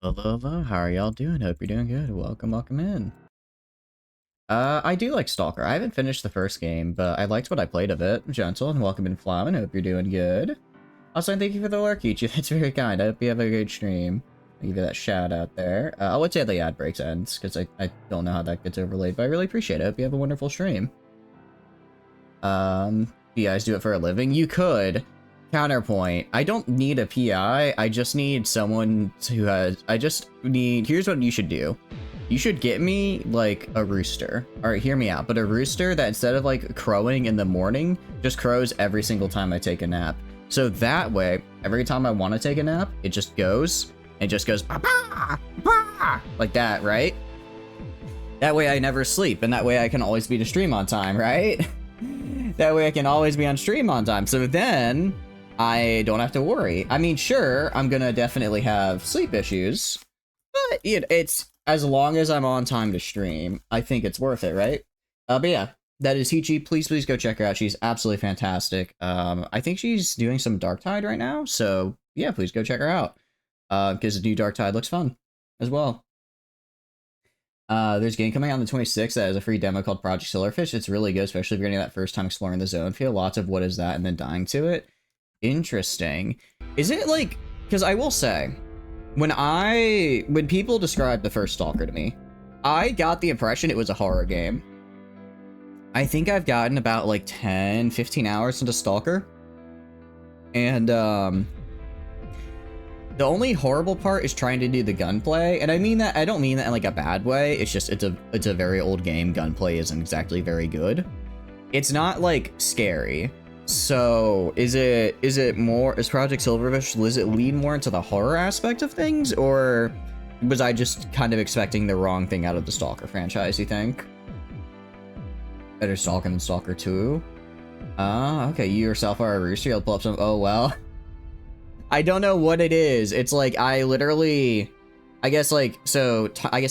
Hello, how are y'all doing? Hope you're doing good. Welcome in. I do like Stalker. I haven't finished the first game, but I liked what I played of it. Gentle and welcome in, Flamin. Hope you're doing good. Also, thank you for the lurk, Ichi. That's very kind. I hope you have a good stream. I'll give you that shout out there. I'll wait till the ad breaks ends, because I don't know how that gets overlaid, but I really appreciate it. I hope you have a wonderful stream. You guys do it for a living? You could. Counterpoint, I don't need a PI, I just need someone who has, here's what you should do. You should get me, like, a rooster. Alright, hear me out, but a rooster that instead of, like, crowing in the morning, just crows every single time I take a nap. So that way, every time I want to take a nap, it just goes, bah, bah, like that, right? That way I never sleep, and that way I can always be to stream on time, right? That way I can always be on stream on time, so then I don't have to worry. I mean, sure, I'm gonna definitely have sleep issues, but it's as long as I'm on time to stream, I think it's worth it, right? But yeah, that is Hichi. Please go check her out. She's absolutely fantastic. I think she's doing some Dark Tide right now, so yeah, please go check her out. Because the new Dark Tide looks fun as well. There's a game coming out on the 26th that has a free demo called Project Silverfish. It's really good, especially if you're getting that first time exploring the zone feel. Lots of what is that and then dying to it. Interesting. Is it like, because I will say, when people described the first Stalker to me, I got the impression it was a horror game. I think I've gotten about like 10, 15 hours into Stalker. And the only horrible part is trying to do the gunplay, and I don't mean that in like a bad way. It's just it's a very old game. Gunplay isn't exactly very good. It's not like scary. So is Project Silverfish, does it lean more into the horror aspect of things, or was I just kind of expecting the wrong thing out of the Stalker franchise, you think? Better Stalker than Stalker 2? Okay, you yourself are a rooster, you'll pull up some, oh well. I don't know what it is. It's like, I guess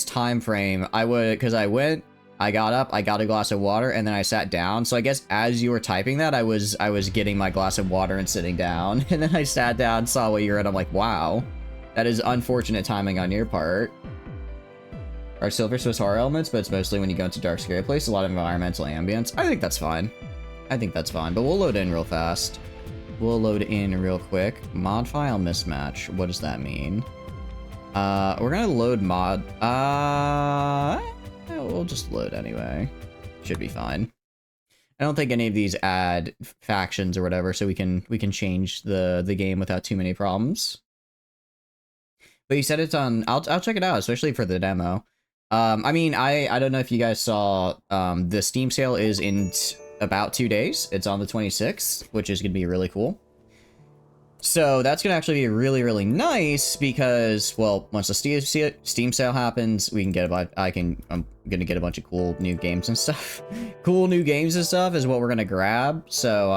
time frame, I got up, I got a glass of water, and then I sat down. So I guess as you were typing that, I was getting my glass of water and sitting down. And then I sat down, saw what you were at. I'm like, wow, that is unfortunate timing on your part. Our Silverfish has horror elements, but it's mostly when you go into dark, scary place, a lot of environmental ambience. I think that's fine. But we'll load in real fast. We'll load in real quick. Mod file mismatch. What does that mean? We're gonna load mod. We'll just load anyway. Should be fine. I don't think any of these add factions or whatever, so we can change the game without too many problems. But you said it's on. I'll check it out, especially for the demo. I mean, I don't know if you guys saw. The Steam sale is in about 2 days. It's on the 26th, which is gonna be really cool. So that's gonna actually be really, really nice because, well, once the Steam sale happens, we can get I'm gonna get a bunch of cool new games and stuff. Cool new games and stuff is what we're gonna grab. So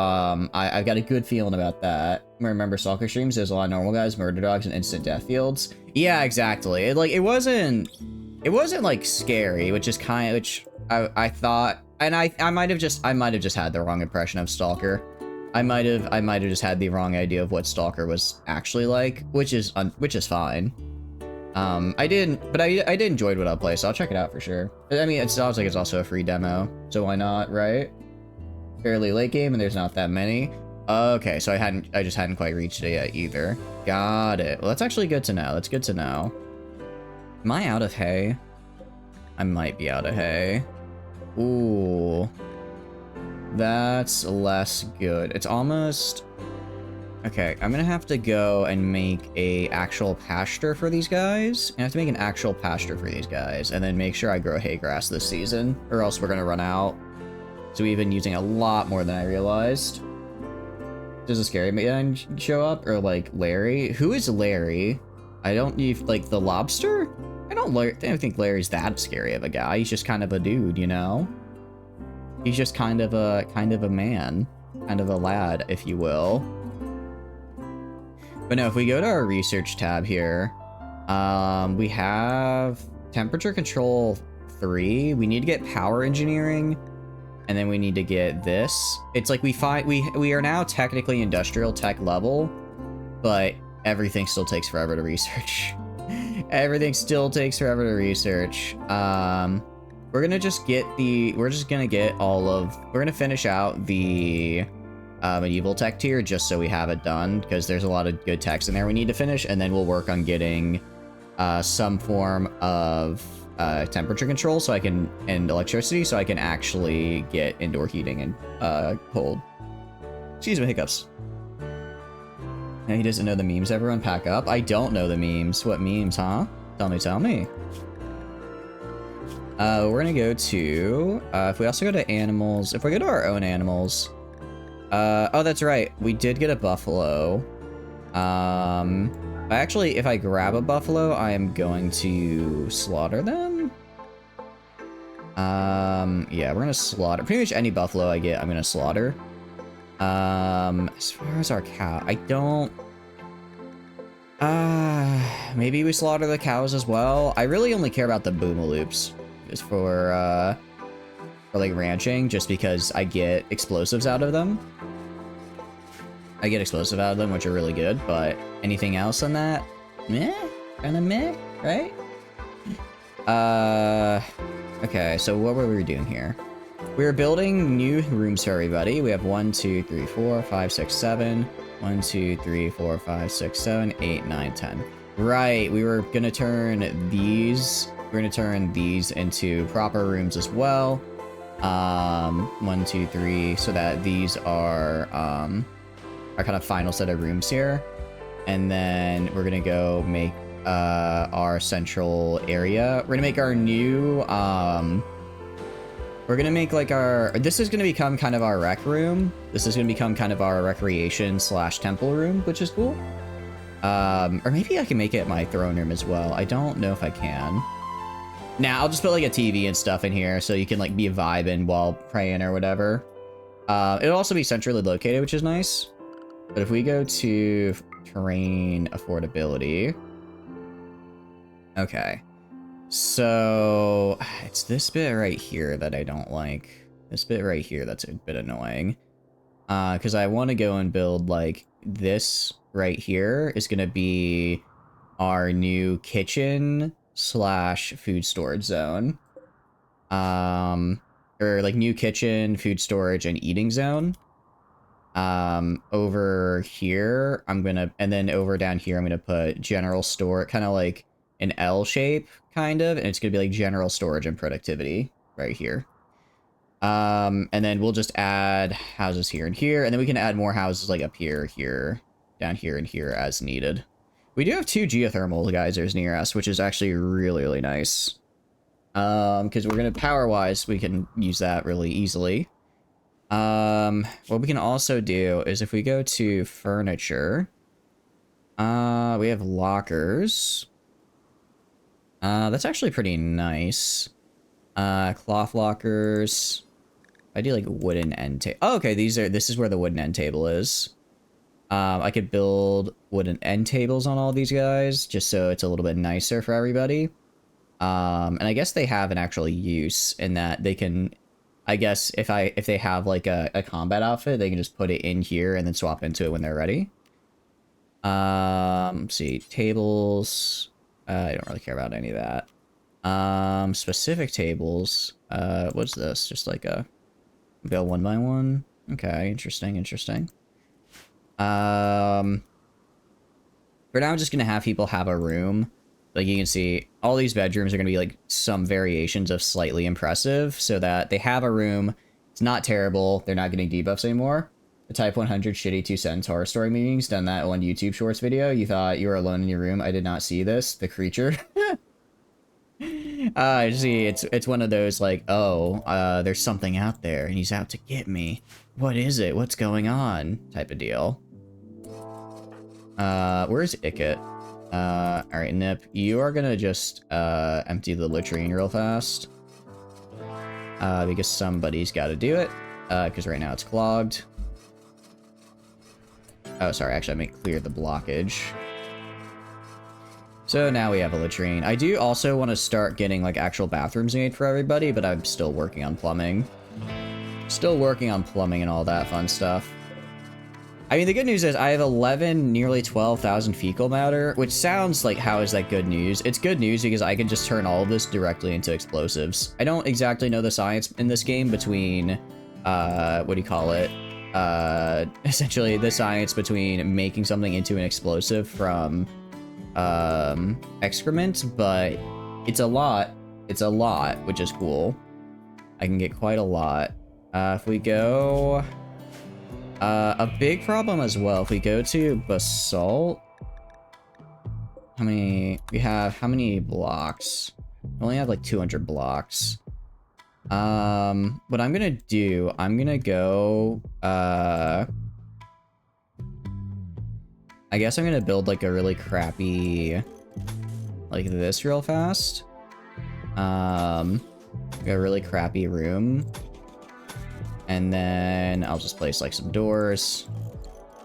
I've got a good feeling about that. Remember Stalker streams? There's a lot of normal guys, murder dogs, and instant death fields. Yeah, exactly. It wasn't like scary, which is I thought, and I might have just had the wrong impression of Stalker. I might have just had the wrong idea of what Stalker was actually like, which is fine. I did enjoy what I'll play, so I'll check it out for sure. I mean, it sounds like it's also a free demo, so why not, right? Fairly late game, and there's not that many. Okay, so I just hadn't quite reached it yet either. Got it. Well, that's actually good to know. That's good to know. Am I out of hay? I might be out of hay. Ooh. That's less good. It's almost... Okay, I'm gonna have to go and make a actual pasture for these guys. I have to make an actual pasture for these guys, and then make sure I grow hay grass this season, or else we're gonna run out. So we've been using a lot more than I realized. Does a scary man show up, or like Larry? Who is Larry? I don't need, like, the lobster? I don't think Larry's that scary of a guy. He's just kind of a dude, you know? He's just kind of a man, kind of a lad, if you will. But no, if we go to our research tab here, we have temperature control 3. We need to get power engineering, and then we need to get this. It's like we are now technically industrial tech level, but everything still takes forever to research. Everything still takes forever to research. We're gonna just get we're gonna finish out the medieval tech tier just so we have it done, because there's a lot of good techs in there we need to finish, and then we'll work on getting some form of temperature control and electricity so I can actually get indoor heating and cold. Excuse me, hiccups. And he doesn't know the memes. Everyone pack up. I don't know the memes. What memes, huh? Tell me. We're gonna go to, if we also go to animals, if we go to our own animals, oh, that's right. We did get a buffalo. Actually, if I grab a buffalo, I am going to slaughter them. Yeah, we're gonna slaughter pretty much any buffalo I get. I'm gonna slaughter. As far as our cow, I don't... maybe we slaughter the cows as well. I really only care about the boomaloops. Just for like ranching, just because I get explosives out of them. Which are really good, but anything else than that? Meh? Kinda meh, right? Okay, so what were we doing here? We're building new rooms for everybody. We have 1, 2, 3, 4, 5, 6, 7. 1, 2, 3, 4, 5, 6, 7, 8, 9, 10. Right, we were gonna turn these... We're gonna turn these into proper rooms as well. 1, 2, 3, so that these are our kind of final set of rooms here. And then we're gonna go make our central area. We're gonna make our new we're gonna make like this is gonna become kind of our rec room. This is gonna become kind of our recreation / temple room, which is cool. Or maybe I can make it my throne room as well. I don't know if I can. Nah, I'll just put like a TV and stuff in here so you can like be vibing while praying or whatever. It'll also be centrally located, which is nice. But if we go to terrain affordability. Okay. So it's this bit right here that I don't like. This bit right here that's a bit annoying. Because I want to go and build like this right here is going to be our new kitchen / food storage zone. Or like new kitchen, food storage, and eating zone. Over here, and then over down here, I'm gonna put general store, kind of like an L shape, kind of, and it's gonna be like general storage and productivity right here. And then we'll just add houses here and here, and then we can add more houses like up here, down here, and here as needed. We do have 2 geothermal geysers near us, which is actually really, really nice. Because we're gonna power-wise, we can use that really easily. What we can also do is if we go to furniture, we have lockers. That's actually pretty nice. Cloth lockers. I do like wooden end table. Oh, okay, this is where the wooden end table is. I could build wooden end tables on all these guys, just so it's a little bit nicer for everybody. And I guess they have an actual use in that they can, I guess if they have like a combat outfit, they can just put it in here and then swap into it when they're ready. Let's see, tables. I don't really care about any of that. Specific tables. What's this? Just like go 1 by 1. Okay, interesting. For now, I'm just gonna have people have a room. Like you can see, all these bedrooms are gonna be like some variations of slightly impressive, so that they have a room. It's not terrible. They're not getting debuffs anymore. The Type 100 shitty 2-sentence horror story meetings, done that one YouTube Shorts video. You thought you were alone in your room. I did not see this. The creature. See, it's one of those like, oh, there's something out there and he's out to get me. What is it? What's going on? Type of deal. Where's Ikit? Alright, Nip, you are gonna just, empty the latrine real fast. Because somebody's gotta do it. Because right now it's clogged. Oh, sorry, actually, I may clear the blockage. So now we have a latrine. I do also want to start getting, like, actual bathrooms made for everybody, but I'm still working on plumbing. Still working on plumbing and all that fun stuff. I mean, the good news is I have 11, nearly 12,000 fecal matter, which sounds like, how is that good news? It's good news because I can just turn all of this directly into explosives. I don't exactly know the science in this game between, what do you call it? Essentially the science between making something into an explosive from, excrement, but it's a lot. It's a lot, which is cool. I can get quite a lot. If we go... a big problem as well, if we go to basalt, how many blocks? We only have like 200 blocks. What I'm gonna do, I'm gonna go, I guess I'm gonna build like a really crappy, like this real fast. A really crappy room. And then I'll just place like some doors.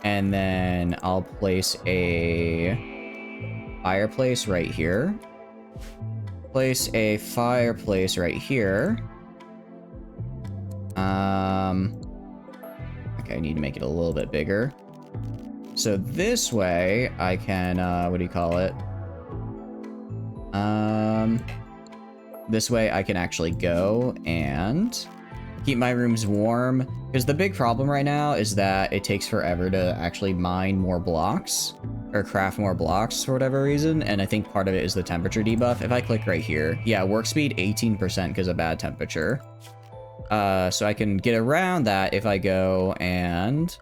And then I'll place a fireplace right here. Place a fireplace right here. Okay, I need to make it a little bit bigger. So this way I can, what do you call it? This way I can actually go and keep my rooms warm, because the big problem right now is that it takes forever to actually mine more blocks or craft more blocks for whatever reason, and I think part of it is the temperature debuff. If I click right here, yeah, work speed 18% because of bad temperature. So I can get around that if I go and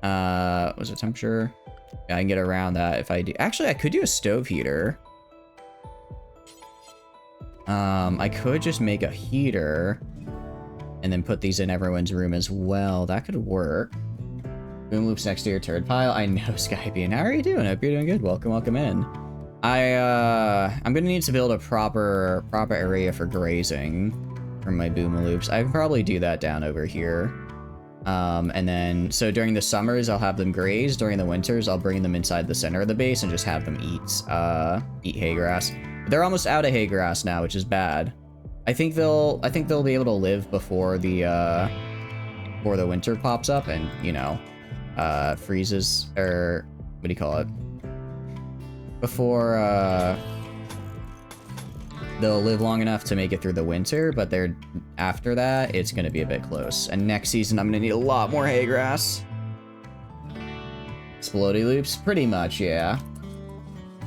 was it temperature? Yeah, I can get around that if I do. Actually, I could do a stove heater. I could just make a heater and then put these in everyone's room as well. That could work. Boom loops next to your turd pile. I know, Skypian. How are you doing? Hope you're doing good. Welcome in. I'm gonna need to build a proper area for grazing for my boom loops. I can probably do that down over here. And then, so during the summers, I'll have them graze. During the winters, I'll bring them inside the center of the base and just have them eat hay grass. They're almost out of hay grass now, which is bad. I think they'll be able to live before the winter pops up and, you know, freezes, or what do you call it? Before they'll live long enough to make it through the winter, but they're after that, it's gonna be a bit close. And next season, I'm gonna need a lot more hay grass. Explodey loops, pretty much, yeah.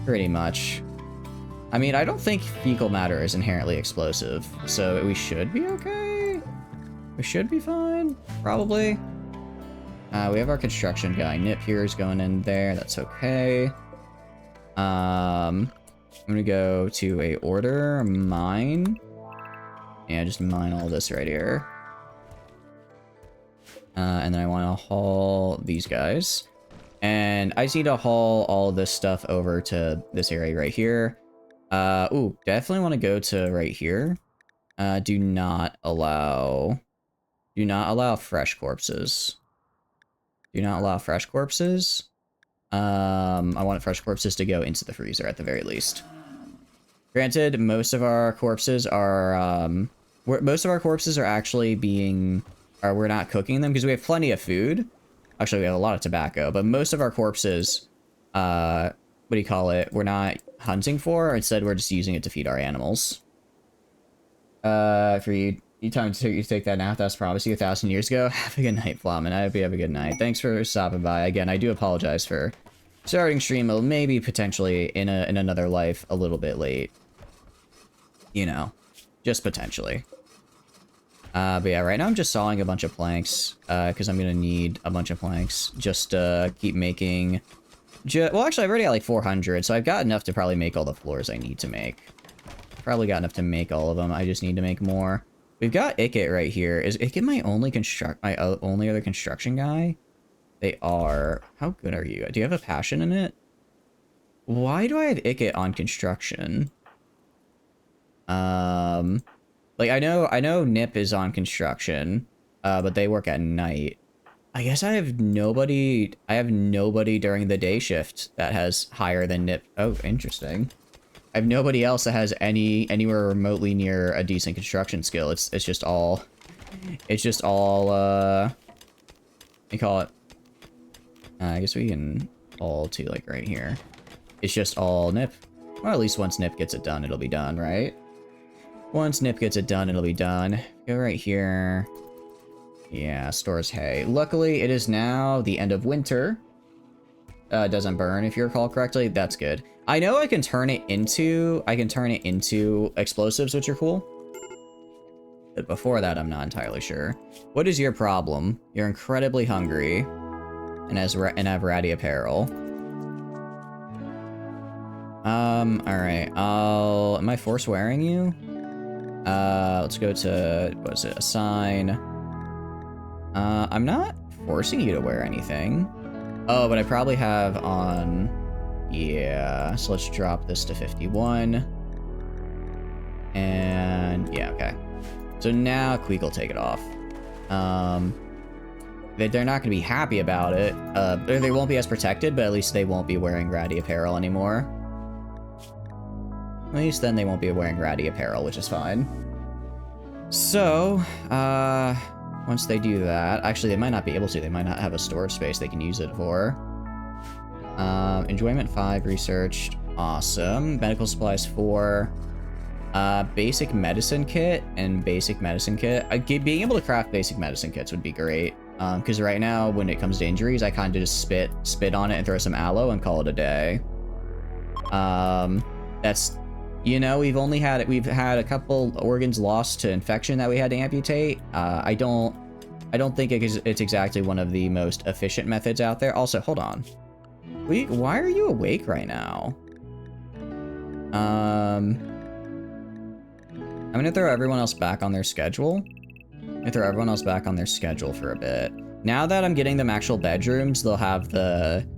Pretty much. I mean, I don't think fecal matter is inherently explosive, so we should be okay. We should be fine, probably. We have our construction guy. Nip here is going in there. That's okay. I'm gonna go to a order, mine. Yeah, just mine all this right here. And then I want to haul these guys. And I just need to haul all this stuff over to this area right here. Ooh, definitely want to go to right here. Do not allow fresh corpses. Do not allow fresh corpses. I want fresh corpses to go into the freezer at the very least. Granted, most of our corpses are, actually being, or we're not cooking them because we have plenty of food. Actually, we have a lot of tobacco, but most of our corpses, what do you call it? We're not hunting for. Instead, we're just using it to feed our animals. For you time to take that nap, that's promised you 1,000 years ago. Have a good night, Flamin. I hope you have a good night. Thanks for stopping by. Again, I do apologize for starting stream maybe potentially in another life a little bit late. You know, just potentially. But yeah, right now I'm just sawing a bunch of planks, because I'm gonna need a bunch of planks just to keep making. Well, actually, I've already got like 400, so I've got enough to probably make all the floors I need to make. Probably got enough to make all of them. I just need to make more. We've got Ikit right here. Is Ikit my only only other construction guy? They are. How good are you? Do you have a passion in it? Why do I have Ikit on construction? Like I know Nip is on construction, but they work at night. I guess I have nobody during the day shift that has higher than Nip. Oh, interesting. I have nobody else that has anywhere remotely near a decent construction skill. It's just all what do you call it? I guess we can all to like right here. It's just all nip. Or at least once nip gets it done, it'll be done, right? Once nip gets it done, it'll be done. Go right here. Yeah, stores hay. Luckily, it is now the end of winter. It doesn't burn, if you recall correctly. That's good. I know I can turn it into explosives, which are cool. But before that, I'm not entirely sure. What is your problem? You're incredibly hungry and have ratty apparel. Alright. Am I force wearing you? Let's go to, what is it, assign. I'm not forcing you to wear anything. Oh, but I probably have on, yeah, so let's drop this to 51. And, yeah, okay. So now Queek will take it off. They're not going to be happy about it. They won't be as protected, but at least they won't be wearing ratty apparel anymore. At least then they won't be wearing ratty apparel, which is fine. So, once they do that, actually they might not be able to. They might not have a storage space they can use it for. Enjoyment 5 researched. Awesome. Medical supplies 4. Basic medicine kit and basic medicine kit. Being able to craft basic medicine kits would be great. Because right now, when it comes to injuries, I kind of just spit on it and throw some aloe and call it a day. That's, you know, we've had a couple organs lost to infection that we had to amputate. I don't think it's exactly one of the most efficient methods out there. Also, hold on. Why are you awake right now? I'm gonna throw everyone else back on their schedule. For a bit. Now that I'm getting them actual bedrooms, they'll have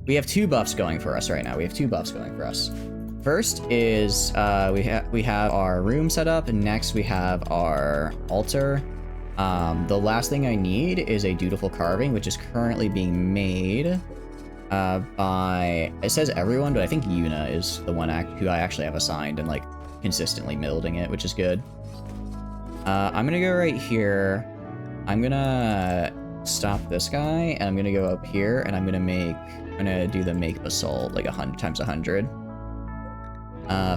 we have 2 buffs going for us right now. First is, we have our room set up, and next we have our altar. The last thing I need is a dutiful carving, which is currently being made by, it says everyone, but I think Yuna is the one who I actually have assigned and like consistently building it, which is good. I'm gonna go right here. I'm gonna stop this guy, and I'm gonna go up here, and I'm gonna do the make basalt like 100 times 100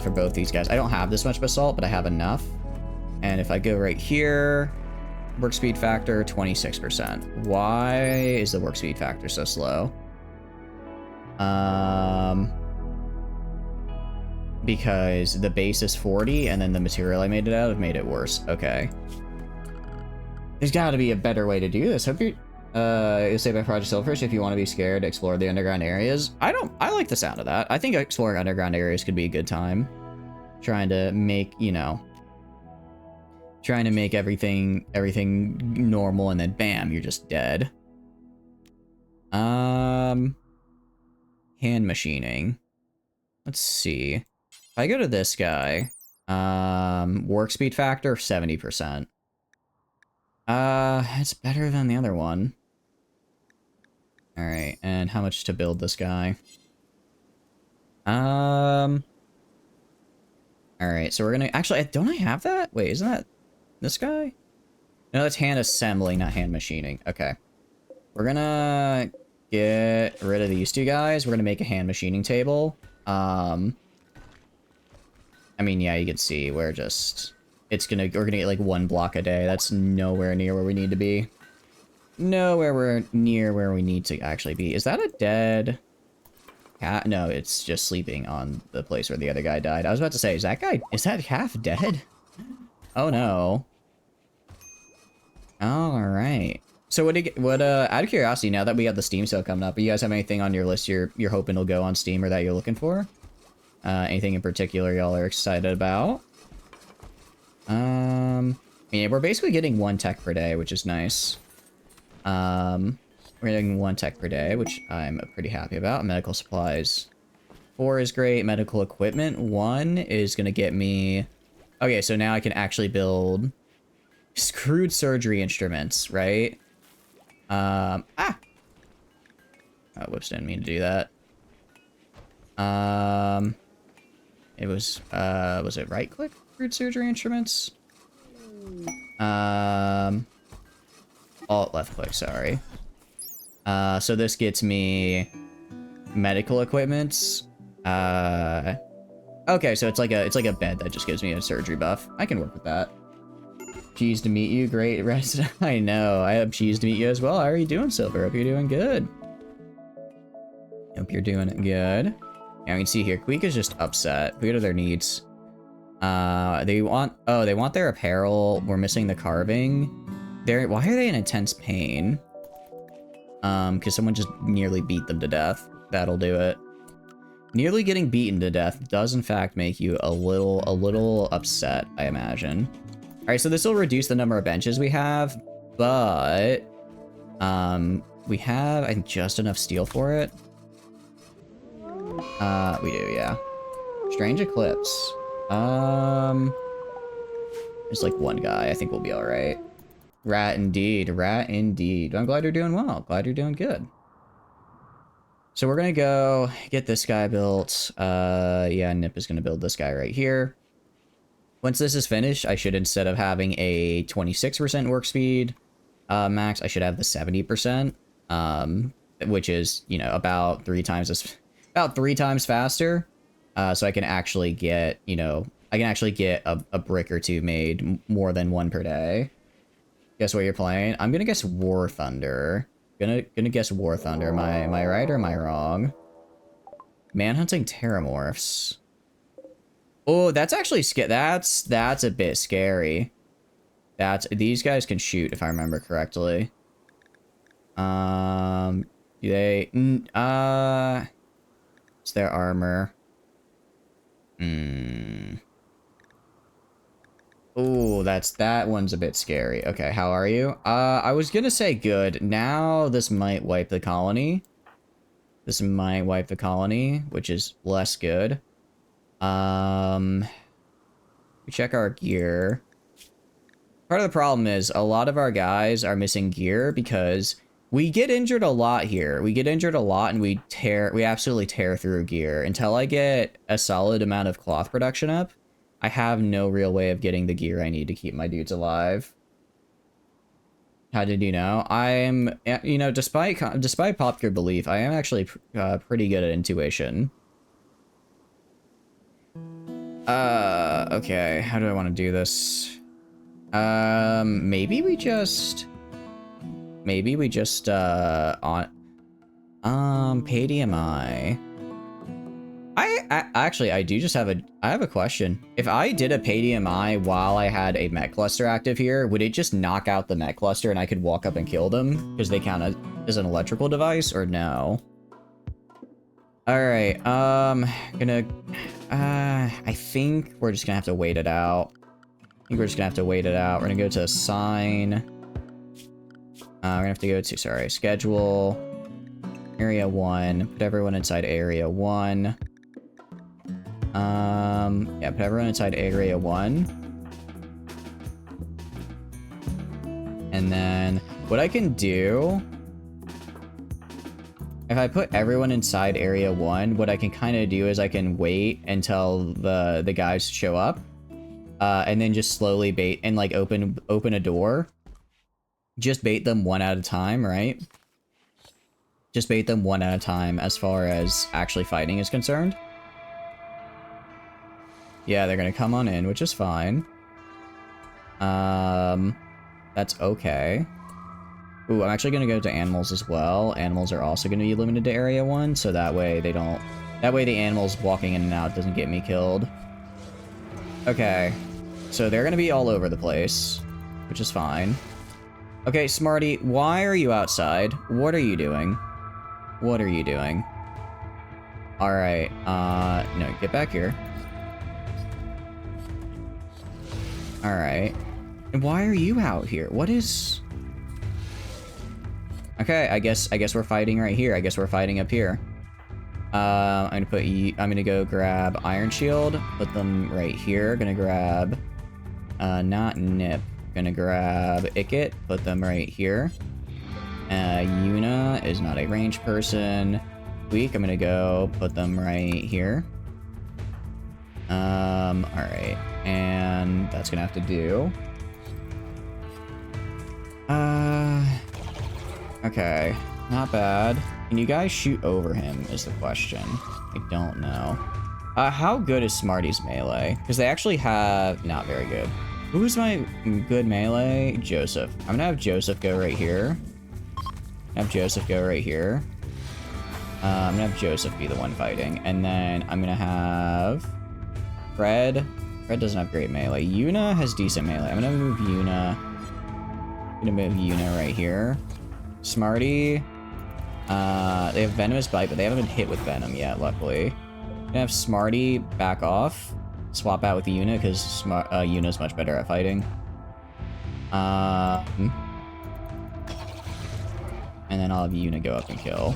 for both these guys. I don't have this much basalt, but I have enough. And if I go right here, work speed factor 26%. Why is the work speed factor so slow? Because the base is 40, and then the material I made it out of made it worse. Okay. There's gotta be a better way to do this. Hope you're, say by Project Silverfish, if you want to be scared, explore the underground areas. I like the sound of that. I think exploring underground areas could be a good time. Trying to make, you know, everything normal, and then bam, you're just dead. Hand machining. Let's see. If I go to this guy, work speed factor 70%. It's better than the other one. All right, and how much to build this guy? All right, so we're gonna actually. Don't I have that? Wait, isn't that this guy? No, that's hand assembling, not hand machining. Okay, we're gonna get rid of these 2 guys. We're gonna make a hand machining table. I mean, yeah, you can see we're gonna get like 1 block a day. That's nowhere near where we need to be. Nowhere near where we need to actually be. Is that a dead cat? No, it's just sleeping on the place where the other guy died. I was about to say, is that half dead? Oh no. All right. So out of curiosity, now that we have the Steam sale coming up, do you guys have anything on your list you're hoping will go on Steam or that you're looking for? Anything in particular y'all are excited about? Yeah, we're basically getting 1 tech per day, which is nice. We're getting 1 tech per day, which I'm pretty happy about. Medical supplies 4 is great. Medical equipment 1 is gonna get me. Okay, so now I can actually build screwed surgery instruments, right? Oh, whoops, didn't mean to do that. It was it right click? Screwed surgery instruments? Alt left click, sorry. So this gets me medical equipment. Okay, so it's like a bed that just gives me a surgery buff. I can work with that. Cheese to meet you, great rest. I know, I have cheese to meet you as well. How are you doing, Silver? Hope you're doing good. Hope you're doing good. Yeah, we can see here, Queek is just upset. What are their needs? They want their apparel. We're missing the carving. Why are they in intense pain? Because someone just nearly beat them to death. That'll do it. Nearly getting beaten to death does in fact make you a little upset, I imagine. All right, so this will reduce the number of benches we have, but we have, I think, just enough steel for it. We do, yeah. Strange Eclipse. There's like one guy. I think we'll be all right. Rat indeed, rat indeed. I'm glad you're doing well. Glad you're doing good. So we're gonna go get this guy built. Yeah, Nip is gonna build this guy right here. Once this is finished, I should, instead of having a 26% work speed max, I should have the 70%, which is, you know, about three times faster. So I can actually get, you know, a brick or two made more than one per day. Guess what you're playing? I'm gonna guess War Thunder. Gonna guess War Thunder. Am I right or am I wrong? Manhunting Terramorphs. Oh, that's actually that's a bit scary. These guys can shoot if I remember correctly. Do they? It's their armor. Oh, that one's a bit scary. Okay, how are you? I was gonna say good. Now this might wipe the colony. This might wipe the colony, which is less good. We check our gear. Part of the problem is a lot of our guys are missing gear because we get injured a lot here. We get injured a lot and we absolutely tear through gear. Until I get a solid amount of cloth production up, I have no real way of getting the gear I need to keep my dudes alive. How did you know? I'm, you know, despite popular belief, I am actually pretty good at intuition. Okay, how do I want to do this? Maybe we just pay DMI. I actually, I have a question. If I did a pay DMI while I had a mech cluster active here, would it just knock out the mech cluster and I could walk up and kill them because they count as an electrical device, or no? All right, I think we're just gonna have to wait it out. We're gonna go to assign. We're gonna have to go to, sorry, schedule, area 1, put everyone inside area 1. Yeah, put everyone inside area 1. And then what I can do, if I put everyone inside area 1, what I can kind of do is I can wait until the guys show up, and then just slowly bait and like open a door. Just bait them one at a time, right? Just bait them one at a time as far as actually fighting is concerned. Yeah, they're gonna come on in, which is fine. That's okay. Ooh, I'm actually gonna go to animals as well. Animals are also gonna be limited to area 1, so that way the animals walking in and out doesn't get me killed. Okay, so they're gonna be all over the place, which is fine. Okay, Smarty, why are you outside? What are you doing? What are you doing? Alright, no, get back here. Alright. And why are you out here? What is... Okay, I guess we're fighting right here. I guess we're fighting up here. I'm gonna go grab Iron Shield, put them right here. Gonna grab, not Nip. Gonna grab Ikit, put them right here. Yuna is not a range person. Weak, I'm gonna go put them right here. Alright. And that's gonna have to do. Okay. Not bad. Can you guys shoot over him is the question. I don't know. How good is Smarty's melee? Because they actually have... Not very good. Who's my good melee? Joseph. I'm gonna have Joseph go right here. I'm gonna have Joseph be the one fighting. And then I'm gonna have... Fred. Fred doesn't have great melee. Yuna has decent melee. I'm gonna move Yuna. Right here. Smarty. They have Venomous Bite, but they haven't been hit with Venom yet, luckily. I'm gonna have Smarty back off. Swap out with Yuna, because Yuna's much better at fighting. And then I'll have Yuna go up and kill.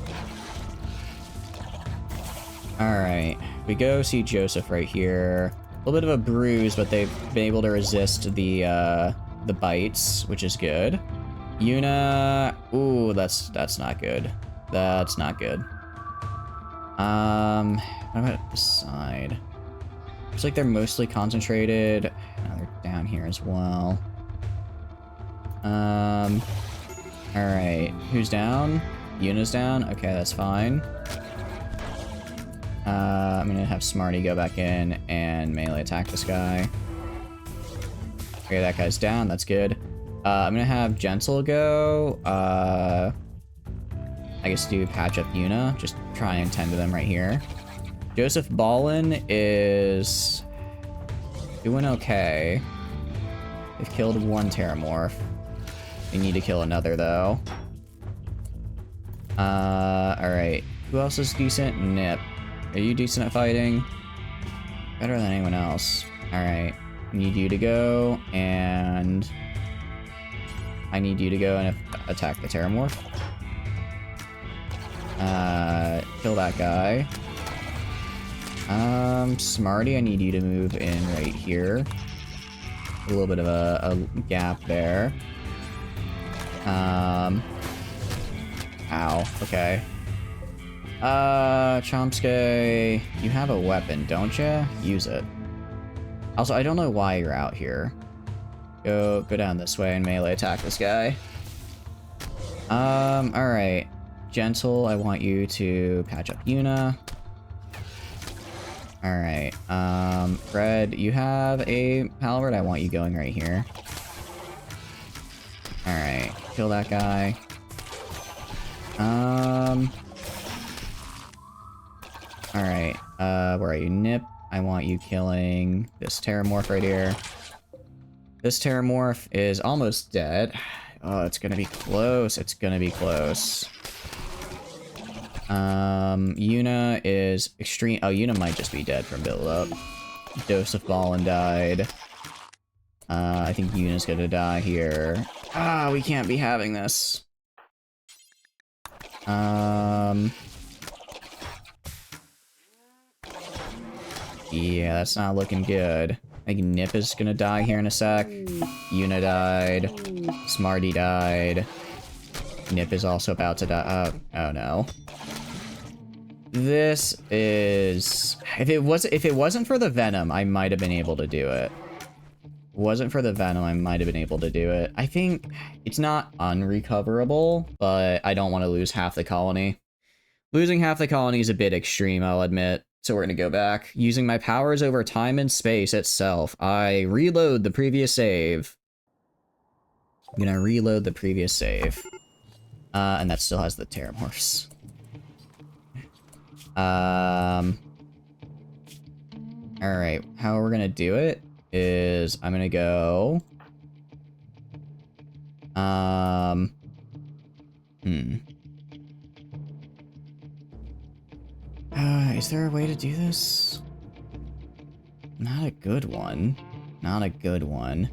Alright. We go see Joseph right here. A little bit of a bruise, but they've been able to resist the bites, which is good. Yuna... Ooh, that's not good. That's not good. What about this side? Looks like they're mostly concentrated. Oh, they're down here as well. Alright. Who's down? Yuna's down? Okay, that's fine. I'm gonna have Smarty go back in and melee attack this guy. Okay, that guy's down. That's good. I'm gonna have Gentle go. I guess do patch up Yuna. Just try and tend to them right here. Joseph Ballin is doing okay. They've killed one Terramorph. They need to kill another though. Alright. Who else is decent? Nip. Are you decent at fighting? Better than anyone else. Alright. Need you to go, and... I need you to go and attack the Terramorph. Kill that guy. Smarty, I need you to move in right here. A little bit of a gap there. Ow, okay. Chomsky, you have a weapon, don't you? Use it. Also, I don't know why you're out here. Go down this way and melee attack this guy. Alright. Gentle, I want you to patch up Yuna. Alright, Fred, you have a halberd, I want you going right here. Alright, kill that guy. Alright, where are you? Nip, I want you killing this Terramorph right here. This Terramorph is almost dead. Oh, it's gonna be close. It's gonna be close. Yuna is extreme. Oh, Yuna might just be dead from build-up. Joseph Ballin died. I think Yuna's gonna die here. Ah, we can't be having this. Yeah, that's not looking good. I think Nip is gonna die here in a sec. Yuna died. Smarty died. Nip is also about to die. Oh no. This is... If it wasn't for the Venom, I might have been able to do it. Wasn't for the Venom, I might have been able to do it. I think it's not unrecoverable, but I don't want to lose half the colony. Losing half the colony is a bit extreme, I'll admit. So we're gonna go back. Using my powers over time and space itself, I reload the previous save. I'm gonna reload the previous save. And that still has the Terramorphs. Alright, how we're gonna do it is I'm gonna go... Is there a way to do this? Not a good one. Not a good one.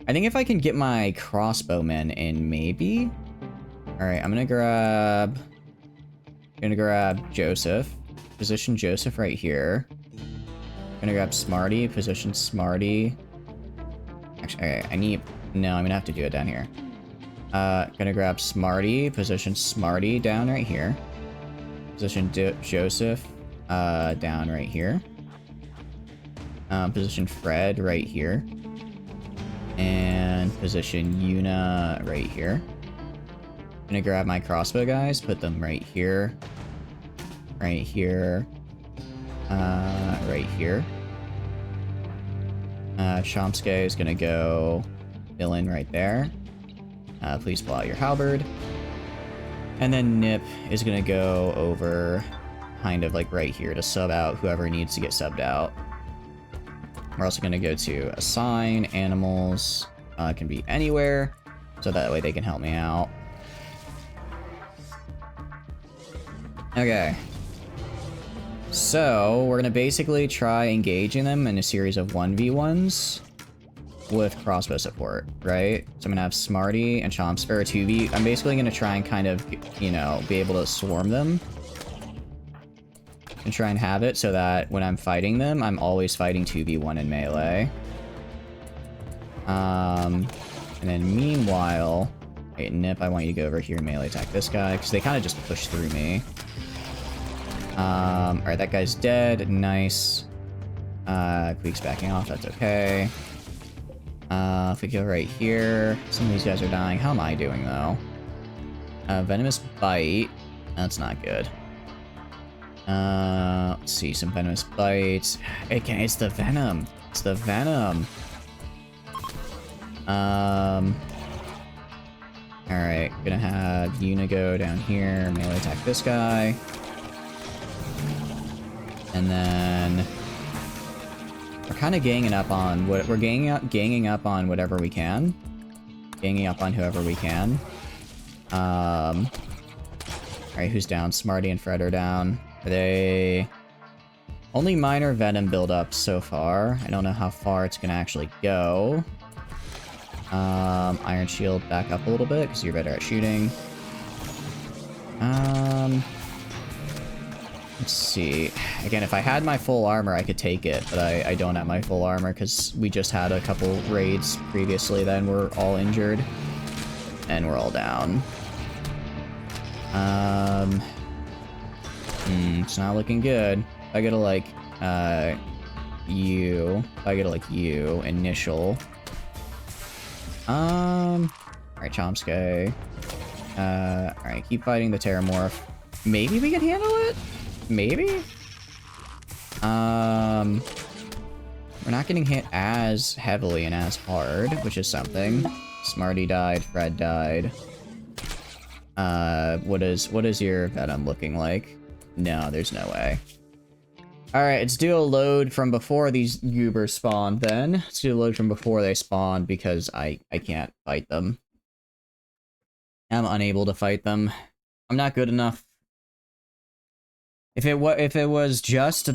I think if I can get my crossbowmen in, maybe? Alright, I'm gonna grab Joseph. Position Joseph right here. Gonna grab Smarty, position Smarty. Actually, okay, I'm gonna have to do it down here. Gonna grab Smarty, position Smarty down right here. Position Joseph, down right here. Position Fred right here. And position Yuna right here. Gonna grab my crossbow guys, put them right here. Right here. Right here. Chomsky is gonna go villain right there. Please pull out your halberd. And then Nip is gonna go over kind of like right here to sub out whoever needs to get subbed out. We're also gonna go to assign animals. Can be anywhere, so that way they can help me out. Okay. So, we're gonna basically try engaging them in a series of 1v1s with crossbow support, right? So I'm gonna have Smarty and Chomps for a 2v. I'm basically gonna try and kind of, you know, be able to swarm them. And try and have it so that when I'm fighting them, I'm always fighting 2v1 in melee. And then meanwhile... Wait, Nip, I want you to go over here and melee attack this guy, because they kind of just push through me. Alright, that guy's dead. Nice. Queek's backing off, that's okay. If we go right here, some of these guys are dying. How am I doing, though? Venomous Bite. That's not good. Let's see, some Venomous Bites. It's the Venom. It's the Venom. Alright, gonna have Yuna go down here, melee attack this guy. And then we're kind of ganging up on what we're ganging up on whatever we can. Ganging up on whoever we can. Alright, who's down? Smarty and Fred are down. Are they only minor venom buildup so far? I don't know how far it's gonna actually go. Iron Shield back up a little bit, because you're better at shooting. Let's see. Again, if I had my full armor, I could take it, but I don't have my full armor, because we just had a couple raids previously, then we're all injured. And we're all down. It's not looking good. I gotta, like, you. I gotta, like, you. Initial. Alright, Chomsky. Alright, keep fighting the Terramorph. Maybe we can handle it? Maybe? We're not getting hit as heavily and as hard, which is something. Smarty died, Fred died. What is your Venom looking like? No, there's no way. Alright, let's do a load from before these goobers spawn then. Let's do a load from before they spawn because I can't fight them. I'm unable to fight them. I'm not good enough. If it was just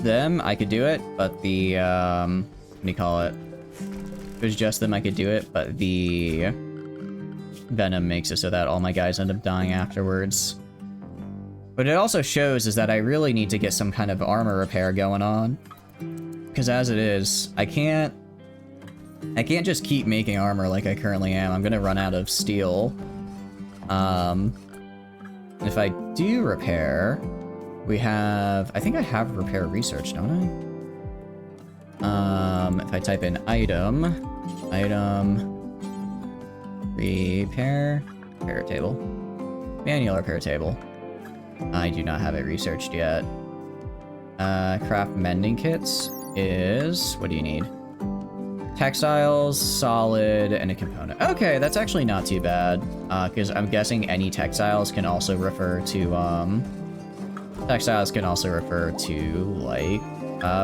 them, I could do it, but the what do you call it? If it was just them, I could do it, but the Venom makes it so that all my guys end up dying afterwards. But it also shows is that I really need to get some kind of armor repair going on. Because as it is, I can't just keep making armor like I currently am. I'm gonna run out of steel. If I do repair, we have... I think I have repair research, don't I? If I type in item, repair table, manual repair table. I do not have it researched yet. Craft mending kits is... What do you need? Textiles, solid, and a component. Okay, that's actually not too bad. Because I'm guessing any textiles can also refer to, like,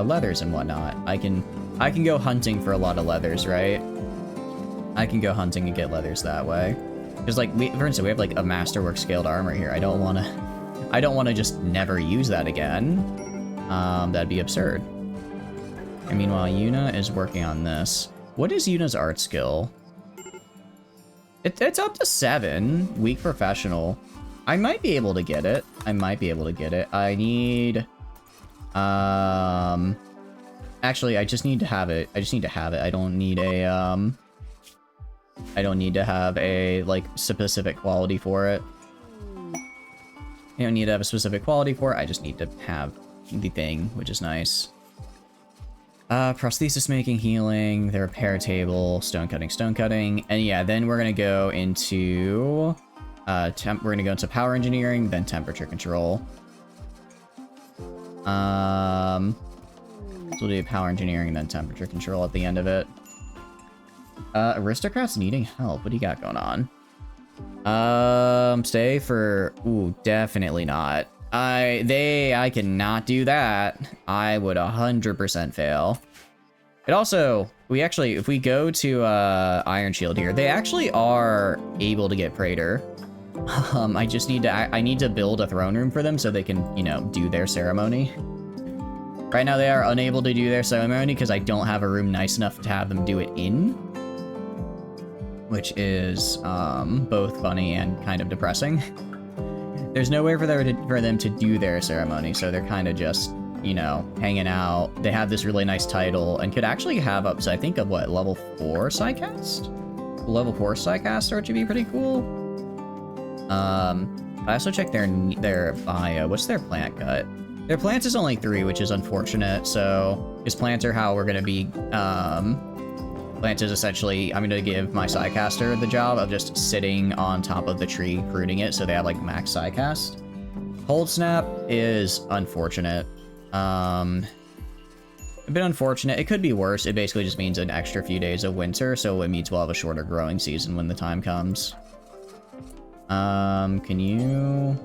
leathers and whatnot. I can go hunting for a lot of leathers, right? I can go hunting and get leathers that way. Because, like, for instance, we have, like, a masterwork scaled armor here. I don't want to just never use that again. That'd be absurd. And meanwhile, Yuna is working on this. What is Yuna's art skill? It's up to 7. Weak professional. I might be able to get it. I need... Actually, I just need to have it. I don't need to have a, like, specific quality for it. I don't need to have a specific quality for it. I just need to have the thing, which is nice. Prosthesis making, healing, the repair table, stone cutting, and yeah, then we're gonna go into We're gonna go into power engineering, then temperature control. So we'll do power engineering, then temperature control at the end of it. Aristocrats needing help. What do you got going on? Stay for... Ooh, definitely not. I cannot do that. I would 100% fail. It also... if we go to, Iron Shield here, they actually are able to get Praetor. I just need to... I need to build a throne room for them so they can, you know, do their ceremony. Right now they are unable to do their ceremony because I don't have a room nice enough to have them do it in. Which is, both funny and kind of depressing. There's no way for them to do their ceremony, so they're kind of just, you know, hanging out. They have this really nice title and could actually have up to, I think, of what, level 4 Psycast? Level 4 Psycast, which would be pretty cool. I also checked their bio. What's their plant cut? Their plants is only 3, which is unfortunate, so... Because plants are how we're gonna be, Plant is essentially, I'm going to give my Psycaster the job of just sitting on top of the tree, pruning it, so they have, like, max Psycast. Cold Snap is unfortunate. A bit unfortunate. It could be worse. It basically just means an extra few days of winter, so it means we'll have a shorter growing season when the time comes. Can you...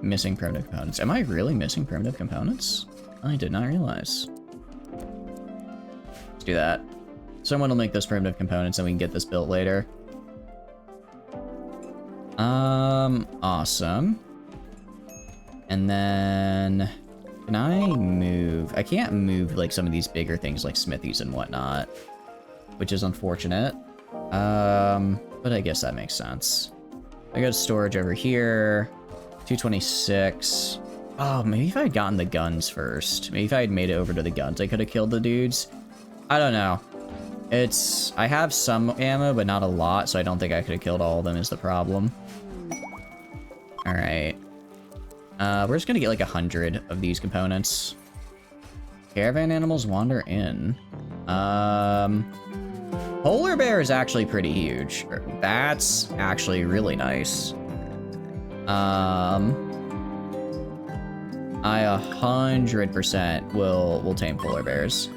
Missing primitive components. Am I really missing primitive components? I did not realize. Let's do that. Someone will make those primitive components and we can get this built later. Awesome. And then... Can I move? I can't move, like, some of these bigger things like smithies and whatnot. Which is unfortunate. But I guess that makes sense. I got storage over here. 226. Oh, maybe if I had gotten the guns first. Maybe if I had made it over to the guns, I could have killed the dudes. I don't know. I have some ammo, but not a lot, so I don't think I could have killed all of them is the problem. Alright. We're just gonna get like 100 of these components. Caravan animals wander in. Polar bear is actually pretty huge. That's actually really nice. I 100% will tame polar bears.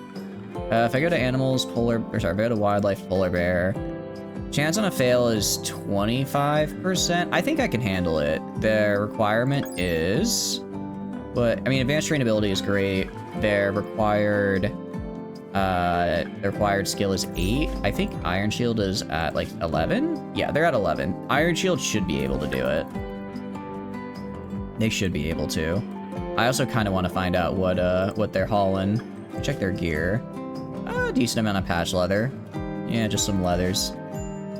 If I go to animals, if I go to wildlife, polar bear. Chance on a fail is 25%. I think I can handle it. The requirement is... But, I mean, advanced trainability is great. Their required skill is 8. I think Iron Shield is at, like, 11? Yeah, they're at 11. Iron Shield should be able to do it. They should be able to. I also kind of want to find out what they're hauling. Check their gear. A decent amount of patch leather. Yeah, just some leathers.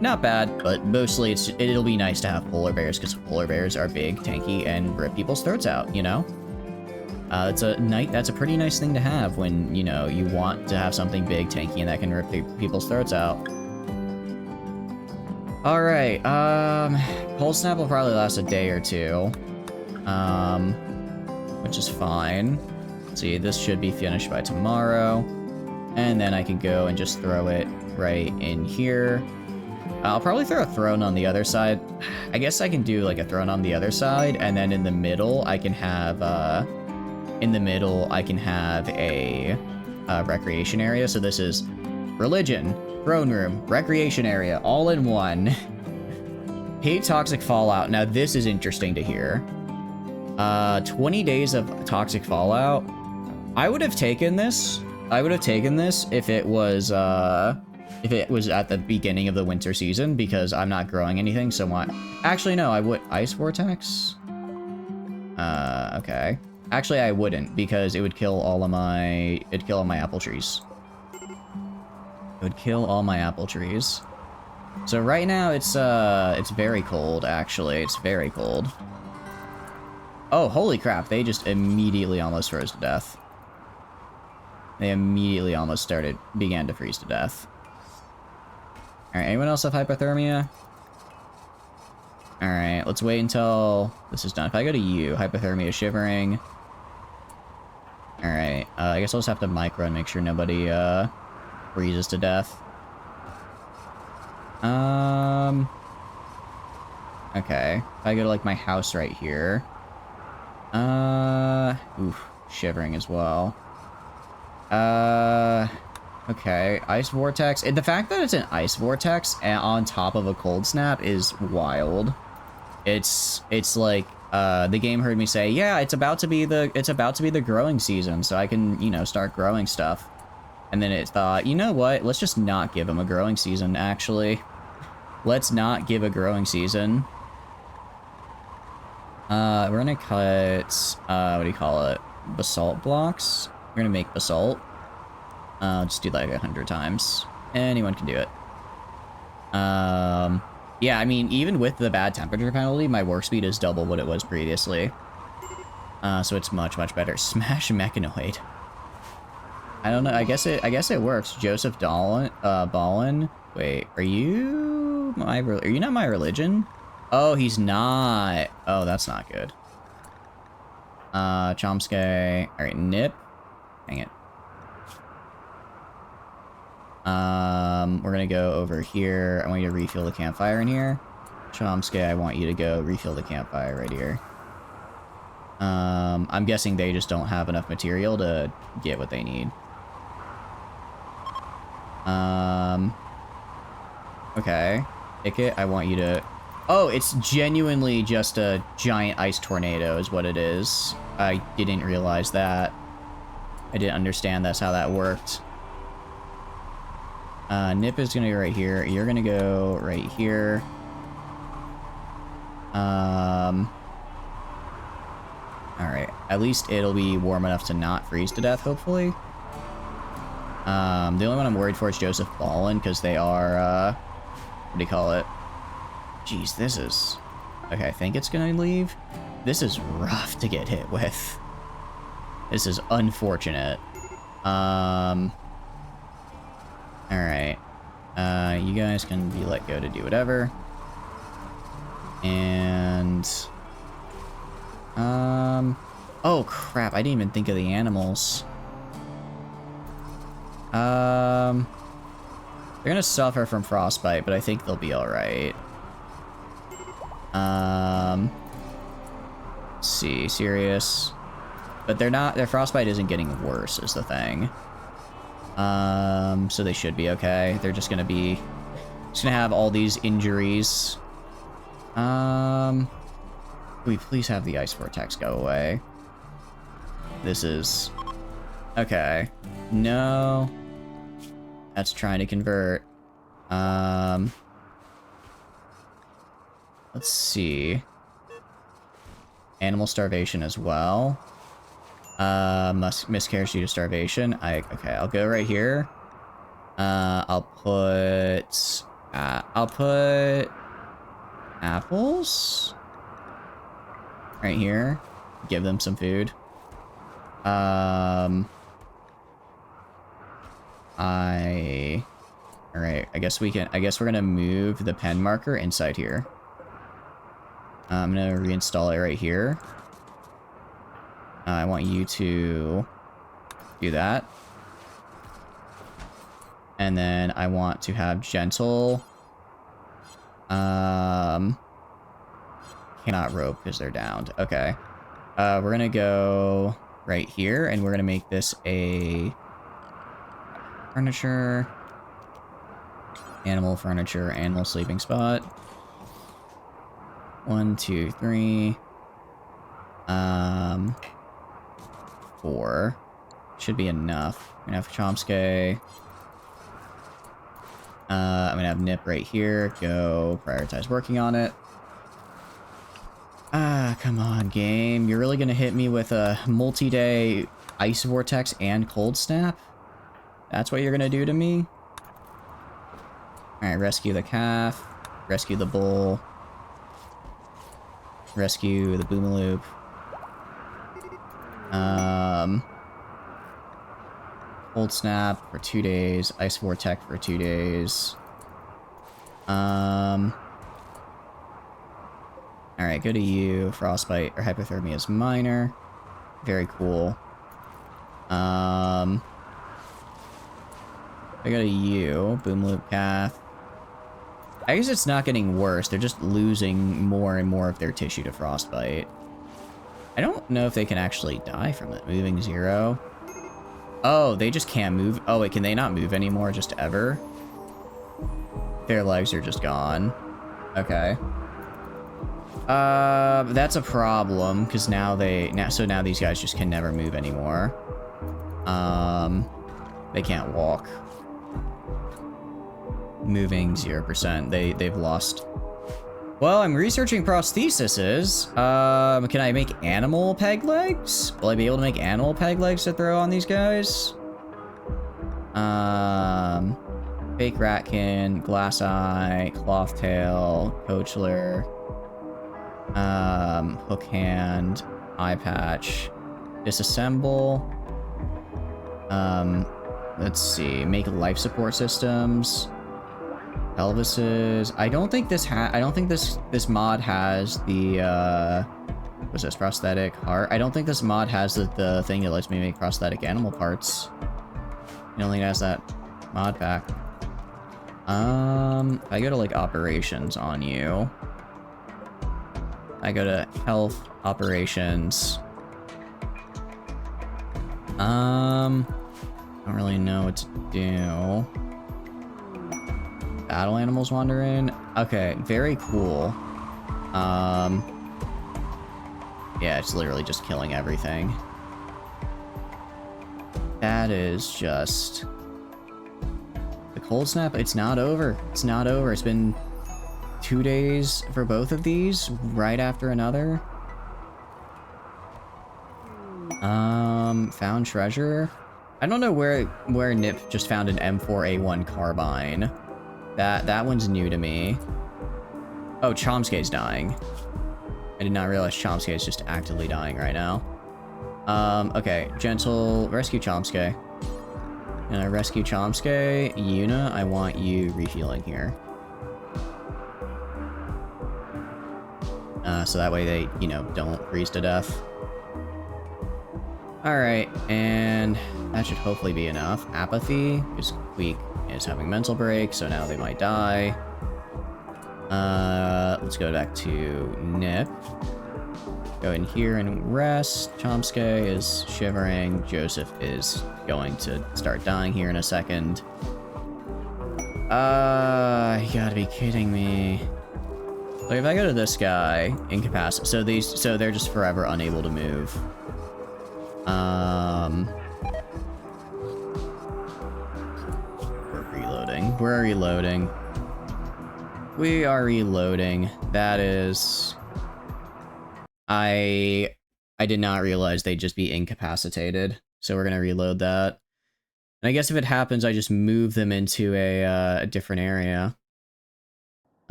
Not bad, but mostly it'll be nice to have polar bears because polar bears are big, tanky, and rip people's throats out, you know? That's a pretty nice thing to have when, you know, you want to have something big, tanky, and that can rip people's throats out. Alright, Cold Snap will probably last a day or two. Which is fine. Let's see, this should be finished by tomorrow. And then I can go and just throw it right in here. I'll probably throw a throne on the other side. I guess I can do like a throne on the other side, and then in the middle I can have a recreation area. So this is religion, throne room, recreation area, all in one. Hate toxic fallout. Now this is interesting to hear. 20 days of toxic fallout. I would have taken this. If it was at the beginning of the winter season, because I'm not growing anything, so why? Actually, no, I would. Ice Vortex? Okay. Actually, I wouldn't, because it would kill all of my... It'd kill all my apple trees. It would kill all my apple trees. So right now, it's very cold, actually. It's very cold. Oh, holy crap. They just immediately almost froze to death. They immediately almost began to freeze to death. Alright, anyone else have hypothermia? Alright, let's wait until this is done. If I go to you, hypothermia, shivering. Alright, I guess I'll just have to micro and make sure nobody, freezes to death. Okay. If I go to, like, my house right here. Oof. Shivering as well. Okay. Ice vortex. And the fact that it's an ice vortex on top of a cold snap is wild. It's like, the game heard me say, yeah, it's about to be the growing season, so I can, you know, start growing stuff. And then it thought, you know what? Let's just not give him a growing season, actually. Let's not give a growing season. We're gonna cut, what do you call it? Basalt blocks. We're gonna make basalt. Just do like 100 times. Anyone can do it. Yeah, I mean, even with the bad temperature penalty, my work speed is double what it was previously. So it's much, much better. Smash Mechanoid. I don't know. I guess it works. Joseph Ballin. Wait, are you not my religion? Oh, he's not. Oh, that's not good. Chomsky. All right, Nip. Dang it. We're gonna go over here. I want you to refill the campfire in here. Chomsky, I want you to go refill the campfire right here. I'm guessing they just don't have enough material to get what they need. Okay. Ticket, I want you to... Oh, it's genuinely just a giant ice tornado is what it is. I didn't realize that. I didn't understand that's how that worked. Nip is gonna go right here. You're gonna go right here. Alright. At least it'll be warm enough to not freeze to death, hopefully. The only one I'm worried for is Joseph Ballin, because they are, what do you call it? Jeez, this is... Okay, I think it's gonna leave. This is rough to get hit with. This is unfortunate. Alright. You guys can be let go to do whatever. And... Oh, crap. I didn't even think of the animals. They're gonna suffer from frostbite, but I think they'll be alright. Let's see. Serious. But they're not... Their frostbite isn't getting worse, is the thing. So they should be okay. They're just gonna be... Just gonna have all these injuries. Can we please have the ice vortex go away? This is... Okay. No. That's trying to convert. Let's see. Animal starvation as well. Miscarriage due to starvation. Okay, I'll go right here. I'll put apples right here. Give them some food. Alright, I guess we're gonna move the pen marker inside here. I'm gonna reinstall it right here. I want you to do that. And then I want to have gentle. Cannot rope because they're downed. Okay. We're gonna go right here, and we're gonna make this a furniture, animal furniture, animal sleeping spot. 1, 2, 3. 4 should be enough. I'm gonna have Chomsky. I'm gonna have Nip right here. Go prioritize working on it. Ah, come on, game. You're really gonna hit me with a multi-day ice vortex and cold snap? That's what you're gonna do to me? Alright, rescue the calf. Rescue the bull. Rescue the boomaloop. Cold snap for 2 days. Ice vortex for 2 days. Alright, go to you. Frostbite or hypothermia is minor. Very cool. I go to you. Boomloop calf. I guess it's not getting worse. They're just losing more and more of their tissue to frostbite. I don't know if they can actually die from it. Moving 0. Oh, they just can't move. Oh, wait, can they not move anymore just ever? Their legs are just gone. Okay. That's a problem, because now now these guys just can never move anymore. They can't walk. Moving 0%. They've lost. Well, I'm researching prostheses. Can I make animal peg legs? Will I be able to make animal peg legs to throw on these guys? Fake Ratkin, Glass Eye, Cloth Tail, Coachler, Hook Hand, Eye Patch, Disassemble. Let's see, make life support systems. Pelvises. I don't think this mod has the what's this, prosthetic heart? I don't think this mod has the thing that lets me make prosthetic animal parts. It only has that mod pack. If I go to like operations on you. I go to health operations. I don't really know what to do. Battle animals wander in. Okay, very cool. Yeah, it's literally just killing everything. That is just... The cold snap, it's not over. It's not over. It's been 2 days for both of these, right after another. Found treasure. I don't know where Nip just found an M4A1 carbine. That one's new to me. Oh, Chomsky's dying. I did not realize Chomsky is just actively dying right now. Okay, gentle, rescue Chomsky. And I rescue Chomsky. Yuna, I want you refueling here. So that way they, you know, don't freeze to death. Alright, and that should hopefully be enough. Apathy, because Queek is having mental break, so now they might die. Let's go back to Nip. Go in here and rest. Chomsky is shivering. Joseph is going to start dying here in a second. You gotta be kidding me. Like, if I go to this guy, incapacitated, so they're just forever unable to move. We're reloading. We're reloading. We are reloading. That is... I did not realize they'd just be incapacitated, so we're gonna reload that. And I guess if it happens, I just move them into a different area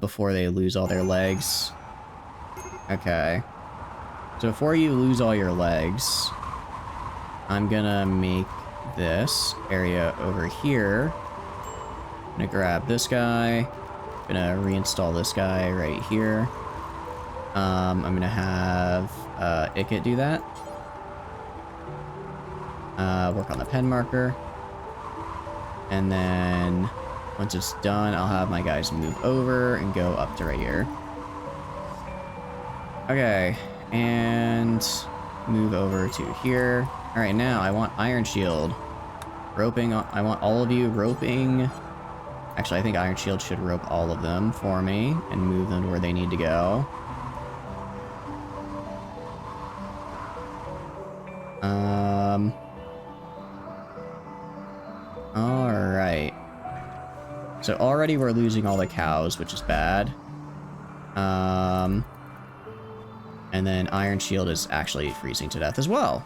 before they lose all their legs. Okay. So before you lose all your legs, I'm gonna make this area over here. I'm gonna grab this guy. Gonna reinstall this guy right here. I'm gonna have Ikit do that. Work on the pen marker. And then once it's done, I'll have my guys move over and go up to right here. Okay, and move over to here. All right, now I want Iron Shield. Roping, I want all of you roping. Actually, I think Iron Shield should rope all of them for me and move them to where they need to go. Alright. So already we're losing all the cows, which is bad. And then Iron Shield is actually freezing to death as well.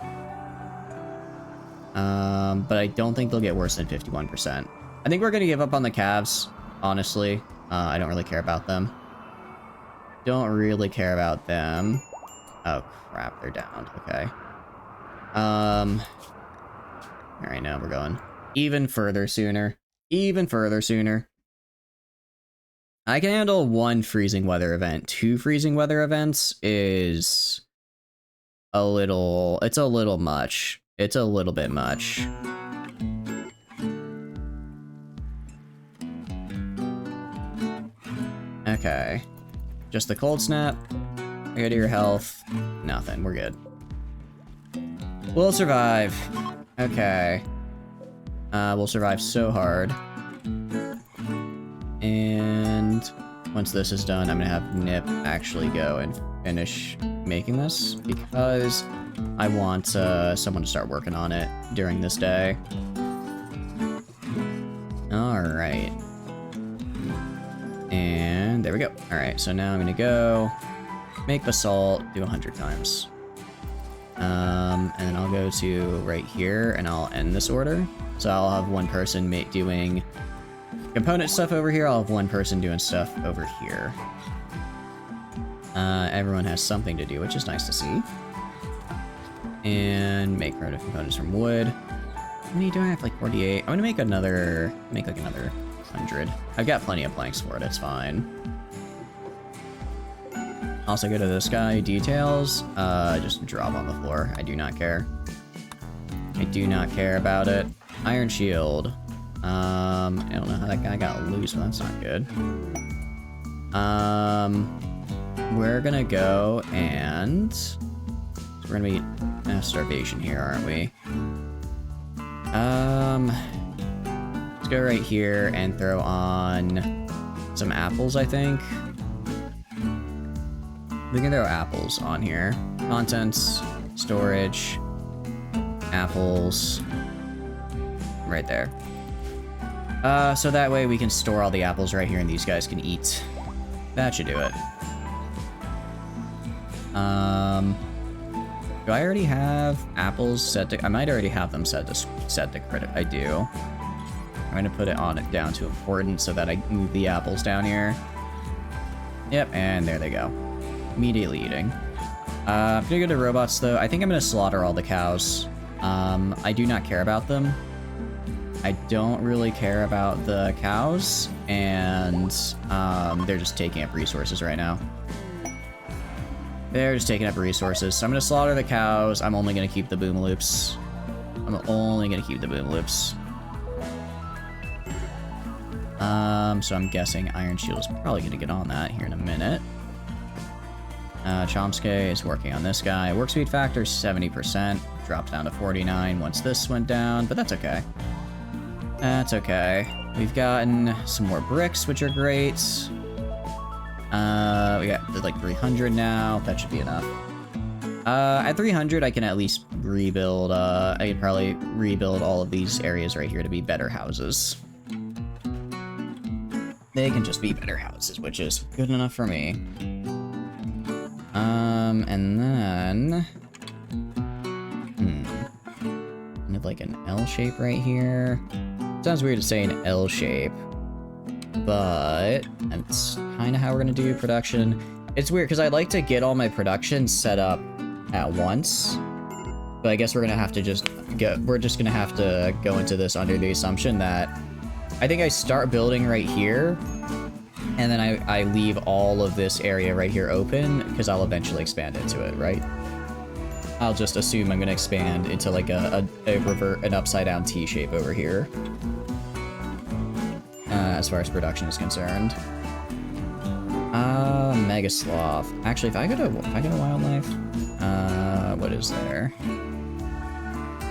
But I don't think they'll get worse than 51%. I think we're gonna give up on the calves, honestly. I don't really care about them. Don't really care about them. Oh crap, they're downed. Okay. Alright, now we're going even further sooner. Even further sooner. I can handle 1 freezing weather event. 2 freezing weather events is a little... It's a little much. It's a little bit much. Okay. Just the cold snap. Go to your health. Nothing. We're good. We'll survive. Okay. We'll survive so hard. And once this is done, I'm gonna have Nip actually go and finish making this because I want someone to start working on it during this day. Alright. And there we go. Alright, so now I'm gonna go make basalt, do 100 times. And then I'll go to right here and I'll end this order. So I'll have one person doing component stuff over here, I'll have one person doing stuff over here. Everyone has something to do, which is nice to see. And make primitive components from wood. How many do I have? Like 48. I'm gonna make like another 100. I've got plenty of planks for it, it's fine. Also go to this guy, details, just drop on the floor. I do not care. I do not care about it. Iron shield. I don't know how that guy got loose, but that's not good. We're gonna go and... So we're gonna be starvation here, aren't we? Let's go right here and throw on some apples, I think. We can throw apples on here. Contents, storage, apples, right there. So that way we can store all the apples right here and these guys can eat. That should do it. Do I already have apples set to... I might already have them set to credit. I do. I'm gonna put it down to important so that I move the apples down here. Yep, and there they go. Immediately eating. I'm gonna go to robots though. I think I'm gonna slaughter all the cows. I do not care about them. I don't really care about the cows, and they're just taking up resources right now. They're just taking up resources, so I'm gonna slaughter the cows. I'm only gonna keep the boom loops. I'm only gonna keep the boom loops. So I'm guessing Iron Shield is probably gonna get on that here in a minute. Chomsky is working on this guy. Work speed factor 70%. Dropped down to 49 once this went down, but that's okay. That's okay. We've gotten some more bricks, which are great. We got like 300 now. That should be enough. At 300, I can at least rebuild. I could probably rebuild all of these areas right here to be better houses. They can just be better houses, which is good enough for me. And then... kind of like an L shape right here. Sounds weird to say an L shape, but that's kind of how we're gonna do production. It's weird because I like to get all my production set up at once, but I guess we're gonna have to just go. We're just gonna have to go into this under the assumption that I think I start building right here, and then I leave all of this area right here open because I'll eventually expand into it, right? I'll just assume I'm gonna expand into like an upside down T shape over here. As far as production is concerned. Mega Sloth. Actually, if I go to wildlife, what is there?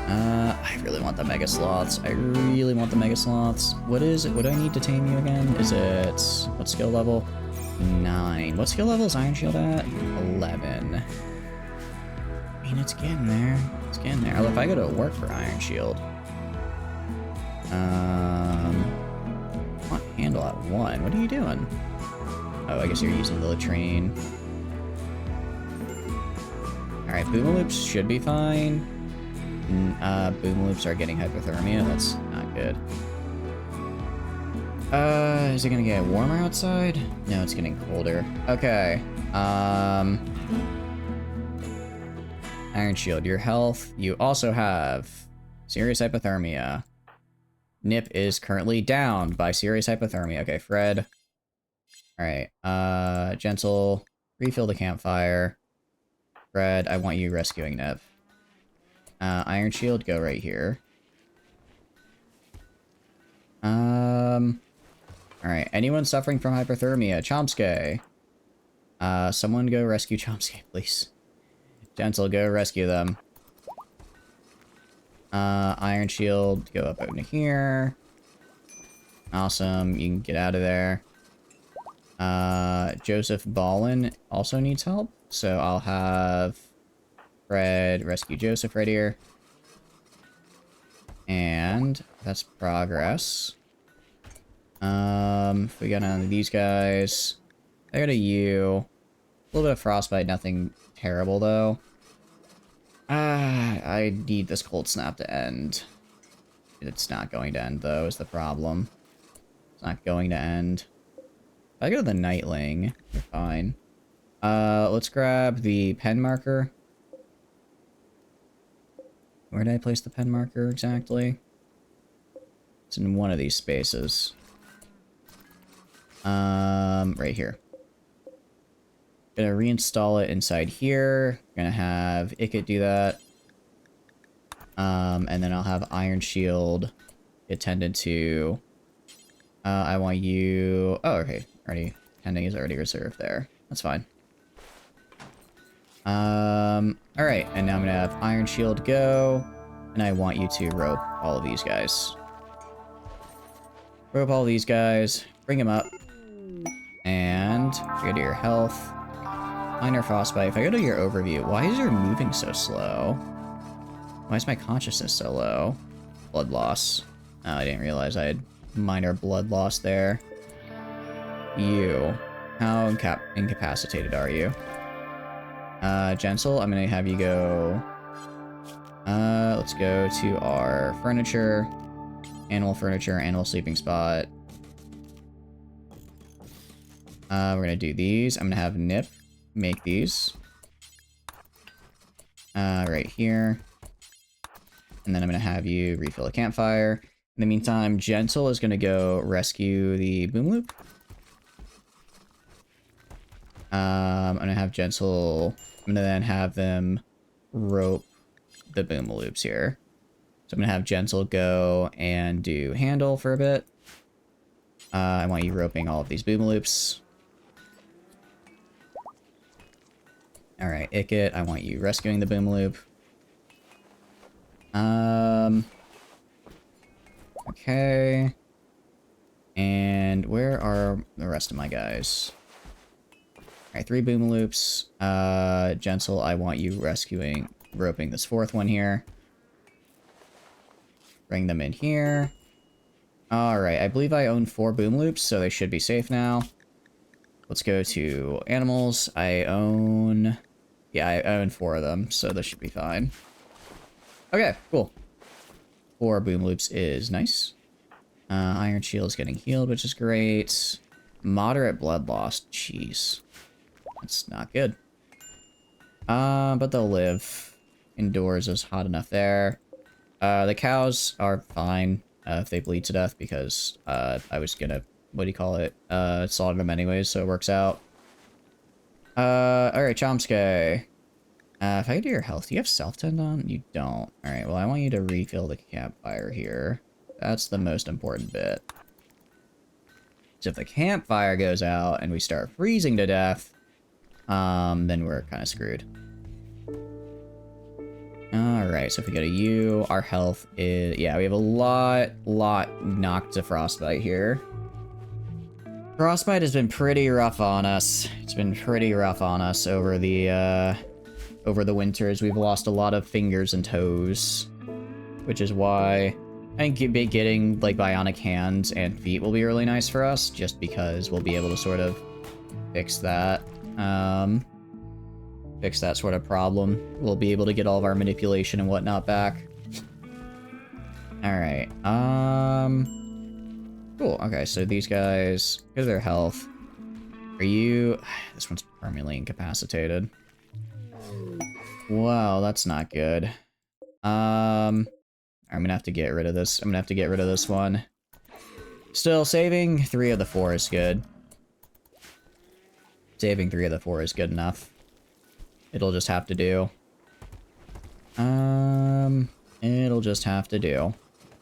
I really want the Mega Sloths. I really want the Mega Sloths. What is it? What do I need to tame you again? Is it, what skill level? 9. What skill level is Iron Shield at? 11. I mean, it's getting there. It's getting there. Although if I go to work for Iron Shield, handle at 1. What are you doing? Oh, I guess you're using the latrine. Alright, boom loops should be fine. Boom loops are getting hypothermia. That's not good. Is it gonna get warmer outside? No, it's getting colder. Okay. Iron Shield, your health. You also have serious hypothermia. Nip is currently down by serious hypothermia. Okay, Fred. Alright, Gentle, refill the campfire. Fred, I want you rescuing Nip. Iron Shield, go right here. Alright, anyone suffering from hypothermia? Chomsky. Someone go rescue Chomsky, please. Gentle, go rescue them. Iron Shield, go up over here. Awesome, you can get out of there. Joseph Ballin also needs help, so I'll have Fred rescue Joseph right here. And that's progress. If we got on these guys, I got a U. A little bit of frostbite, nothing terrible though. I need this cold snap to end. It's not going to end though, is the problem. It's not going to end. If I go to the Nightling, we're fine. Let's grab the pen marker. Where did I place the pen marker exactly? It's in one of these spaces. Right here. Gonna reinstall it inside here. Gonna have Ikit do that. And then I'll have Iron Shield attended to. I want you. Oh, okay. Already pending is already reserved there. That's fine. Alright, and now I'm gonna have Iron Shield go, and I want you to rope all of these guys. Rope all these guys, bring them up, and go to your health. Minor frostbite. If I go to your overview, why is your moving so slow? Why is my consciousness so low? Blood loss. Oh, I didn't realize I had minor blood loss there. You. How incapacitated are you? Gentle, I'm gonna have you go... let's go to our furniture. Furniture, animal sleeping spot. We're gonna do these. I'm gonna have Nip make these. Right here. And then I'm gonna have you refill a campfire. In the meantime, Gentle is gonna go rescue the boom loop. I'm gonna have Gentle... I'm gonna then have them rope the boom loops here. So I'm gonna have Gentle go and do handle for a bit. I want you roping all of these boom loops. Alright, Ikit, I want you rescuing the boom loop. Okay. And where are the rest of my guys? Alright, 3 boom loops. Gentle, I want you roping this 4th one here. Bring them in here. Alright, I believe I own 4 boom loops, so they should be safe now. Let's go to animals. I own 4 of them, so this should be fine. Okay, cool. 4 boom loops is nice. Iron Shield is getting healed, which is great. Moderate blood loss. Jeez. That's not good. But they'll live. Indoors is hot enough there. The cows are fine if they bleed to death because I was gonna, what do you call it? Slaughter them anyways, so it works out. Alright, Chomsky. If I get to your health, do you have self-tend on? You don't. Alright, well I want you to refill the campfire here. That's the most important bit. So if the campfire goes out and we start freezing to death, then we're kind of screwed. Alright, so if we go to you, our health is... Yeah, we have a lot knocked to frostbite here. Frostbite has been pretty rough on us. It's been pretty rough on us over the winters. We've lost a lot of fingers and toes, which is why I think getting, like, bionic hands and feet will be really nice for us, just because we'll be able to sort of fix that. Fix that sort of problem. We'll be able to get all of our manipulation and whatnot back. Alright, cool, okay, so these guys, because of their health, are you... This one's permanently incapacitated. Wow, that's not good. I'm gonna have to get rid of this. I'm gonna have to get rid of this one. Still, saving 3 of the 4 is good. Saving 3 of the 4 is good enough. It'll just have to do. It'll just have to do.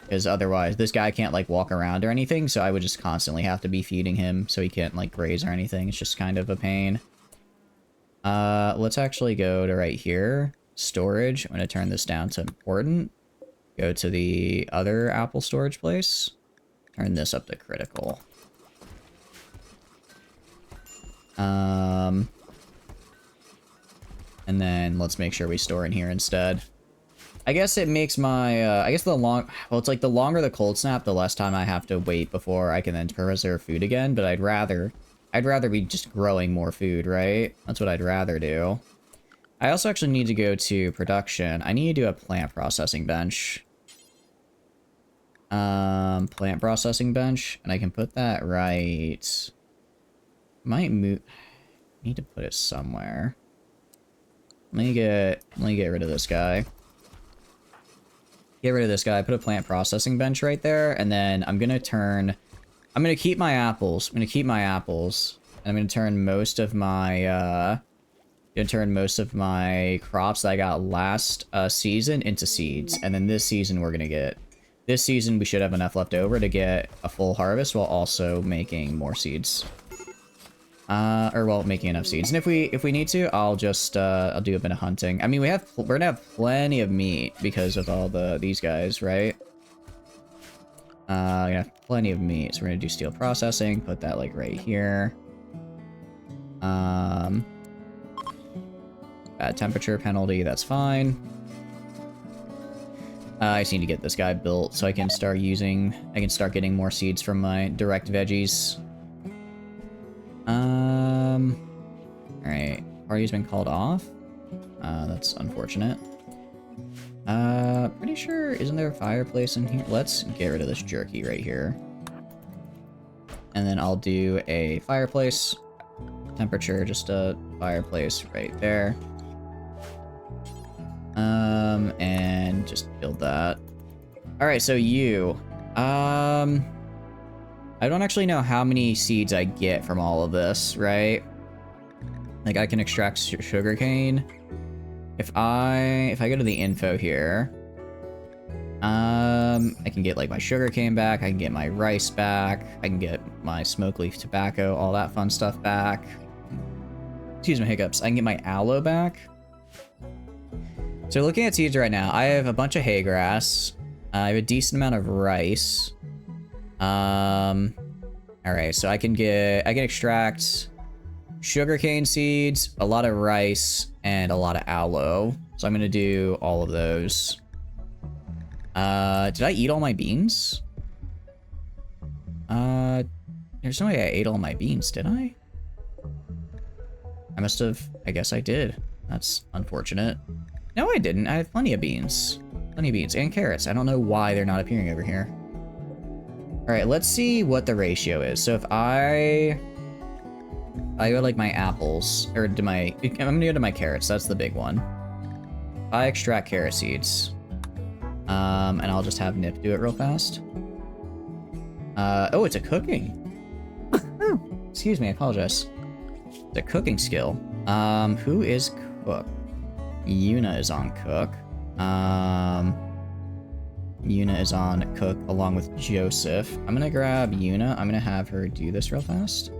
Because otherwise, this guy can't, like, walk around or anything, so I would just constantly have to be feeding him so he can't, like, graze or anything. It's just kind of a pain. Let's actually go to right here. Storage. I'm going to turn this down to important. Go to the other apple storage place. Turn this up to critical. And then let's make sure we store in here instead. I guess it makes my, I guess well, it's like the longer the cold snap, the less time I have to wait before I can then preserve food again, but I'd rather be just growing more food, right? That's what I'd rather do. I also actually need to go to production. I need to do a plant processing bench. Plant processing bench, and I can put that right. Might move. Need to put it somewhere. Let me get rid of this guy. Get rid of this guy. Put a plant processing bench right there, and then I'm gonna keep my apples. And I'm gonna turn most of my crops that I got last season into seeds, and then this season we should have enough left over to get a full harvest while also making more seeds. Making enough seeds. And if we need to, I'll just I'll do a bit of hunting. I mean, we're gonna have plenty of meat because of all these guys, right? Gonna have plenty of meat, so we're gonna do steel processing. Put that like right here. Bad temperature penalty. That's fine. I just need to get this guy built so I can start getting more seeds from my direct veggies. Alright. Party's been called off. That's unfortunate. Pretty sure, isn't there a fireplace in here? Let's get rid of this jerky right here. And then I'll do a fireplace. Temperature, just a fireplace right there. And just build that. Alright, so you. I don't actually know how many seeds I get from all of this, right? Like, I can extract sugarcane. If I go to the info here, I can get, like, my sugarcane back, I can get my rice back, I can get my smoke leaf tobacco, all that fun stuff back. Excuse my hiccups. I can get my aloe back. So looking at seeds right now, I have a bunch of hay grass. I have a decent amount of rice. Alright, so I can extract sugarcane seeds, a lot of rice, and a lot of aloe. So I'm gonna do all of those. Did I eat all my beans? There's no way I ate all my beans, did I? I must have, I guess I did. That's unfortunate. No, I didn't. I have plenty of beans. Plenty of beans and carrots. I don't know why they're not appearing over here. All right, let's see what the ratio is. So if I go like my apples, or I'm gonna go to my carrots. That's the big one. I extract carrot seeds. And I'll just have Nip do it real fast. Oh, it's a cooking. Excuse me, I apologize. It's a cooking skill. Who is cook? Yuna is on cook. Yuna is on cook along with Joseph. I'm gonna grab Yuna. I'm gonna have her do this real fast.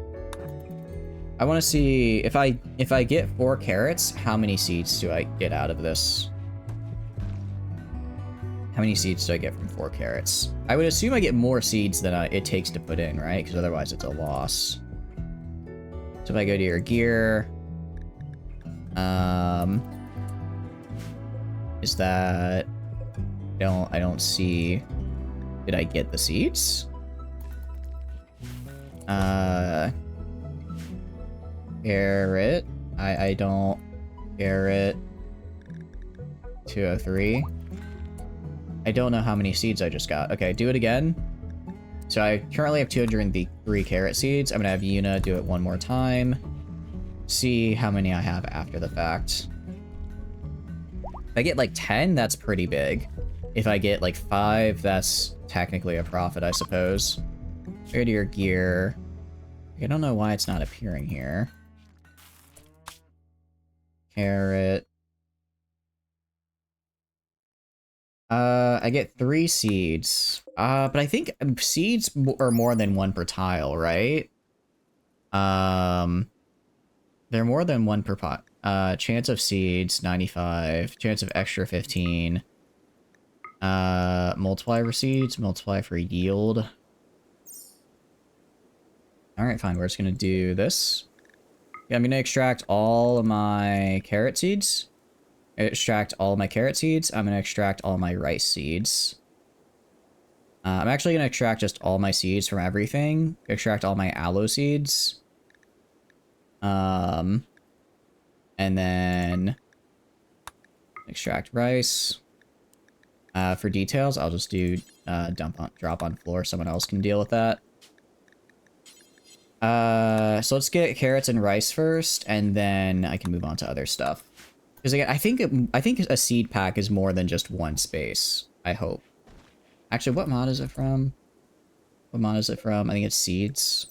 I want to see if I get 4 carrots, how many seeds do I get out of this? How many seeds do I get from 4 carrots? I would assume I get more seeds than it takes to put in, right? Because otherwise it's a loss. So if I go to your gear, is that... I don't see... Did I get the seeds? Carrot. I don't... Carrot. 203. I don't know how many seeds I just got. Okay, do it again. So I currently have 203 carrot seeds. I'm gonna have Yuna do it one more time. See how many I have after the fact. If I get like 10, that's pretty big. If I get like 5, that's technically a profit, I suppose. Go to your gear. I don't know why it's not appearing here. Carrot. I I get 3 seeds. But I think seeds are more than 1 per tile, right? They're more than 1 per pot. Chance of seeds, 95. Chance of extra, 15. Multiply for seeds, multiply for yield. Alright, fine. We're just gonna do this. Yeah, I'm gonna extract all of my carrot seeds. Extract all my carrot seeds. I'm gonna extract all my rice seeds. I'm actually gonna extract just all my seeds from everything. Extract all my aloe seeds. And then extract rice. For details, I'll just do drop on floor. Someone else can deal with that. So let's get carrots and rice first, and then I can move on to other stuff. Because again, I think a seed pack is more than just 1 space. I hope. Actually, what mod is it from? What mod is it from? I think it's seeds.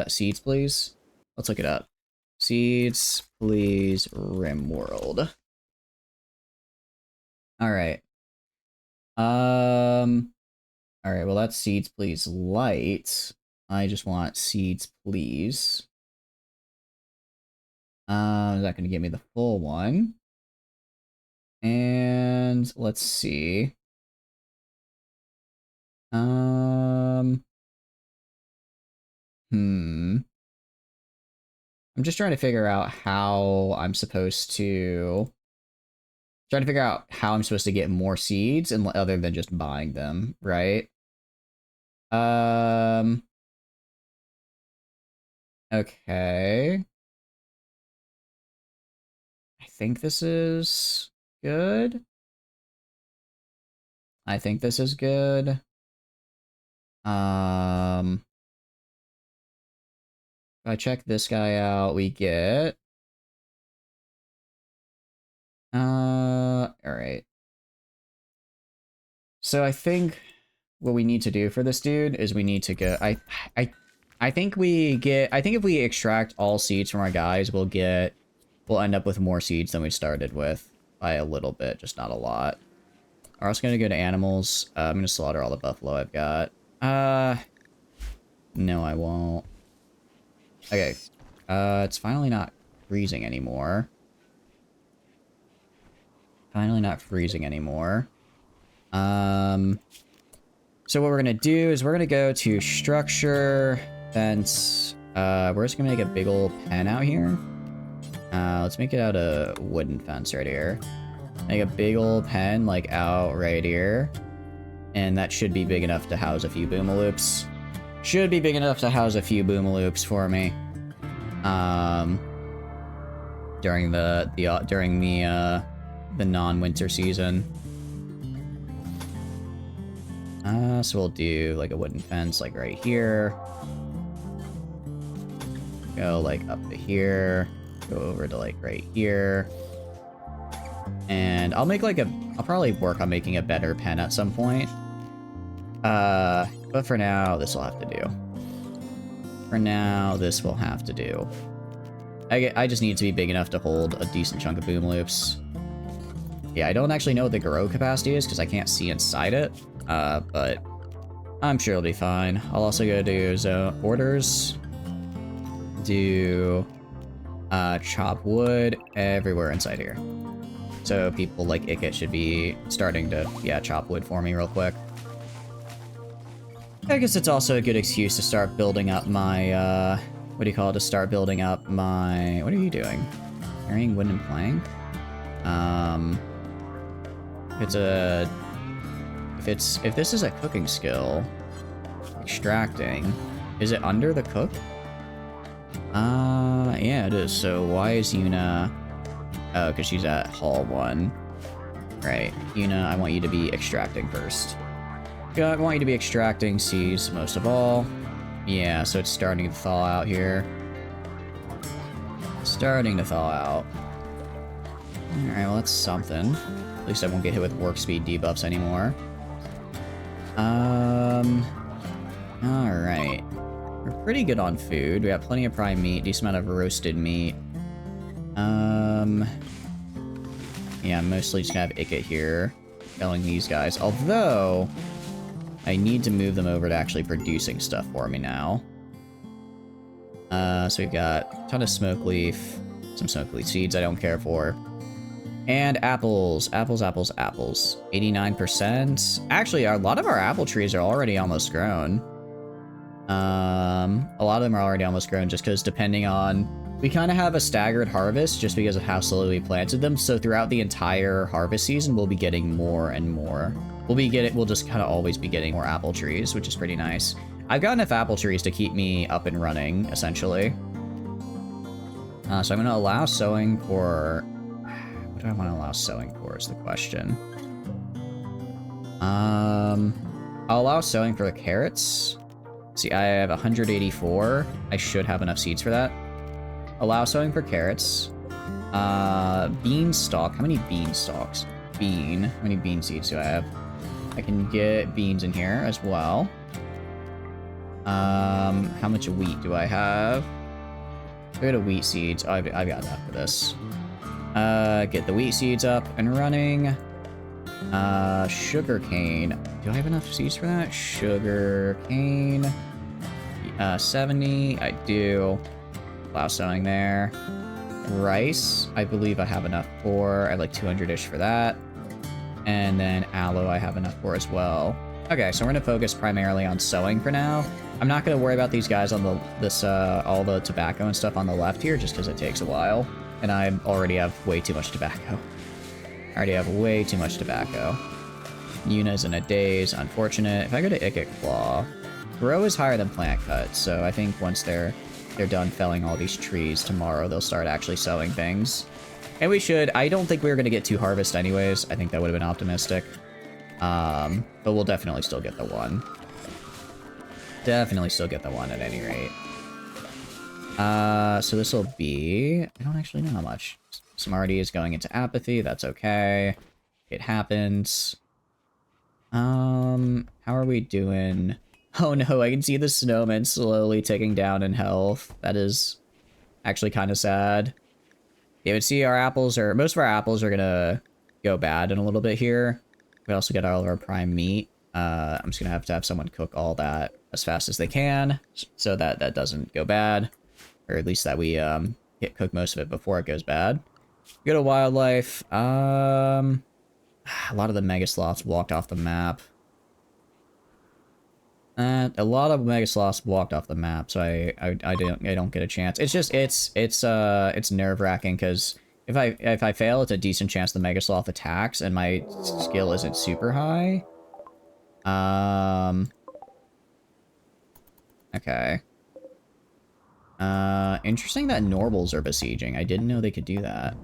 Seeds, please. Let's look it up. Seeds, please, Rimworld. All right. All right. Well, that's seeds, please, light. I just want seeds, please. Is that going to give me the full one? And let's see. I'm just trying to figure out how I'm supposed to... Trying to figure out how I'm supposed to get more seeds, and other than just buying them, right? Okay. I think this is good. I think this is good. If I check this guy out, we get... Alright. So I think what we need to do for this dude is we need to go... I think if we extract all seeds from our guys, we'll end up with more seeds than we started with by a little bit, just not a lot. I'm also gonna go to animals. I'm gonna slaughter all the buffalo I've got. No, I won't. Okay. It's finally not freezing anymore. Finally not freezing anymore. So what we're gonna do is we're gonna go to structure, fence. We're just gonna make a big old pen out here. Let's make it out of wooden fence right here. Make a big old pen, like, out right here. And that should be big enough to house a few boomaloops. Should be big enough to house a few boomaloops for me. During the non-winter season. So we'll do, like, a wooden fence, like, right here. Go, like, up to here. Go over to, like, right here. And I'll make, like, I'll probably work on making a better pen at some point. But for now, this will have to do. For now, this will have to do. I just need it to be big enough to hold a decent chunk of boomaloops. Yeah, I don't actually know what the grow capacity is, because I can't see inside it. But I'm sure it'll be fine. I'll also go to orders. Do chop wood everywhere inside here. So people like Ikit should be starting to, chop wood for me real quick. I guess it's also a good excuse to start building up my, what do you call it? To start building up my... What are you doing? Carrying wooden plank? If this is a cooking skill, extracting, is it under the cook? Yeah, it is. So why is Yuna... Oh, because she's at Hall 1. Right. Yuna, I want you to be extracting first. Yeah, I want you to be extracting seeds most of all. Yeah, so it's starting to thaw out here. Starting to thaw out. Alright, well that's something. At least I won't get hit with work speed debuffs anymore. Alright. We're pretty good on food. We got plenty of prime meat, decent amount of roasted meat. Yeah, I'm mostly just gonna have Ikit here. felling these guys. Although, I need to move them over to actually producing stuff for me now. So we've got a ton of smoke leaf, some smoke leaf seeds I don't care for. And apples, apples, apples, apples. 89%. Actually, a lot of our apple trees are already almost grown. A lot of them are already almost grown just because depending on... We kind of have a staggered harvest just because of how slowly we planted them. So throughout the entire harvest season, we'll be getting more and more. We'll just kind of always be getting more apple trees, which is pretty nice. I've got enough apple trees to keep me up and running, essentially. So I'm going to allow sowing for... What do I want to allow sowing for is the question. I'll allow sowing for the carrots. See, I have 184. I should have enough seeds for that. Allow sowing for carrots. Beanstalk. How many beanstalks? Bean. How many bean seeds do I have? I can get beans in here as well. How much wheat do I have? I got a wheat seeds. Oh, I've got enough for this. Get the wheat seeds up and running. Sugar cane. Do I have enough seeds for that? Sugar cane. 70. I do. Allow sowing there. Rice. I believe I have enough for. I have like 200-ish for that. And then aloe I have enough for as well. Okay, so we're gonna focus primarily on sowing for now. I'm not gonna worry about these guys on all the tobacco and stuff on the left here, just because it takes a while. And I already have way too much tobacco. I already have way too much tobacco. Yuna's in a daze, unfortunate. If I go to Ikit Claw, grow is higher than plant cut, so I think once they're done felling all these trees tomorrow, they'll start actually sowing things. And we should. I don't think we were gonna get 2 harvest anyways. I think that would have been optimistic. But we'll definitely still get the 1. Definitely still get the 1 at any rate. So this will be... I don't actually know how much. Smarty is going into apathy. That's okay. It happens. How are we doing? Oh no, I can see the snowman slowly ticking down in health. That is actually kind of sad. Yeah, but see, our apples are... Most of our apples are gonna go bad in a little bit here. We also get all of our prime meat. I'm just gonna have to have someone cook all that as fast as they can, so that that doesn't go bad. Or at least that we cook most of it before it goes bad. We go to wildlife. A lot of the mega sloths walked off the map. A lot of mega sloths walked off the map, so I don't get a chance. It's just it's nerve-wracking because if I fail, it's a decent chance the mega sloth attacks, and my skill isn't super high. Okay. Interesting that Norbals are besieging. I didn't know they could do that.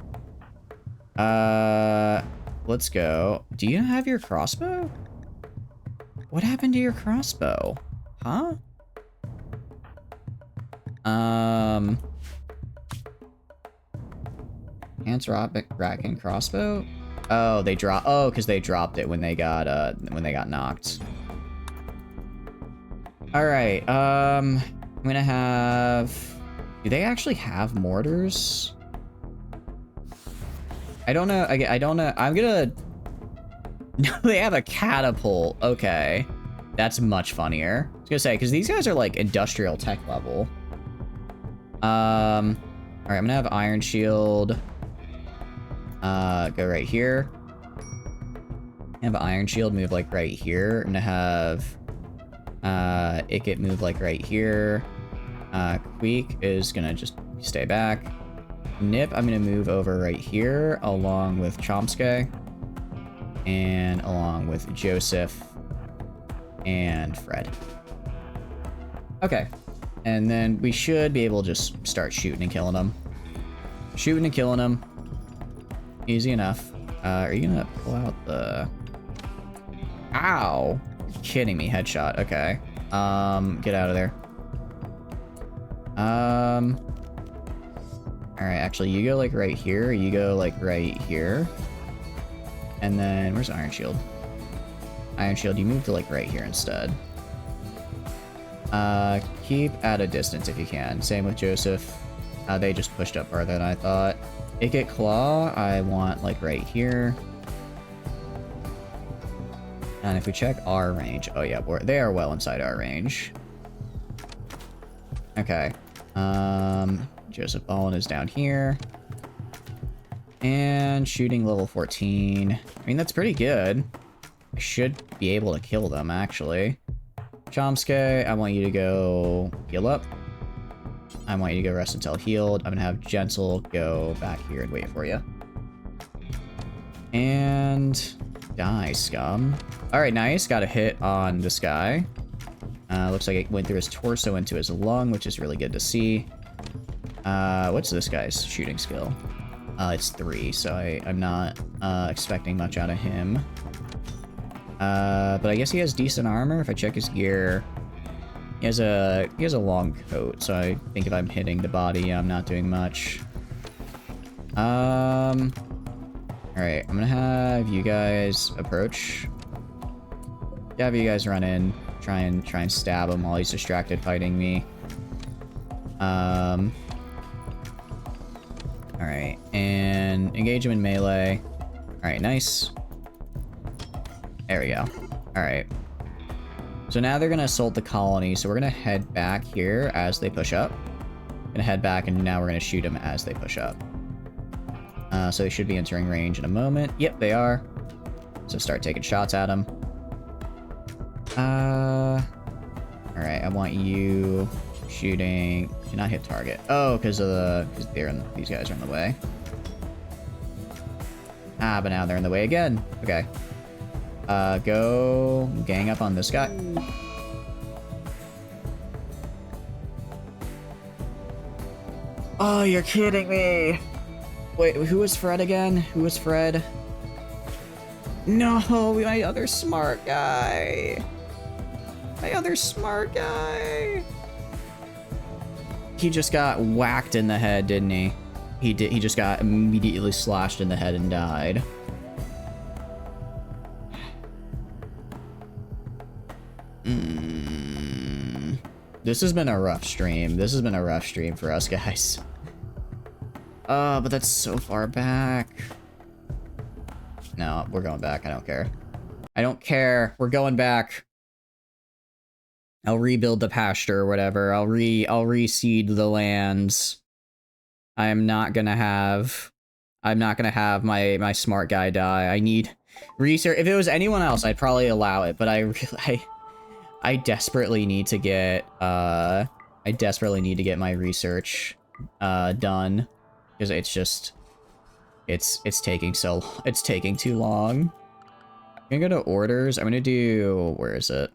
Let's go. Do you have your crossbow? What happened to your crossbow? Huh? Ants Ratkin crossbow? Oh, they dropped. Oh, because they dropped it when they got knocked. All right. I'm gonna have. Do they actually have mortars? I don't know. I don't know. I'm gonna. No, they have a catapult. Okay, that's much funnier. I was gonna say because these guys are like industrial tech level. All right. I'm gonna have Iron Shield. Go right here. Have Iron Shield move like right here. I'm gonna have Ikit move like right here. Queek is gonna just stay back. Nip, I'm gonna move over right here along with Chomsky and along with Joseph and Fred. Okay, and then we should be able to just start shooting and killing them. Shooting and killing them. Easy enough. Are you gonna pull out the... Ow! You're kidding me, headshot. Okay. Get out of there. Alright, actually, you go, like, right here. You go, like, right here. And then, where's Iron Shield? Iron Shield, you move to, like, right here instead. Keep at a distance if you can. Same with Joseph. They just pushed up farther than I thought. Ikit Claw, I want, like, right here. And if we check our range, oh yeah, they are well inside our range. Okay. Joseph Ballin is down here. And shooting level 14. I mean, that's pretty good. I should be able to kill them, actually. Chomsky, I want you to go heal up. I want you to go rest until healed. I'm gonna have Gentle go back here and wait for you. And die, scum. Alright, nice. Got a hit on this guy. Looks like it went through his torso into his lung, which is really good to see. What's this guy's shooting skill? It's 3, so I'm not expecting much out of him. But I guess he has decent armor. If I check his gear, he has a long coat, so I think if I'm hitting the body, I'm not doing much. Alright, I'm gonna have you guys approach. Have you guys run in, try and stab him while he's distracted fighting me. Alright, and engage him in melee. Alright, nice. There we go. Alright. So now they're gonna assault the colony, so we're gonna head back here as they push up. Gonna head back, and now we're gonna shoot them as they push up. So they should be entering range in a moment. Yep, they are. So start taking shots at them. Alright, I want you shooting. Cannot hit target. Oh, because these guys are in the way. But now they're in the way again. Okay. Go gang up on this guy. Oh, you're kidding me. Wait, who was Fred again? Who was Fred? No, my other smart guy. My other smart guy. He just got whacked in the head, didn't he? He just got immediately slashed in the head and died. This has been a rough stream. This has been a rough stream for us, guys. But that's so far back. No, we're going back. I don't care. I don't care. We're going back. I'll rebuild the pasture or whatever. I'll reseed the lands. I'm not gonna have my smart guy die. I need research. If it was anyone else, I'd probably allow it, but I desperately need to get my research done, because it's taking too long. I'm gonna go to orders. I'm gonna do, where is it?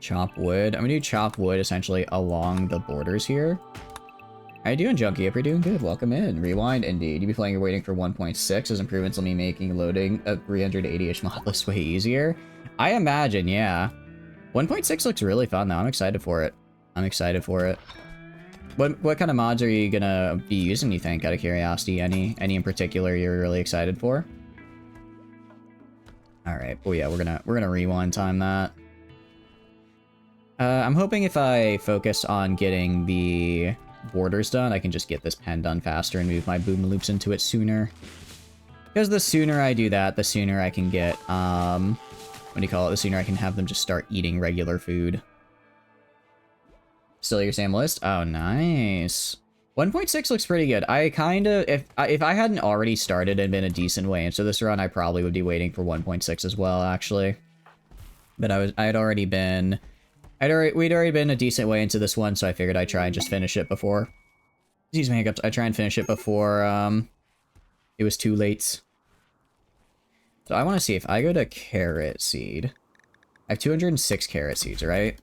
Chop wood. I'm gonna do chop wood essentially along the borders here. How you doing, Junkie? If you're doing good, welcome in. Rewind, indeed. You be playing or waiting for 1.6 as improvements will be making loading a 380-ish mod list way easier. I imagine, yeah. 1.6 looks really fun though. I'm excited for it. What kind of mods are you gonna be using, you think, out of curiosity? Any in particular you're really excited for? Alright, oh yeah, we're gonna rewind time that. I'm hoping if I focus on getting the borders done, I can just get this pen done faster and move my boom loops into it sooner. Because the sooner I do that, the sooner I can get, what do you call it? The sooner I can have them just start eating regular food. Still your same list? Oh, nice. 1.6 looks pretty good. I kind of, if I hadn't already started and been a decent way into this run, I probably would be waiting for 1.6 as well, actually. But we'd already been a decent way into this one, so I figured I'd try and just finish it before. Excuse me, hiccups. I'd try and finish it before it was too late. So I want to see if I go to carrot seed. I have 206 carrot seeds, right?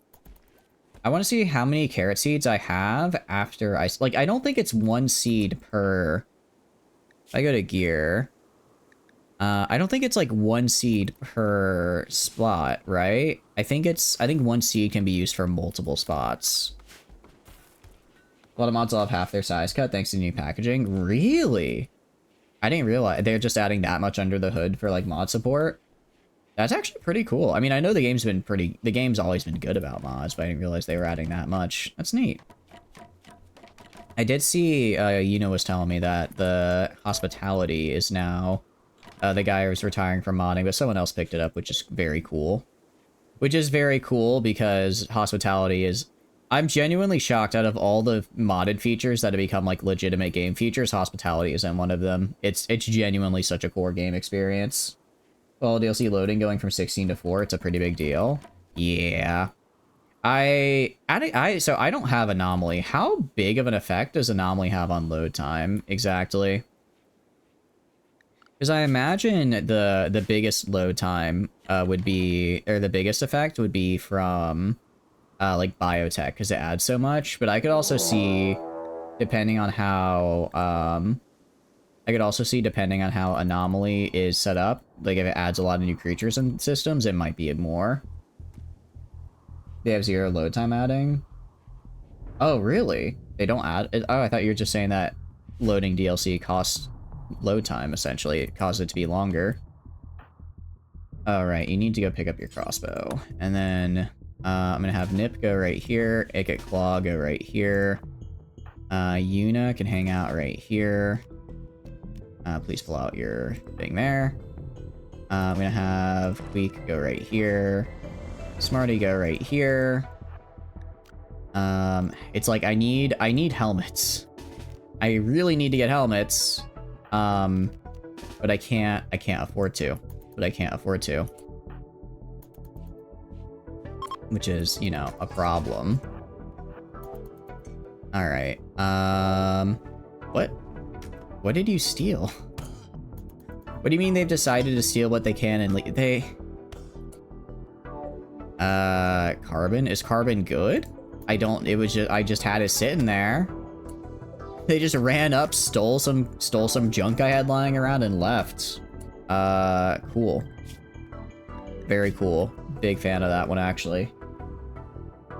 I want to see how many carrot seeds I have after I don't think it's 1 seed per. If I go to gear, I don't think it's like 1 seed per spot, right? I think 1 seed can be used for multiple spots. A lot of mods will have half their size cut thanks to new packaging. Really? I didn't realize they're just adding that much under the hood for like mod support. That's actually pretty cool. I mean, I know the game's always been good about mods, but I didn't realize they were adding that much. That's neat. I did see, was telling me that the hospitality is now the guy was retiring from modding, but someone else picked it up, which is very cool. Which is very cool because hospitality is... I'm genuinely shocked out of all the modded features that have become like legitimate game features, hospitality isn't one of them. It's genuinely such a core game experience. Well, DLC loading going from 16 to 4, it's a pretty big deal. Yeah. So I don't have Anomaly. How big of an effect does Anomaly have on load time exactly? Because I imagine the biggest load time would be, or the biggest effect would be from like biotech, because it adds so much. But I could also see, depending on how Anomaly is set up, like if it adds a lot of new creatures and systems, it might be more. They have 0 load time adding. Oh, really? They don't add it? Oh, I thought you were just saying that loading DLC costs load time, essentially. It causes it to be longer. Alright, you need to go pick up your crossbow. And then I'm gonna have Nip go right here. Ikit Claw go right here. Yuna can hang out right here. Please pull out your thing there. I'm gonna have Queek go right here. Smarty go right here. It's like I need helmets. I really need to get helmets. But I can't afford to. Which is, you know, a problem. All right. What did you steal? What do you mean they've decided to steal what they can and Carbon? Is Carbon good? I just had it sitting there. They just ran up, stole some junk I had lying around and left. Cool. Very cool. Big fan of that one, actually.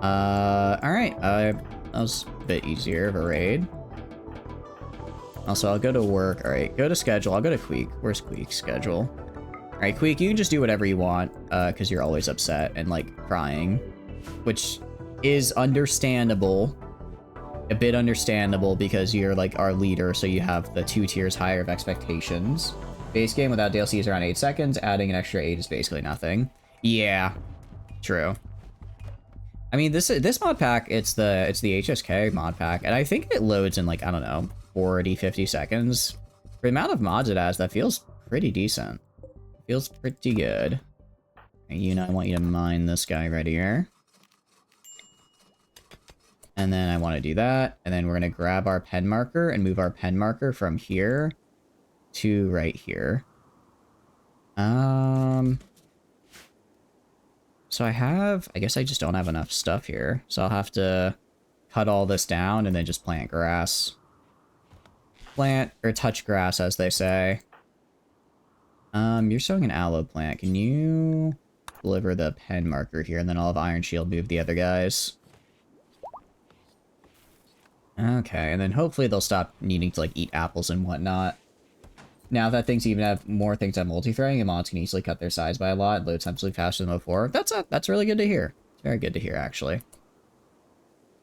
Alright. That was a bit easier of a raid. Also, I'll go to work. Alright, go to schedule. I'll go to Queek. Where's Queek's schedule? Alright, Queek, you can just do whatever you want, because you're always upset and, like, crying. Which is understandable. A bit understandable, because you're, like, our leader, so you have the 2 tiers higher of expectations. Base game without DLC is around 8 seconds. Adding an extra 8 is basically nothing. Yeah. True. I mean, this mod pack, it's the HSK mod pack, and I think it loads in, like, I don't know, 40, 50 seconds. For the amount of mods it has, that feels pretty decent. Feels pretty good. And Yuna, I want you to mine this guy right here. And then I want to do that. And then we're going to grab our pen marker and move our pen marker from here to right here. So I guess I just don't have enough stuff here. So I'll have to cut all this down and then just plant grass. Plant, or touch grass, as they say. You're sowing an aloe plant. Can you deliver the pen marker here, and then I'll have Iron Shield move the other guys. Okay, and then hopefully they'll stop needing to, like, eat apples and whatnot. Now that things even have more things on multi-threading, the mods can easily cut their size by a lot. Load time's really faster than before. That's really good to hear. It's very good to hear, actually.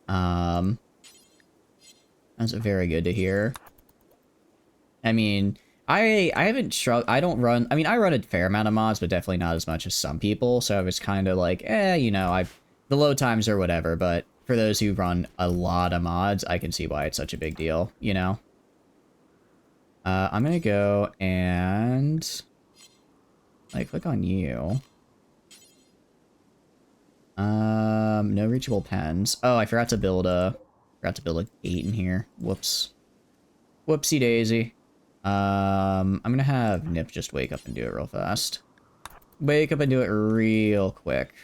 That's very good to hear. I mean, I run a fair amount of mods, but definitely not as much as some people, so I was kind of like, you know, the load times or whatever, but for those who run a lot of mods, I can see why it's such a big deal, you know? I'm gonna go and, like, click on you. No reachable pens. Oh, I forgot to build a gate in here. Whoops. Whoopsie daisy. I'm gonna have Nip just wake up and do it real fast. Wake up and do it real quick.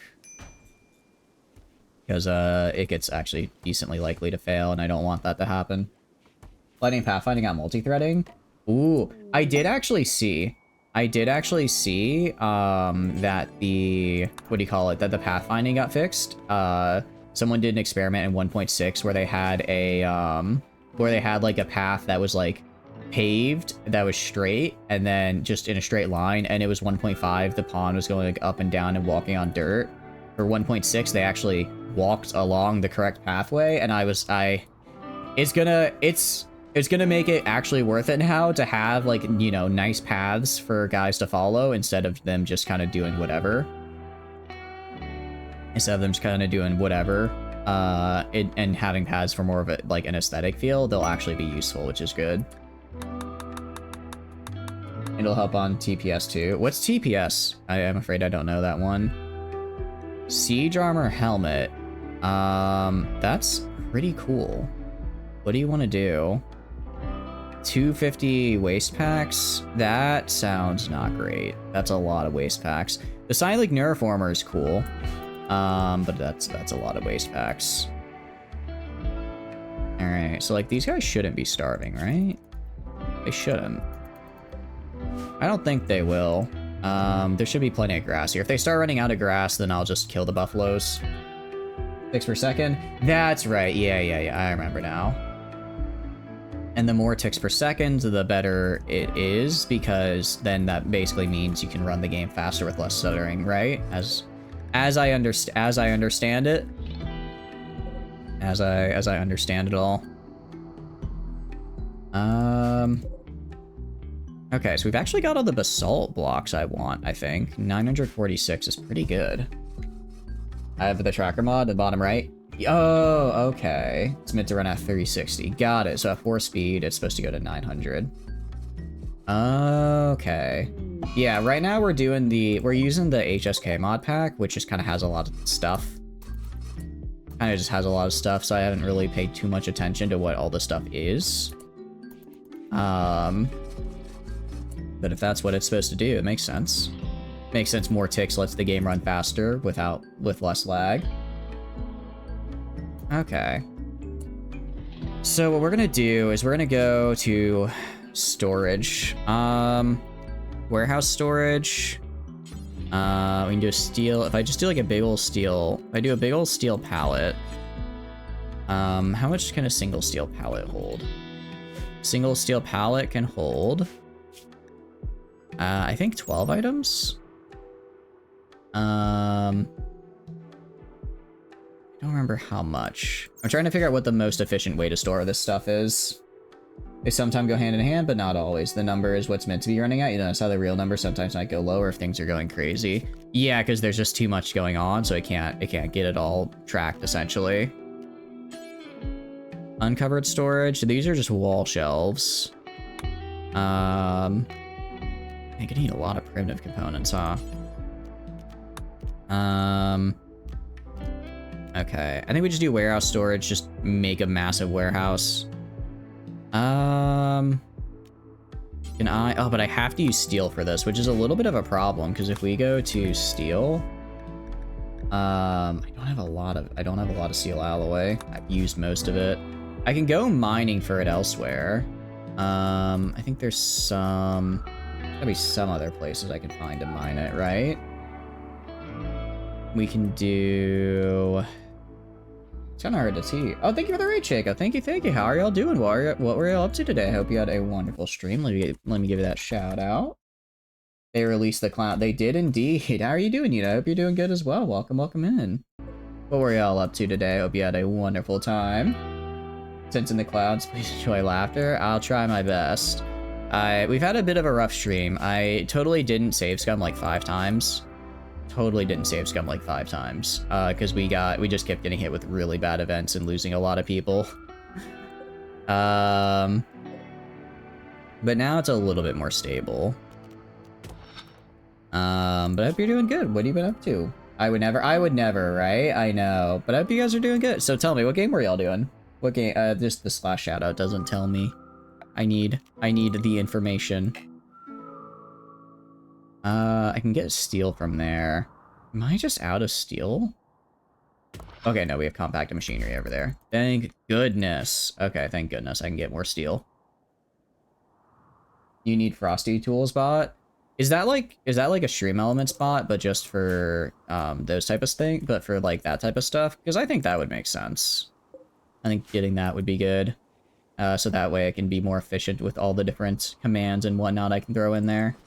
Because, it gets actually decently likely to fail, and I don't want that to happen. Lightning Pathfinding out multi-threading? Ooh, I did actually see, that the, what do you call it, that the pathfinding got fixed. Someone did an experiment in 1.6 where they had like a path that was, like, paved, that was straight, and then just in a straight line, and it was 1.5, the pawn was going, like, up and down and walking on dirt. For 1.6, they actually walked along the correct pathway, and It's gonna make it actually worth it now to have, like, you know, nice paths for guys to follow instead of them just kind of doing whatever. Instead of them just kind of doing whatever, and having paths for more of a, like, an aesthetic feel, they'll actually be useful, which is good. It'll help on TPS too. What's TPS? I am afraid I don't know that one. Siege armor helmet. That's pretty cool. What do you want to do? 250 waist packs? That sounds not great. That's a lot of waist packs. The Silent Neuroformer is cool. But that's a lot of waist packs. Alright, so like these guys shouldn't be starving, right? They shouldn't. I don't think they will. There should be plenty of grass here. If they start running out of grass, then I'll just kill the buffaloes. Ticks per second? That's right. Yeah, I remember now. And the more ticks per second, the better it is, because then that basically means you can run the game faster with less stuttering, right? As I understand it. As I understand it all. Okay, so we've actually got all the basalt blocks I want, I think. 946 is pretty good. I have the tracker mod, the bottom right. Oh, okay. It's meant to run at 360. Got it. So at 4 speed, it's supposed to go to 900. Okay. Yeah, right now we're using the HSK mod pack, which just kind of has a lot of stuff. Kind of just has a lot of stuff, so I haven't really paid too much attention to what all the stuff is. But if that's what it's supposed to do, it makes sense. Makes sense. More ticks lets the game run faster with less lag. Okay. So what we're gonna do is we're gonna go to storage. Warehouse storage. We can do a steel. If I just do like a big old steel, if I do a big old steel pallet, how much can a single steel pallet hold? Single steel pallet can hold, I think 12 items. I don't remember how much. I'm trying to figure out what the most efficient way to store this stuff is. They sometimes go hand in hand, but not always. The number is what's meant to be running at. You know, that's how the real number sometimes might go lower if things are going crazy. Yeah, because there's just too much going on, so it can't get it all tracked, essentially. Uncovered storage. These are just wall shelves. I think I need a lot of primitive components, huh? Okay. I think we just do warehouse storage, just make a massive warehouse. Can I... Oh, but I have to use steel for this, which is a little bit of a problem, because if we go to steel... I don't have a lot of steel alloy. I've used most of it. I can go mining for it elsewhere. I think there's gotta be some other places I can find to mine it, right? We can do... It's kind of hard to see. Oh, thank you for the raid, Shaco. Thank you. How are y'all doing? What were y'all up to today? I hope you had a wonderful stream. Let me give you that shout out. They released the clown. They did indeed. How are you doing? You know, I hope you're doing good as well. Welcome in. What were y'all up to today? I hope you had a wonderful time. Sense in the clouds, please enjoy laughter. I'll try my best. We've had a bit of a rough stream. I totally didn't save scum like 5 times. Because we just kept getting hit with really bad events and losing a lot of people. But now it's a little bit more stable. But I hope you're doing good. What have you been up to? I would never, right? I know. But I hope you guys are doing good. So tell me, what game were y'all doing? What game? Just the slash shoutout doesn't tell me. I need the information. I can get steel from there. Am I just out of steel? Okay, no, we have compacted machinery over there. Thank goodness. Okay, thank goodness I can get more steel. You need Frosty Tools bot? Is that like a Stream Elements bot, but just for those type of things, but for like that type of stuff? Because I think that would make sense. I think getting that would be good. So that way I can be more efficient with all the different commands and whatnot I can throw in there.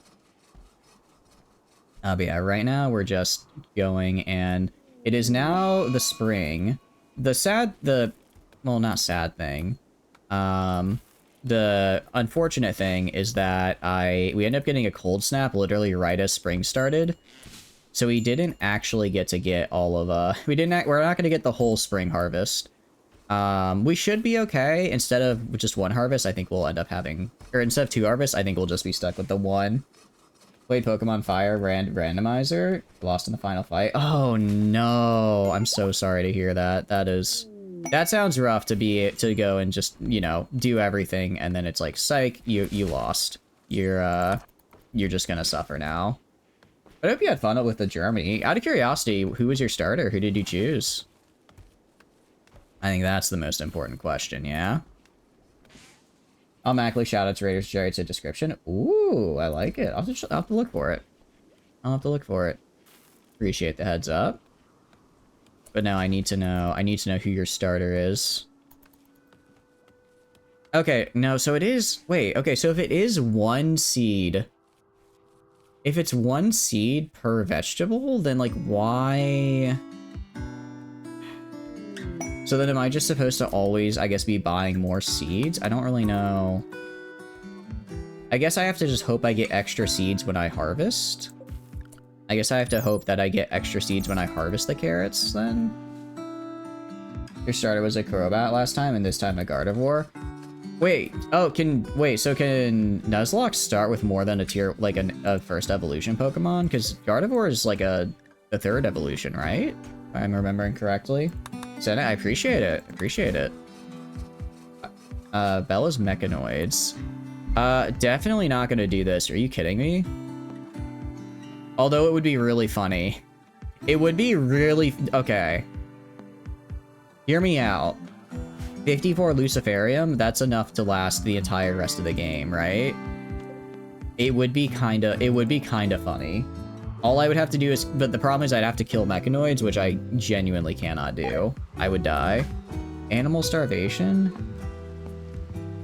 But yeah, right now we're just going, and it is now the spring. Well, not sad thing. the unfortunate thing is that we ended up getting a cold snap literally right as spring started. So we didn't actually get to get all of, we're not going to get the whole spring harvest. We should be okay. Instead of just one harvest, I think we'll end up having, or instead of two harvests, I think we'll just be stuck with the one. Played Pokemon Fire randomizer. Lost in the final fight. Oh no. I'm so sorry to hear that. That sounds rough to go and just, you know, do everything and then it's like, psych, you lost. You're just gonna suffer now. But I hope you had fun with the Germany. Out of curiosity, who was your starter? Who did you choose? I think that's the most important question, yeah? Automatically shout out to Raiders Jerry to description. Ooh, I like it. I'll have to look for it. I'll have to look for it. Appreciate the heads up. But now I need to know who your starter is. Okay, no, so it is, wait, okay, so if it is one seed, if it's one seed per vegetable, then like why? So then am I just supposed to always, I guess, be buying more seeds? I don't really know. I guess I have to just hope I get extra seeds when I harvest. I guess I have to hope that I get extra seeds when I harvest the carrots, then. Your starter was a Crobat last time, and this time a Gardevoir. Wait, oh, so can Nuzlocke start with more than a tier, like a first evolution Pokemon? Because Gardevoir is like a third evolution, right? If I'm remembering correctly. Senna, I appreciate it. Appreciate it. Bella's Mechanoids. Definitely not gonna do this. Are you kidding me? Although it would be really funny. It would be really... Okay. Hear me out. 54 Luciferium, that's enough to last the entire rest of the game, right? It would be kinda funny. All I would have to do is, but the problem is I'd have to kill Mechanoids, which I genuinely cannot do. I would die. Animal starvation?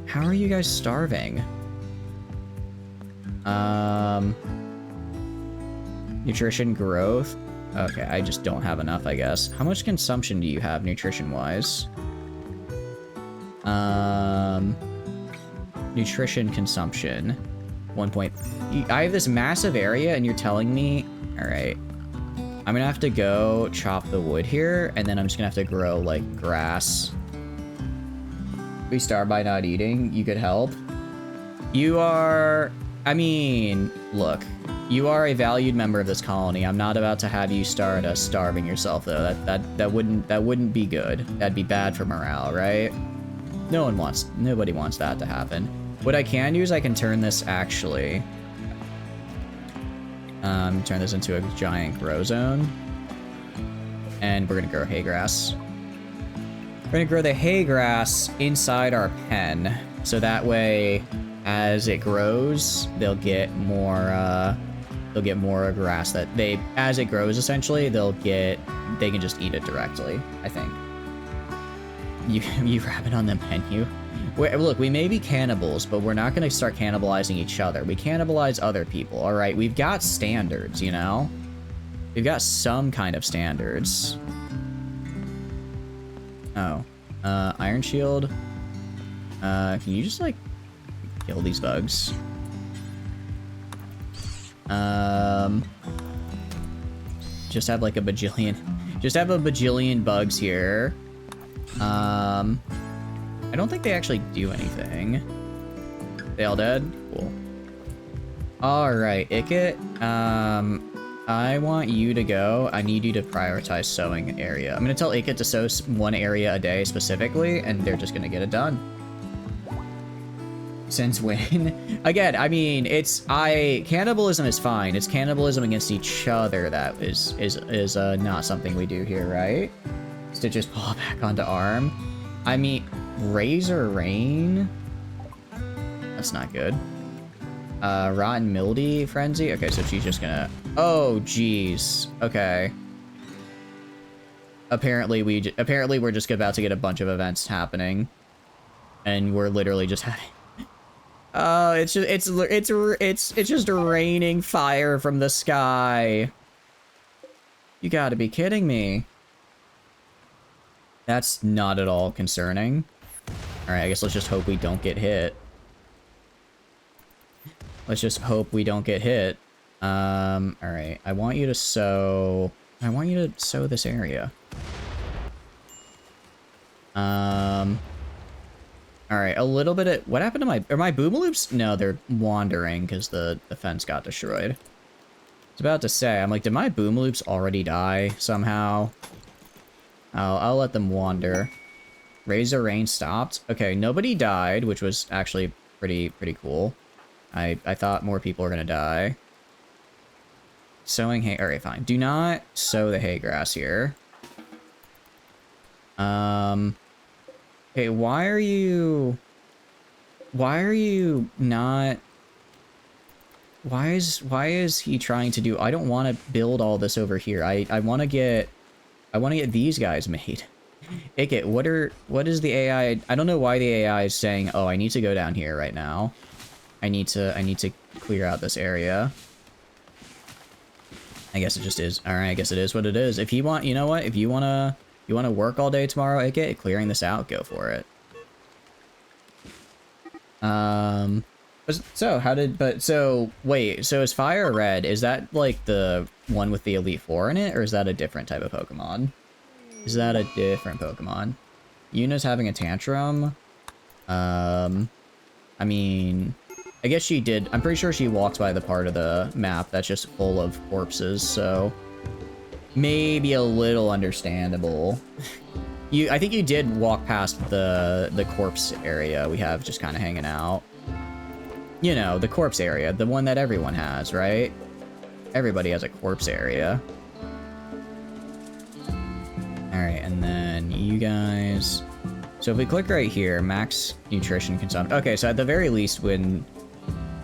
How are you guys starving? Nutrition growth? Okay, I just don't have enough, I guess. How much consumption do you have nutrition-wise? Nutrition consumption. 1 point... I have this massive area and you're telling me... Alright. I'm gonna have to go chop the wood here, and then I'm just gonna have to grow, like, grass. We starve by not eating. You could help. You are... I mean, look. You are a valued member of this colony. I'm not about to have you start starving yourself, though. That wouldn't be good. That'd be bad for morale, right? Nobody wants that to happen. What I can do is I can turn this actually. Turn this into a giant grow zone. And we're gonna grow hay grass. We're gonna grow the hay grass inside our pen. So that way, as it grows, they'll get more grass that as it grows, essentially, they can just eat it directly, I think. You rabbit on the menu. Look, we may be cannibals, but we're not going to start cannibalizing each other. We cannibalize other people, all right? We've got standards, you know? We've got some kind of standards. Oh. Iron Shield. Can you just, like, kill these bugs? Just have, like, a bajillion bugs here. I don't think they actually do anything. They all dead? Cool. Alright, Ikit. I want you to go. I need you to prioritize sowing area. I'm gonna tell Ikit to sow one area a day specifically, and they're just gonna get it done. Since when? Again, I mean, cannibalism is fine. It's cannibalism against each other that is not something we do here, right? Stitches paw back onto arm. I mean, Razor Rain? That's not good. Rotten Mildy Frenzy? Okay, so she's just gonna... Oh, jeez. Okay. Apparently we're just about to get a bunch of events happening. And we're literally just having... Oh, it's just raining fire from the sky. You gotta be kidding me. That's not at all concerning. Alright, I guess let's just hope we don't get hit. Let's just hope we don't get hit. Alright. I want you to sow this area. Alright, a little bit of... What happened to are my boomaloops? No, they're wandering because the fence got destroyed. I was about to say, I'm like, did my boomaloops already die somehow? I'll let them wander. Razor rain stopped. Okay, nobody died, which was actually pretty cool. I thought more people were gonna die. Sowing hay. Alright, fine. Do not sow the hay grass here. Okay, why are you not... Why is he trying to do... I don't want to build all this over here. I want to get these guys made. Ikit, what is the AI? I don't know why the AI is saying, "Oh, I need to go down here right now. I need to clear out this area." I guess it just is. All right, I guess it is what it is. If you want, you know what? If you wanna work all day tomorrow, Ikit, clearing this out, go for it. So wait, so is Fire Red, is that like the one with the Elite Four in it, or is that a different type of Pokemon? Is that a different Pokemon? Yuna's having a tantrum. I mean, I guess she did. I'm pretty sure she walked by the part of the map that's just full of corpses, so maybe a little understandable. I think you did walk past the corpse area we have just kind of hanging out. You know, the corpse area, the one that everyone has, right? Everybody has a corpse area. Alright, and then you guys... So if we click right here, max nutrition consumption. Okay, so at the very least,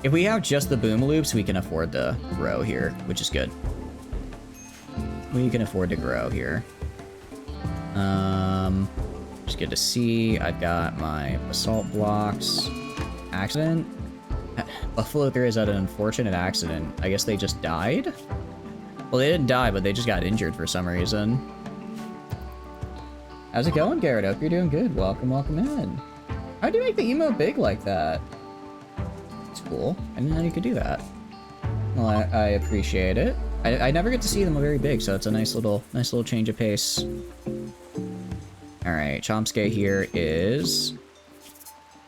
if we have just the boomaloops, we can afford to grow here, which is good. We can afford to grow here. Just good to see. I've got my basalt blocks. Accident? Buffalo 3 is at an unfortunate accident. I guess they just died? Well, they didn't die, but they just got injured for some reason. How's it going, Garrett? Hope you're doing good. Welcome, welcome in. How'd you make the emote big like that? It's cool. I didn't know you could do that. Well, I appreciate it. I never get to see them very big, so it's a nice little change of pace. Alright, Chomsky here is...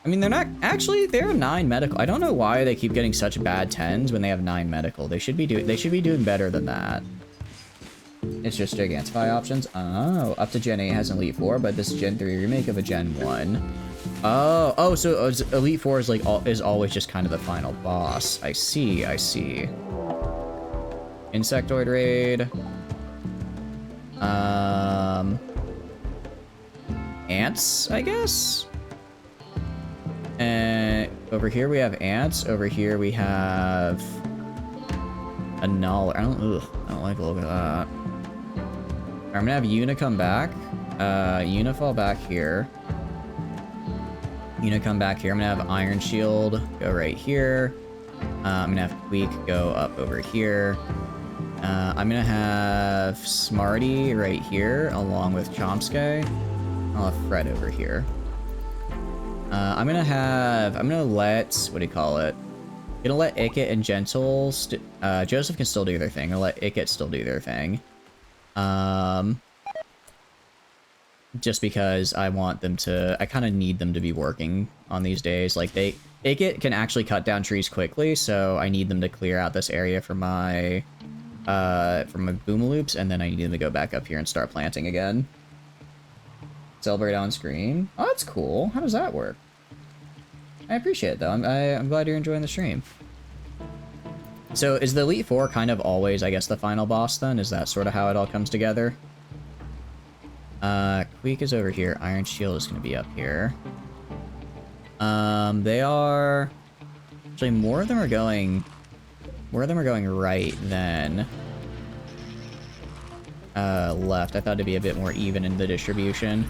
I mean, they're not... Actually, they're 9 medical. I don't know why they keep getting such bad 10s when they have 9 medical. They should be doing better than that. It's just Gigantify options. Oh, up to Gen 8 has an Elite 4, but this is Gen 3 remake of a Gen 1. Oh, so Elite 4 is like is always just kind of the final boss. I see. Insectoid raid. Ants, I guess. And over here we have ants. Over here we have a null. I don't like the look of that. I'm gonna have Yuna come back. Yuna fall back here. Yuna come back here. I'm gonna have Iron Shield go right here. I'm gonna have Queek go up over here. I'm gonna have Smarty right here along with Chomsky. I'll have Fred over here. I'm gonna let, what do you call it? I'm gonna let Ikit and Gentle, Joseph can still do their thing. I'll let Ikit still do their thing. Just because I want them to, I kind of need them to be working on these days. Like Ikit can actually cut down trees quickly, so I need them to clear out this area for my boomaloops, and then I need them to go back up here and start planting again. Celebrate on screen. Oh, that's cool. How does that work? I appreciate it, though. I'm glad you're enjoying the stream. So is the Elite Four kind of always, I guess, the final boss, then? Is that sort of how it all comes together? Queek is over here. Iron Shield is going to be up here. They are... Actually, more of them are going right than... left. I thought it'd be a bit more even in the distribution.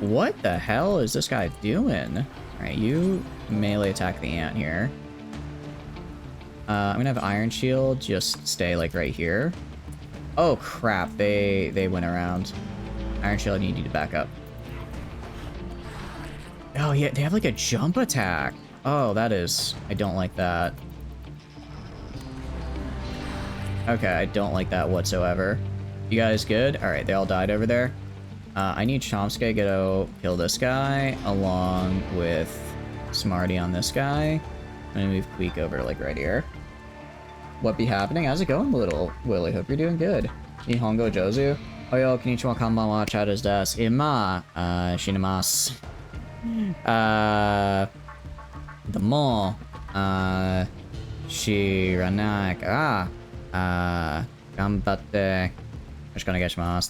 What the hell is this guy doing? Alright, you melee attack the ant here. I'm gonna have Iron Shield just stay like right here. Oh crap, they went around. Iron Shield, you need to back up. Oh yeah, they have like a jump attack. Oh, that is... I don't like that. Okay, I don't like that whatsoever. You guys good? Alright, they all died over there. I need Chomsky to go kill this guy, along with Smarty on this guy. I'm gonna move Queek over, like, right here. What be happening? How's it going, little Willy? Hope you're doing good. Nihongo Jozu? Oyo, konnichiwa, konbanwa, chat desu. Ima, shinamasu. Domo, shiranaka, gambatte.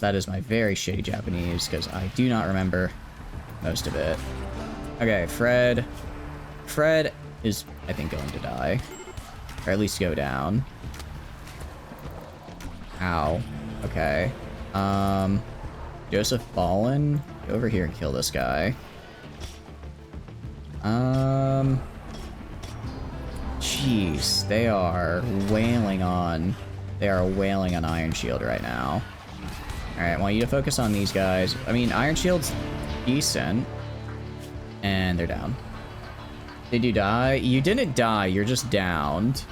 That is my very shitty Japanese, because I do not remember most of it. Okay, Fred. Fred is, I think, going to die. Or at least go down. Ow. Okay. Joseph Ballin. Go over here and kill this guy. Jeez. They are wailing on... They are wailing on Iron Shield right now. Alright, I want you to focus on these guys. I mean, Iron Shield's decent. And they're down. Did you die? You didn't die, you're just downed.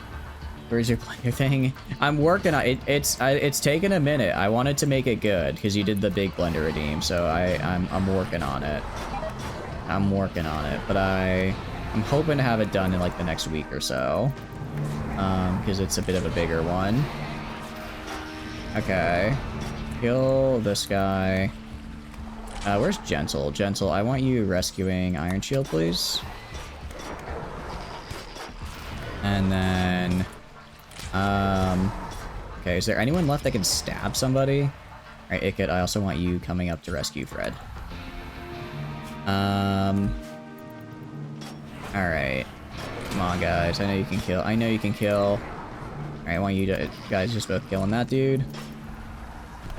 Where's your player thing? I'm working on it. It's taken a minute. I wanted to make it good, because you did the big blender redeem, so I'm working on it. I'm working on it, but I'm hoping to have it done in like the next week or so. Because it's a bit of a bigger one. Okay. Kill this guy. Where's Gentle? Gentle, I want you rescuing Iron Shield, please. And then... okay, is there anyone left that can stab somebody? Alright, Ikit, I also want you coming up to rescue Fred. Alright. Come on, guys. I know you can kill. I know you can kill. Alright, I want you to... guys just both killing that dude.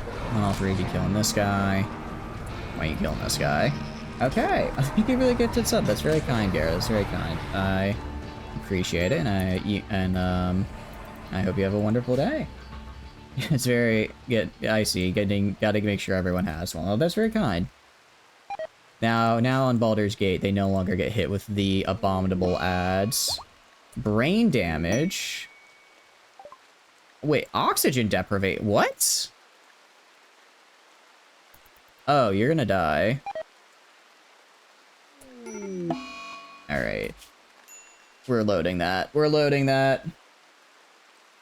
I want all three of you killing this guy. I want you killing this guy. Okay. I think you really gifted sub. That's very kind, Garrett. That's very kind. I appreciate it, and I hope you have a wonderful day. It's very... I see. Gotta make sure everyone has one. Oh, that's very kind. Now on Baldur's Gate, they no longer get hit with the abominable ads. Brain damage. Wait, oxygen deprivate. What? Oh, you're gonna die. Alright. We're loading that. We're loading that.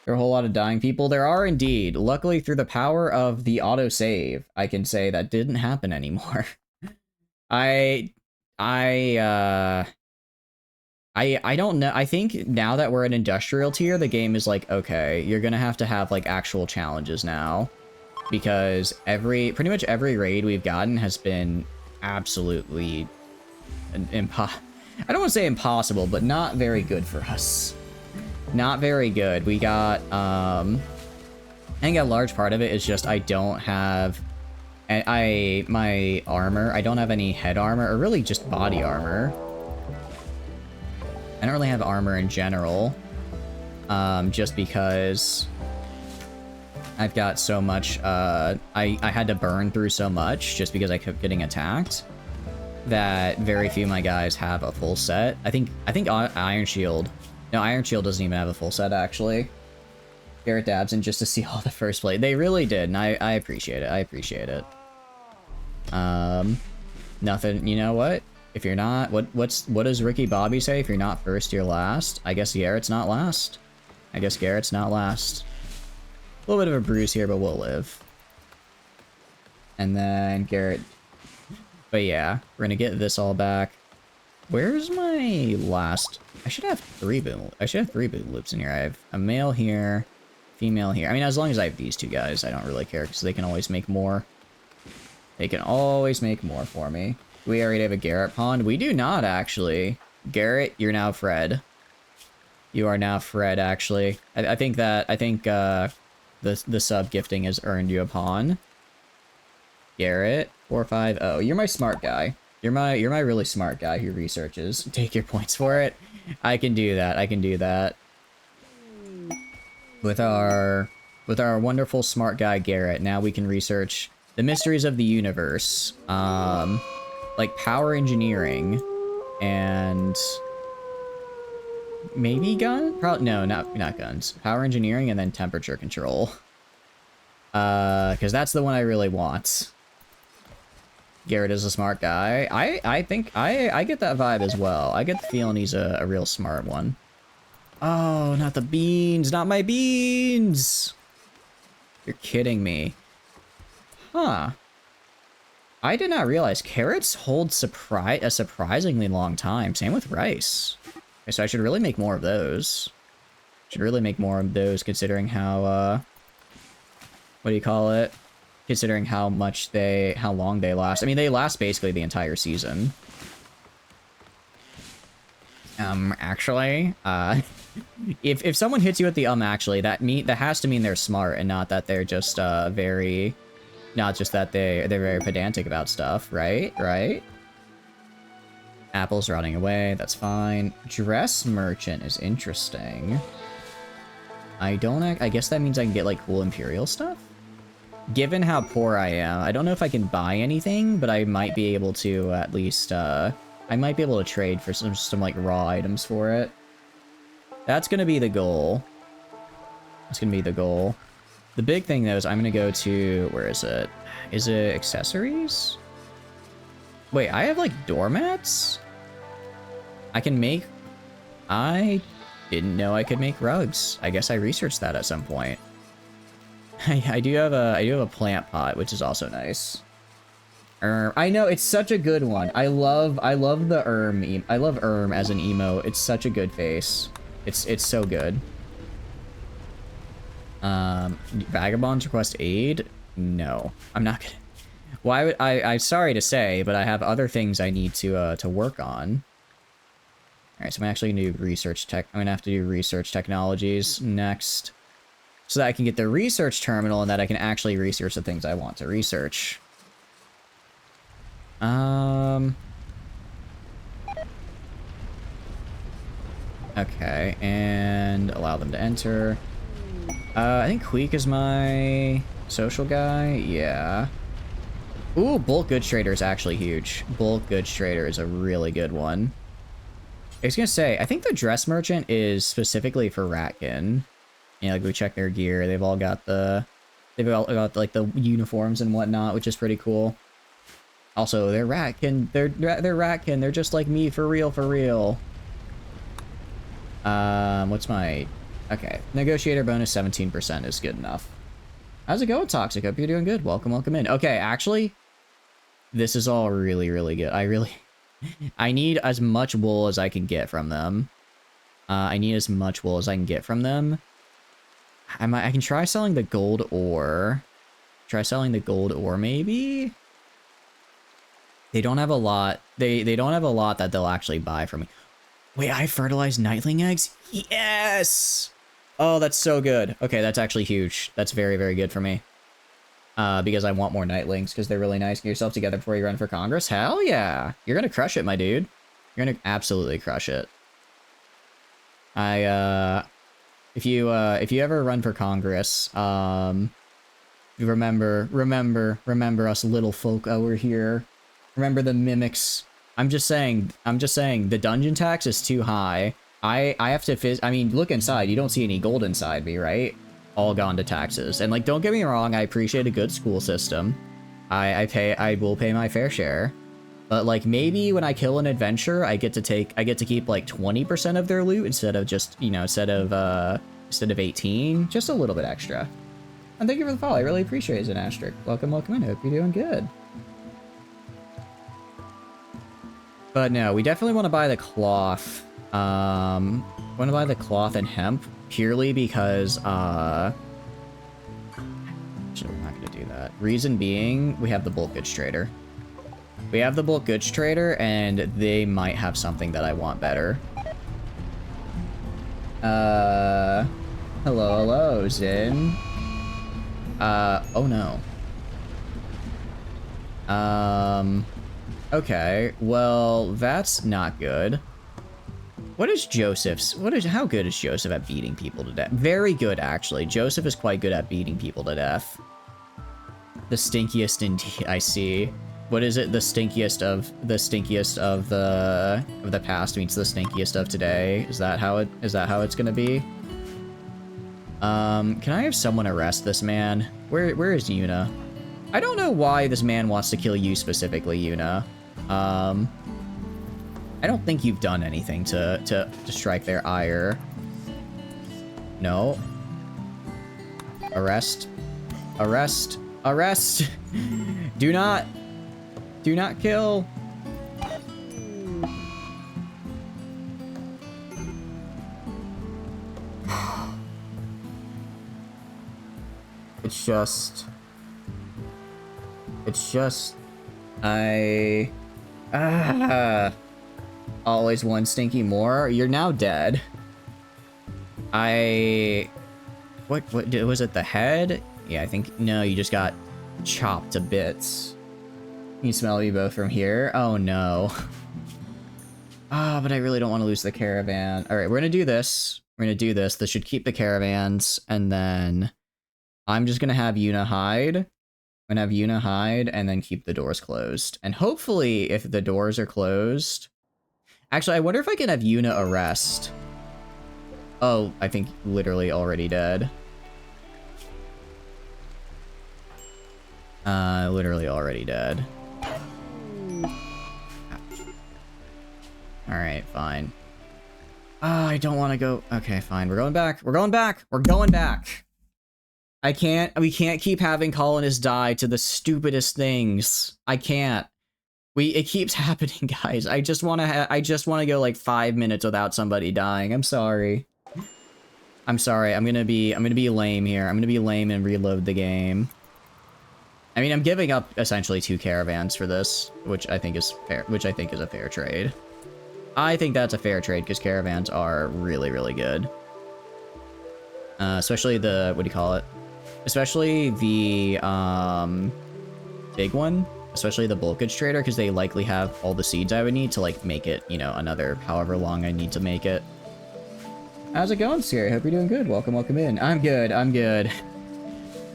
There are a whole lot of dying people. There are indeed. Luckily, through the power of the autosave, I can say that didn't happen anymore. I don't know. I think now that we're in industrial tier, the game is like, okay, you're gonna have to have like actual challenges now, because pretty much every raid we've gotten has been absolutely I don't want to say impossible, but not very good for us. Not very good. We got I think a large part of it is just I don't have my armor. I don't have any head armor, or really just body armor. I don't really have armor in general, just because I've got so much, I had to burn through so much just because I kept getting attacked, that very few of my guys have a full set. I think Iron Shield, no, Iron Shield doesn't even have a full set, actually. Garrett dabs in just to see all the first play. They really did, and I appreciate it. I appreciate it. Nothing, you know what? If you're not, what does Ricky Bobby say? If you're not first, you're last. I guess Garrett's not last. I guess Garrett's not last. A little bit of a bruise here, but we'll live. And then Garrett. But yeah, we're gonna get this all back. Where's my last? I should have three boom loops in here. I have a male here, female here. I mean, as long as I have these two guys, I don't really care, because they can always make more. They can always make more for me. We already have a Garrett pond. We do not, actually. Garrett, you're now Fred. You are now Fred, actually. I think the sub gifting has earned you a pawn. Garrett, 450. You're my smart guy. You're my really smart guy who researches. Take your points for it. I can do that. I can do that. With our wonderful smart guy Garrett, now we can research the mysteries of the universe. Like power engineering and maybe gun? Probably no, not guns. Power engineering and then temperature control. Because that's the one I really want. Garrett is a smart guy. I think I get that vibe as well. I get the feeling he's a real smart one. Oh, not the beans, not my beans. You're kidding me. Huh. I did not realize carrots hold a surprisingly long time. Same with rice. Okay, so I should really make more of those. Should really make more of those considering how, what do you call it? Considering how long they last. I mean, they last basically the entire season. Actually, if someone hits you with the actually, that has to mean they're smart and not that they're just, not just that they're very pedantic about stuff, right? Right? Apple's rotting away, that's fine. Dress merchant is interesting. I guess that means I can get, like, cool Imperial stuff? Given how poor I am, I don't know if I can buy anything, but I might be able to at least, I might be able to trade for some like, raw items for it. That's gonna be the goal. That's gonna be the goal. The big thing, though, is I'm gonna go to... Where is it? Is it accessories? Wait, I have, like, doormats? I can make... I didn't know I could make rugs. I guess I researched that at some point. I do have a plant pot, which is also nice. I know, it's such a good one. I love the I love as an emo. It's such a good face. It's so good. Vagabonds request aid? No, I'm not gonna. Why would I'm sorry to say, but I have other things I need to work on. All right, so I'm actually gonna do research tech. I'm gonna have to do research technologies next, so that I can get the research terminal and that I can actually research the things I want to research. Okay, and allow them to enter. I think Queek is my social guy. Yeah. Ooh, bulk goods trader is actually huge. Bulk goods trader is a really good one. I was gonna say, I think the dress merchant is specifically for Ratkin. Yeah, like we check their gear. They've all got like the uniforms and whatnot, which is pretty cool. Also, they're Ratkin. They're Ratkin. They're just like me, for real, for real. What's my... Okay, negotiator bonus 17% is good enough. How's it going, Toxic? Hope you're doing good. Welcome, welcome in. Okay, actually, this is all really, really good. I need as much wool as I can get from them. I need as much wool as I can get from them. I can try selling the gold ore. Try selling the gold ore, maybe? They don't have a lot. They don't have a lot that they'll actually buy from me. Wait, I fertilized nightling eggs? Yes! Oh, that's so good. Okay, that's actually huge. That's very, very good for me. Because I want more nightlings, because they're really nice. Get yourself together before you run for Congress? Hell yeah! You're gonna crush it, my dude. You're gonna absolutely crush it. If you ever run for Congress, remember us little folk over here. Remember the mimics. I'm just saying, the dungeon tax is too high. I have to I mean, look inside. You don't see any gold inside me, right? All gone to taxes. And, like, don't get me wrong, I appreciate a good school system. I will pay my fair share. But, like, maybe when I kill an adventurer, I get to keep, like, 20% of their loot instead of just, you know, instead of 18. Just a little bit extra. And thank you for the follow. I really appreciate it, Asterisk. Welcome, welcome in. Hope you're doing good. But no, we definitely want to buy the cloth. Want to buy the cloth and hemp purely because, actually, we're not going to do that. Reason being, we have the bulk goods trader. We have the bulk goods trader, and they might have something that I want better. Hello, Zin. Oh no. Okay, well, that's not good. How good is Joseph at beating people to death? Very good, actually. Joseph is quite good at beating people to death. The stinkiest indeed, I see. what is it? The stinkiest of the past meets the stinkiest of today. Is that how it's gonna be? Can I have someone arrest this man? Where is Yuna? I don't know why this man wants to kill you specifically, Yuna. I don't think you've done anything to strike their ire. No. Arrest. Arrest. Arrest. Do not kill. It's just, always one stinky more. You're now dead. What was it, the head? Yeah, I think, no, you just got chopped to bits. Can you smell you both from here? Oh no. Ah, but I really don't want to lose the caravan. All right, we're gonna do this. This should keep the caravans, and then I'm just gonna have Yuna hide. I'm gonna have Yuna hide and then keep the doors closed. And hopefully, if the doors are closed... Actually, I wonder if I can have Yuna arrest. Oh, I think literally already dead. Literally already dead. Alright, fine. Ah, I don't want to go... Okay, fine. We're going back. We're going back. We're going back. We can't keep having colonists die to the stupidest things. I can't. It keeps happening, guys. I just want to go like 5 minutes without somebody dying. I'm sorry. I'm sorry. I'm gonna be lame here. I'm gonna be lame and reload the game. I mean, I'm giving up essentially 2 caravans for this, which I think is fair. Which I think is a fair trade. I think that's a fair trade because caravans are really, really good. Especially the, what do you call it? Especially the big one. Especially the bulkage trader, because they likely have all the seeds I would need to like make it, you know, another however long I need to make it. How's it going, Siri? Hope you're doing good. Welcome in. I'm good.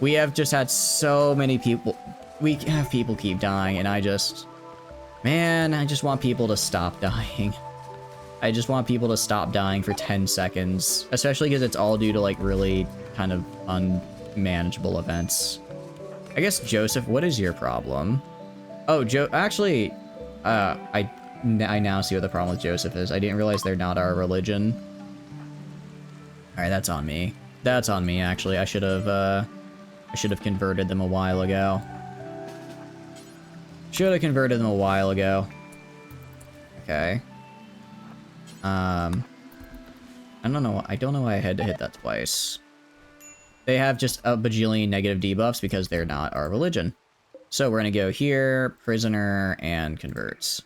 We have just had so many people. We have people keep dying, and I just want people to stop dying. I just want people to stop dying for 10 seconds, especially because it's all due to like really kind of unmanageable events. I guess, Joseph, what is your problem? Oh, actually, I now see what the problem with Joseph is. I didn't realize they're not our religion. Alright, that's on me. That's on me, actually. I should have converted them a while ago. Should have converted them a while ago. Okay. I don't know why I had to hit that twice. They have just a bajillion negative debuffs because they're not our religion. So we're gonna go here, prisoner, and converts.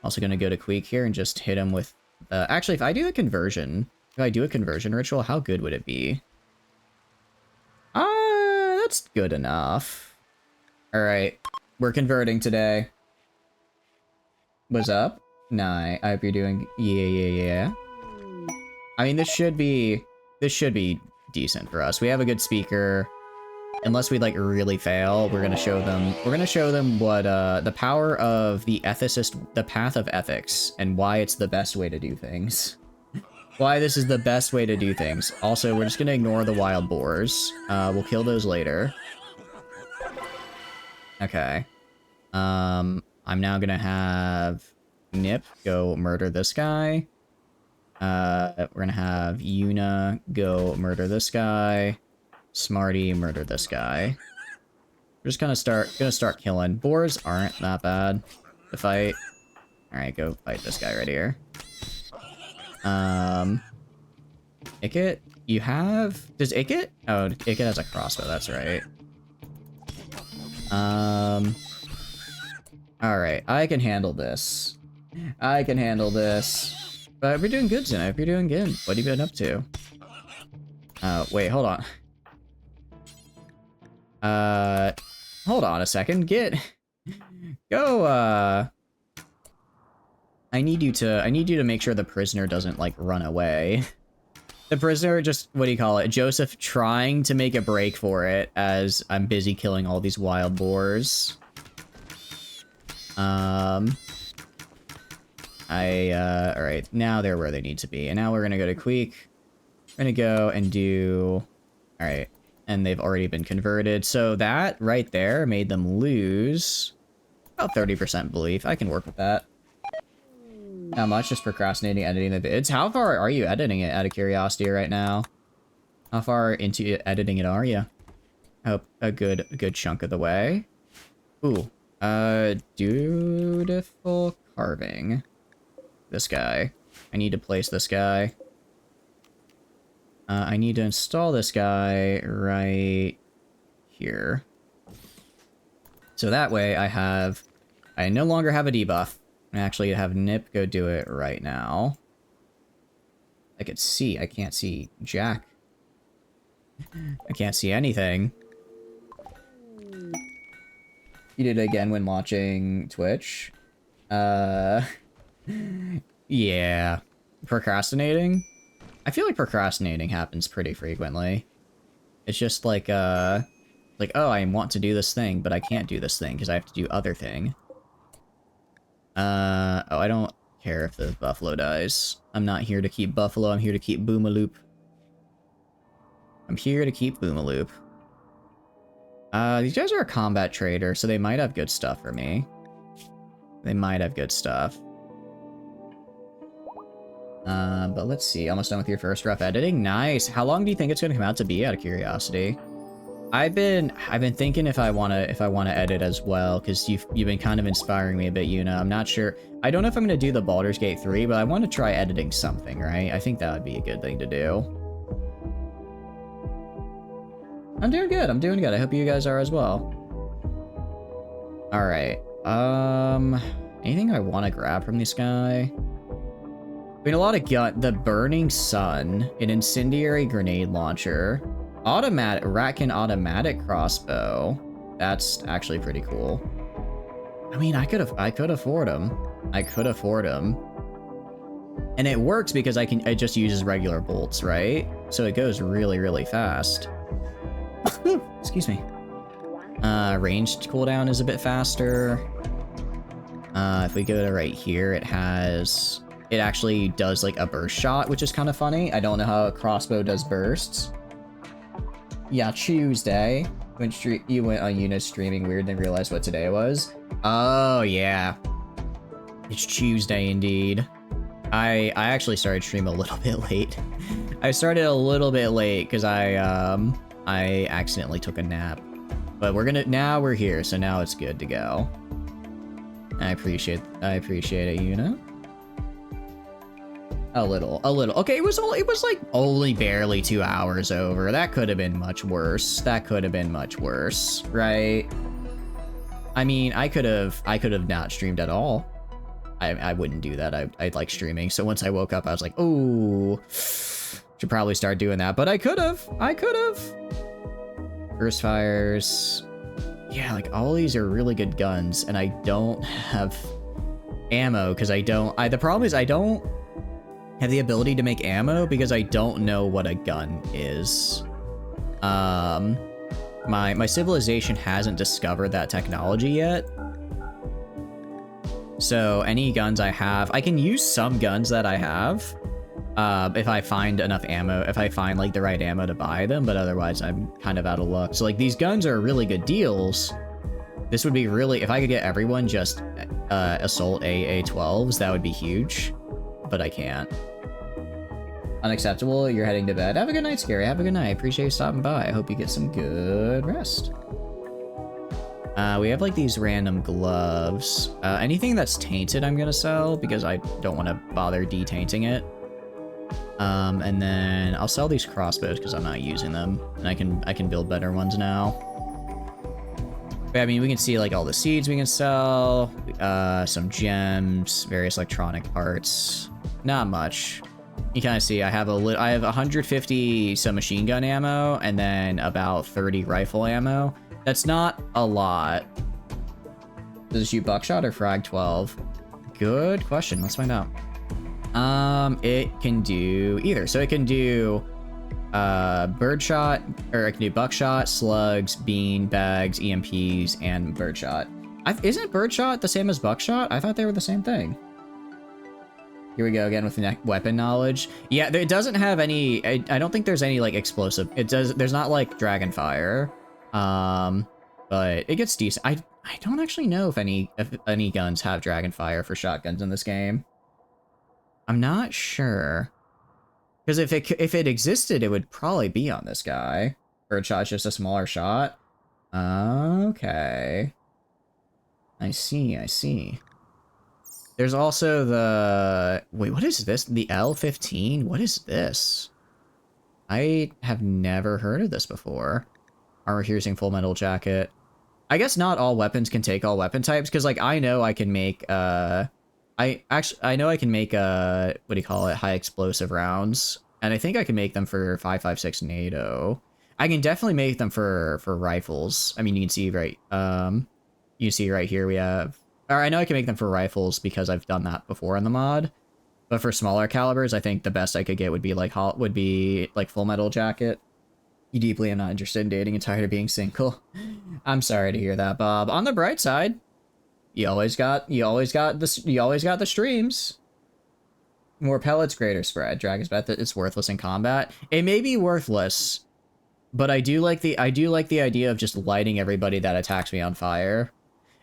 Also gonna go to Queek here and just hit him with the... Actually, if I do a conversion ritual, how good would it be? That's good enough. Alright, we're converting today. What's up? Nah, I hope you're doing... Yeah. I mean, this should be decent for us. We have a good speaker. Unless we like really fail, we're gonna show them what the power of the ethicist, the path of ethics, and why it's the best way to do things. Why this is the best way to do things. Also, we're just gonna ignore the wild boars. We'll kill those later. Okay. I'm now gonna have Nip go murder this guy. We're gonna have Yuna go murder this guy. Smarty murder this guy. We're just gonna start killing. Boars aren't that bad to fight. Alright, go fight this guy right here. Ikit, you have... Does Ikit? Oh, Ikit has a crossbow, that's right. Alright, I can handle this. But we're doing good tonight, we're doing good. What have you been up to? Wait, hold on. Hold on a second. Go, I need you to make sure the prisoner doesn't, like, run away. The prisoner just, what do you call it? Joseph trying to make a break for it as I'm busy killing all these wild boars. Alright, now they're where they need to be. And now we're gonna go to Queek. We're gonna go and do... Alright, and they've already been converted. So that right there made them lose about 30% belief. I can work with that. Not much, just procrastinating editing the vids. How far are you editing it, out of curiosity, right now? How far into editing it are you? I hope a good chunk of the way. Ooh. Dutiful carving. This guy. I need to place this guy. I need to install this guy right here. So that way I no longer have a debuff. I actually have Nip go do it right now. I could see. I can't see Jack. I can't see anything. You did it again when watching Twitch. Yeah. Procrastinating? I feel like procrastinating happens pretty frequently. It's just like, oh, I want to do this thing, but I can't do this thing because I have to do other thing. Oh, I don't care if the buffalo dies. I'm not here to keep buffalo, I'm here to keep Boomaloop. I'm here to keep Boomaloop. These guys are a combat trader, so they might have good stuff for me. They might have good stuff. But let's see. Almost done with your first rough editing. Nice. How long do you think it's gonna come out to be, out of curiosity? I've been thinking if I wanna edit as well, because you've been kind of inspiring me a bit, Yuna. I'm not sure. I don't know if I'm gonna do the Baldur's Gate 3, but I want to try editing something, right? I think that would be a good thing to do. I'm doing good. I'm doing good. I hope you guys are as well. All right. Anything I want to grab from this guy? I mean, a lot of the Burning Sun, an incendiary grenade launcher, Ratkin automatic crossbow. That's actually pretty cool. I mean, I could afford them. I could afford them. And it works because it just uses regular bolts, right? So it goes really, really fast. Excuse me. Ranged cooldown is a bit faster. If we go to right here, it actually does like a burst shot, which is kind of funny. I don't know how a crossbow does bursts. Yeah, Tuesday. You went on Yuna's streaming weird and realized what today was. Oh, yeah. It's Tuesday indeed. I actually started stream a little bit late. I started a little bit late because I accidentally took a nap. But now we're here, so now it's good to go. I appreciate it, Yuna. A little. Okay, it was like only barely 2 hours over. That could have been much worse. Right? I mean, I could have not streamed at all. I wouldn't do that. I'd like streaming. So once I woke up, I was like, oh, should probably start doing that. But I could have. Burst fires. Yeah, like all these are really good guns, and I don't have ammo because the problem is I don't have the ability to make ammo because I don't know what a gun is. My civilization hasn't discovered that technology yet. So any guns I have, I can use some guns that I have, if I find enough ammo, if I find like the right ammo to buy them, but otherwise I'm kind of out of luck. So like these guns are really good deals. This would be really, if I could get everyone just assault AA-12s, that would be huge, but I can't. Unacceptable, you're heading to bed. Have a good night, Scary. Have a good night. Appreciate you stopping by. I hope you get some good rest. We have like these random gloves. Anything that's tainted I'm gonna sell because I don't want to bother detainting it. And then I'll sell these crossbows because I'm not using them, and I can build better ones now. But, I mean, we can see like all the seeds we can sell, some gems, various electronic parts. Not much. You kind of see I have 150 some machine gun ammo and then about 30 rifle ammo. That's not a lot. Does it shoot buckshot or frag 12? Good question. Let's find out. It can do either. So it can do birdshot, or it can do buckshot, slugs, bean bags, EMPs, and birdshot. Isn't birdshot the same as buckshot? I thought they were the same thing. Here we go again with the weapon knowledge. Yeah, it doesn't have any. I don't think there's any like explosive. It does. There's not like dragon fire. But it gets decent. I don't actually know if any guns have dragon fire for shotguns in this game. I'm not sure. Because if it existed, it would probably be on this guy. Birdshot's just a smaller shot. Okay. I see. There's also the... Wait, what is this? The L15? What is this? I have never heard of this before. Armor piercing full metal jacket. I guess not all weapons can take all weapon types, because like I know I can make I know I can make what do you call it, high explosive rounds, and I think I can make them for 5.56 NATO. I can definitely make them for rifles. I mean, you can see right here we have, or I know I can make them for rifles because I've done that before in the mod. But for smaller calibers, I think the best I could get would be like full metal jacket. You deeply am not interested in dating and tired of being single. I'm sorry to hear that, Bob. On the bright side, you always got the streams. More pellets, greater spread. Dragon's bet that it's worthless in combat. It may be worthless, but I do like the idea of just lighting everybody that attacks me on fire.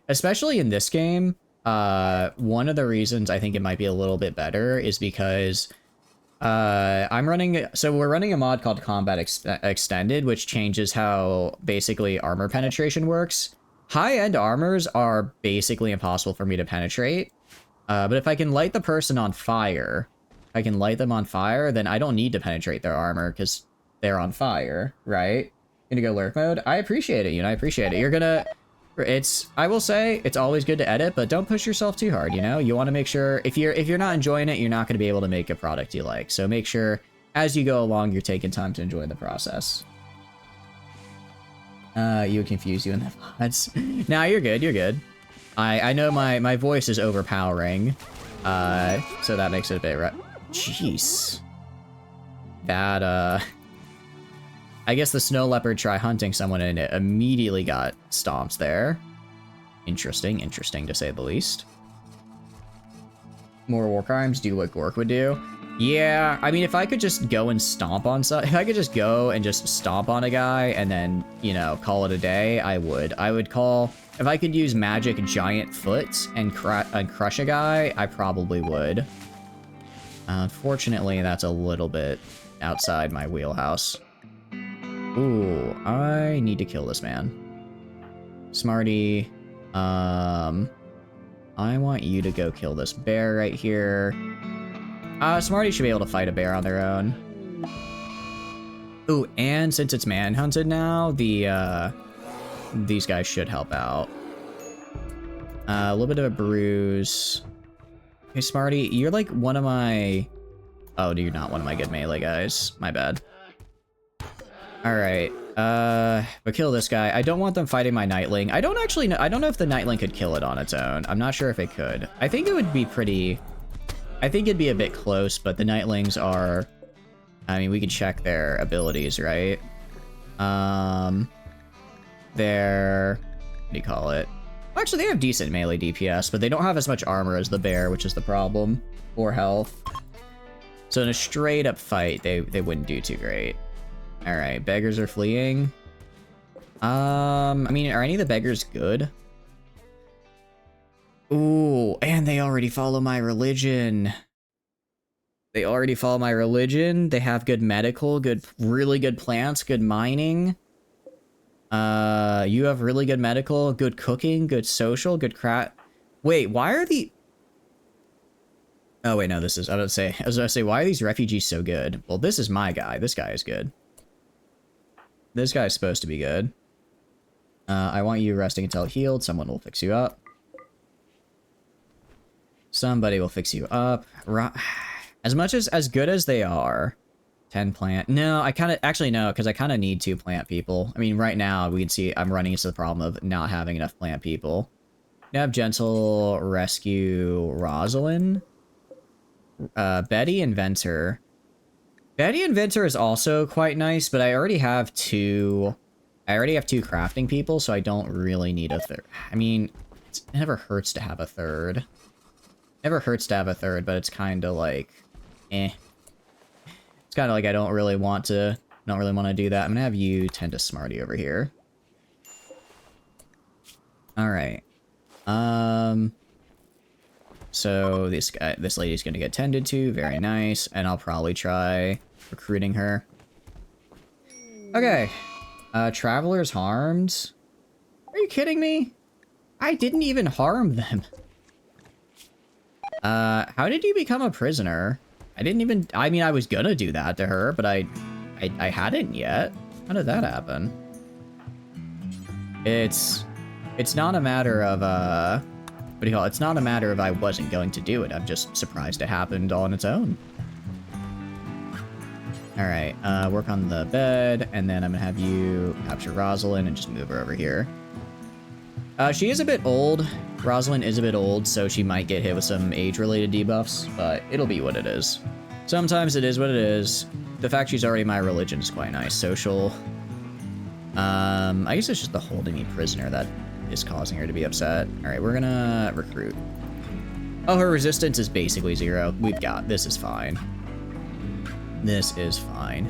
Especially in this game, one of the reasons I think it might be a little bit better is because we're running a mod called Combat Extended, which changes how basically armor penetration works. High-end armors are basically impossible for me to penetrate, but if I can light the person on fire, then I don't need to penetrate their armor because they're on fire, right? Gonna go lurk mode? I appreciate it, I appreciate it. I will say, it's always good to edit, but don't push yourself too hard, You want to make sure, if you're not enjoying it, you're not going to be able to make a product you like. So make sure, as you go along, you're taking time to enjoy the process. You would confuse you in the VODs. Nah, you're good. I know my voice is overpowering, so that makes it a bit Jeez. That, I guess the snow leopard tried hunting someone and it immediately got stomped there. Interesting to say the least. More war crimes, do what Gork would do. Yeah, I mean, if I could just go and stomp on if I could just go and just stomp on a guy and then, call it a day, I would. If I could use magic giant foot and crush a guy, I probably would. Unfortunately, that's a little bit outside my wheelhouse. Ooh, I need to kill this man. Smarty, I want you to go kill this bear right here. Smarty should be able to fight a bear on their own. Ooh, and since it's manhunted now, these guys should help out. A little bit of a bruise. Hey, Smarty, you're like one of my... Oh, you're not one of my good melee guys. My bad. Alright, but kill this guy. I don't want them fighting my Nightling. I don't actually know. I don't know if the Nightling could kill it on its own. I'm not sure if it could. I think it would be pretty... I think it'd be a bit close, but the Nightlings are... I mean, we can check their abilities, right? They're... What do you call it? Actually, they have decent melee DPS, but they don't have as much armor as the bear, which is the problem. Or health. So in a straight-up fight, they wouldn't do too great. Alright, beggars are fleeing. I mean, are any of the beggars good? Ooh, and they already follow my religion. They have good medical, really good plants, good mining. You have really good medical, good cooking, good social, good Wait, why are the... Oh, wait, no, I was about to say, why are these refugees so good? Well, this is my guy. This guy is good. This guy's supposed to be good. I want you resting until healed. Someone will fix you up. Somebody will fix you up. As good as they are. 10 plant. No, actually no, because I kind of need 2 plant people. I mean, right now we can see I'm running into the problem of not having enough plant people. You have Gentle, Rescue, Rosalind, Betty, Inventor. Betty Inventor is also quite nice, but I already have 2 crafting people, so I don't really need a third. I mean, never hurts to have a third. Never hurts to have a third, but it's kind of like, eh. It's kind of like I don't really want to do that. I'm gonna have you tend to Smarty over here. All right. So this lady's gonna get tended to. Very nice, and I'll probably try recruiting her. Okay. Travelers harmed. Are you kidding me? I didn't even harm them. How did you become a prisoner? I mean, I was gonna do that to her, but I hadn't yet. How did that happen? It's not a matter of, what do you call it? It's not a matter of I wasn't going to do it. I'm just surprised it happened all on its own. Alright, work on the bed, and then I'm gonna have you capture Rosalind and just move her over here. She is a bit old. Rosalind is a bit old, so she might get hit with some age-related debuffs, but it'll be what it is. Sometimes it is what it is. The fact she's already my religion is quite nice. Social. I guess it's just the holding me prisoner that is causing her to be upset. Alright, we're gonna recruit. Oh, her resistance is basically 0. This is fine. This is fine.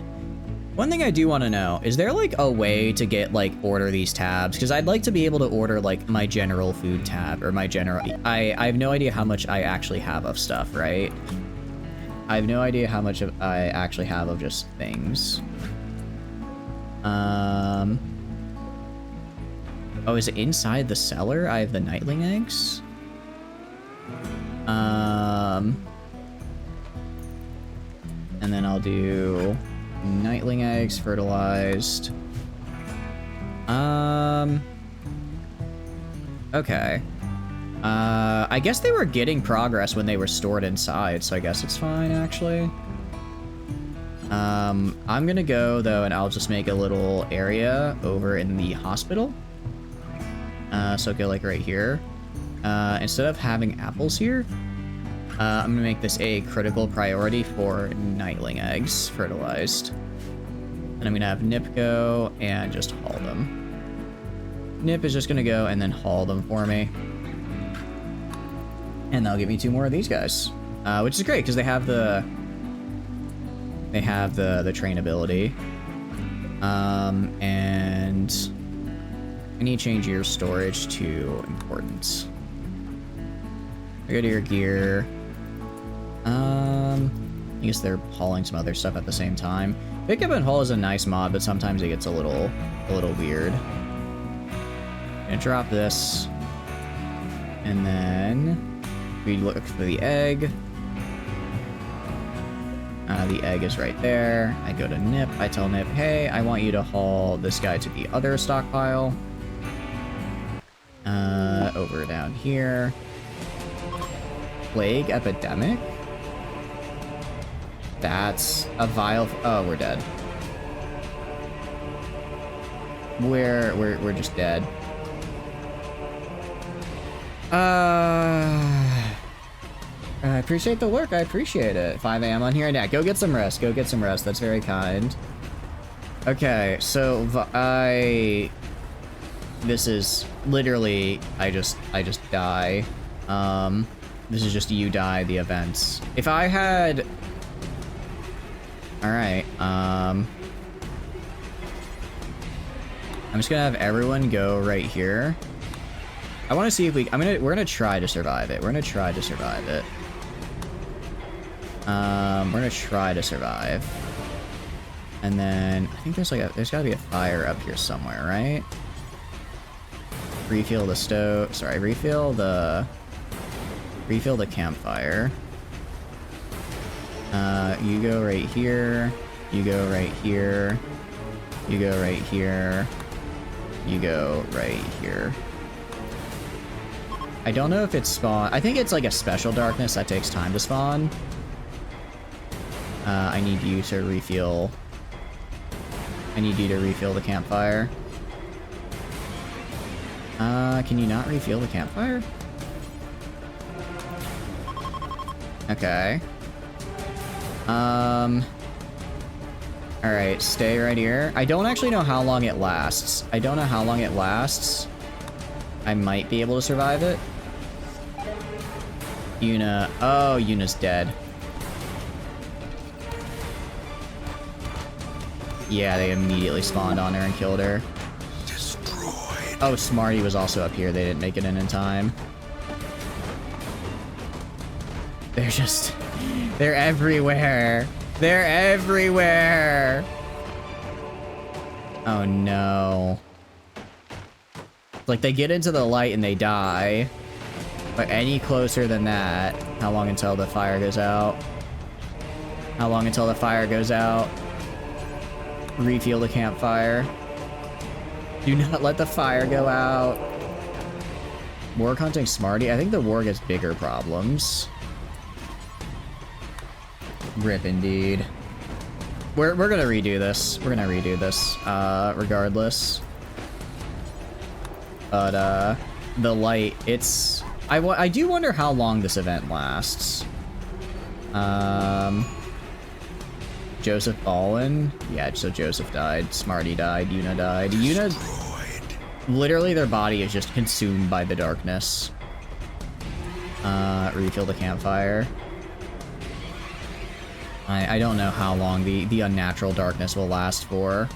One thing I do want to know, is there like a way to get like order these tabs? Because I'd like to be able to order like my general food tab or my general... I have no idea how much I actually have of stuff, right? I have no idea how much I actually have of just things. Oh, is it inside the cellar? I have the nightling eggs. And then I'll do nightling eggs, fertilized. Okay. I guess they were getting progress when they were stored inside, so I guess it's fine, actually. I'm gonna go, though, and I'll just make a little area over in the hospital. So go, like, right here. Instead of having apples here, I'm gonna make this a critical priority for nightling eggs, fertilized. And I'm gonna have Nip go and just haul them. Nip is just gonna go and then haul them for me. And that'll give me 2 more of these guys. Which is great, because they have the train ability. And I need to change your storage to importance. I go to your gear. I guess they're hauling some other stuff at the same time. Pick up and haul is a nice mod, but sometimes it gets a little weird. Gonna drop this. And then we look for the egg. The egg is right there. I go to Nip. I tell Nip, hey, I want you to haul this guy to the other stockpile. Over down here. Plague epidemic? That's a vial. Oh, we're dead. We're just dead. I appreciate the work. I appreciate it. 5 a.m. on here. Yeah, go get some rest. Go get some rest. That's very kind. Okay, so this is literally I just die. This is just you die the events. If I had... Alright, I'm just gonna have everyone go right here. I want to see if we're gonna try to survive it. We're gonna try to survive it. We're gonna try to survive. And then, I think there's gotta be a fire up here somewhere, right? Refill the stove, sorry, refill the campfire. You go right here, you go right here, you go right here, you go right here. I don't know if it's spawn. I think it's like a special darkness that takes time to spawn. I need you to refuel. I need you to refill the campfire. Can you not refuel the campfire? Okay. Alright, stay right here. I don't actually know how long it lasts. I don't know how long it lasts. I might be able to survive it. Yuna. Oh, Yuna's dead. Yeah, they immediately spawned on her and killed her. Destroyed. Oh, Smarty was also up here. They didn't make it in time. They're just... They're everywhere. They're everywhere. Oh, no. Like, they get into the light and they die. But any closer than that... How long until the fire goes out? How long until the fire goes out? Refuel the campfire. Do not let the fire go out. Warg hunting Smarty. I think the Warg has bigger problems. Rip indeed. We're gonna redo this. We're gonna redo this, regardless. But, the light, it's... I do wonder how long this event lasts. Joseph fallen. Yeah, so Joseph died. Smarty died. Yuna died. Yuna... Literally, their body is just consumed by the darkness. Refill the campfire. I don't know how long the unnatural darkness will last for.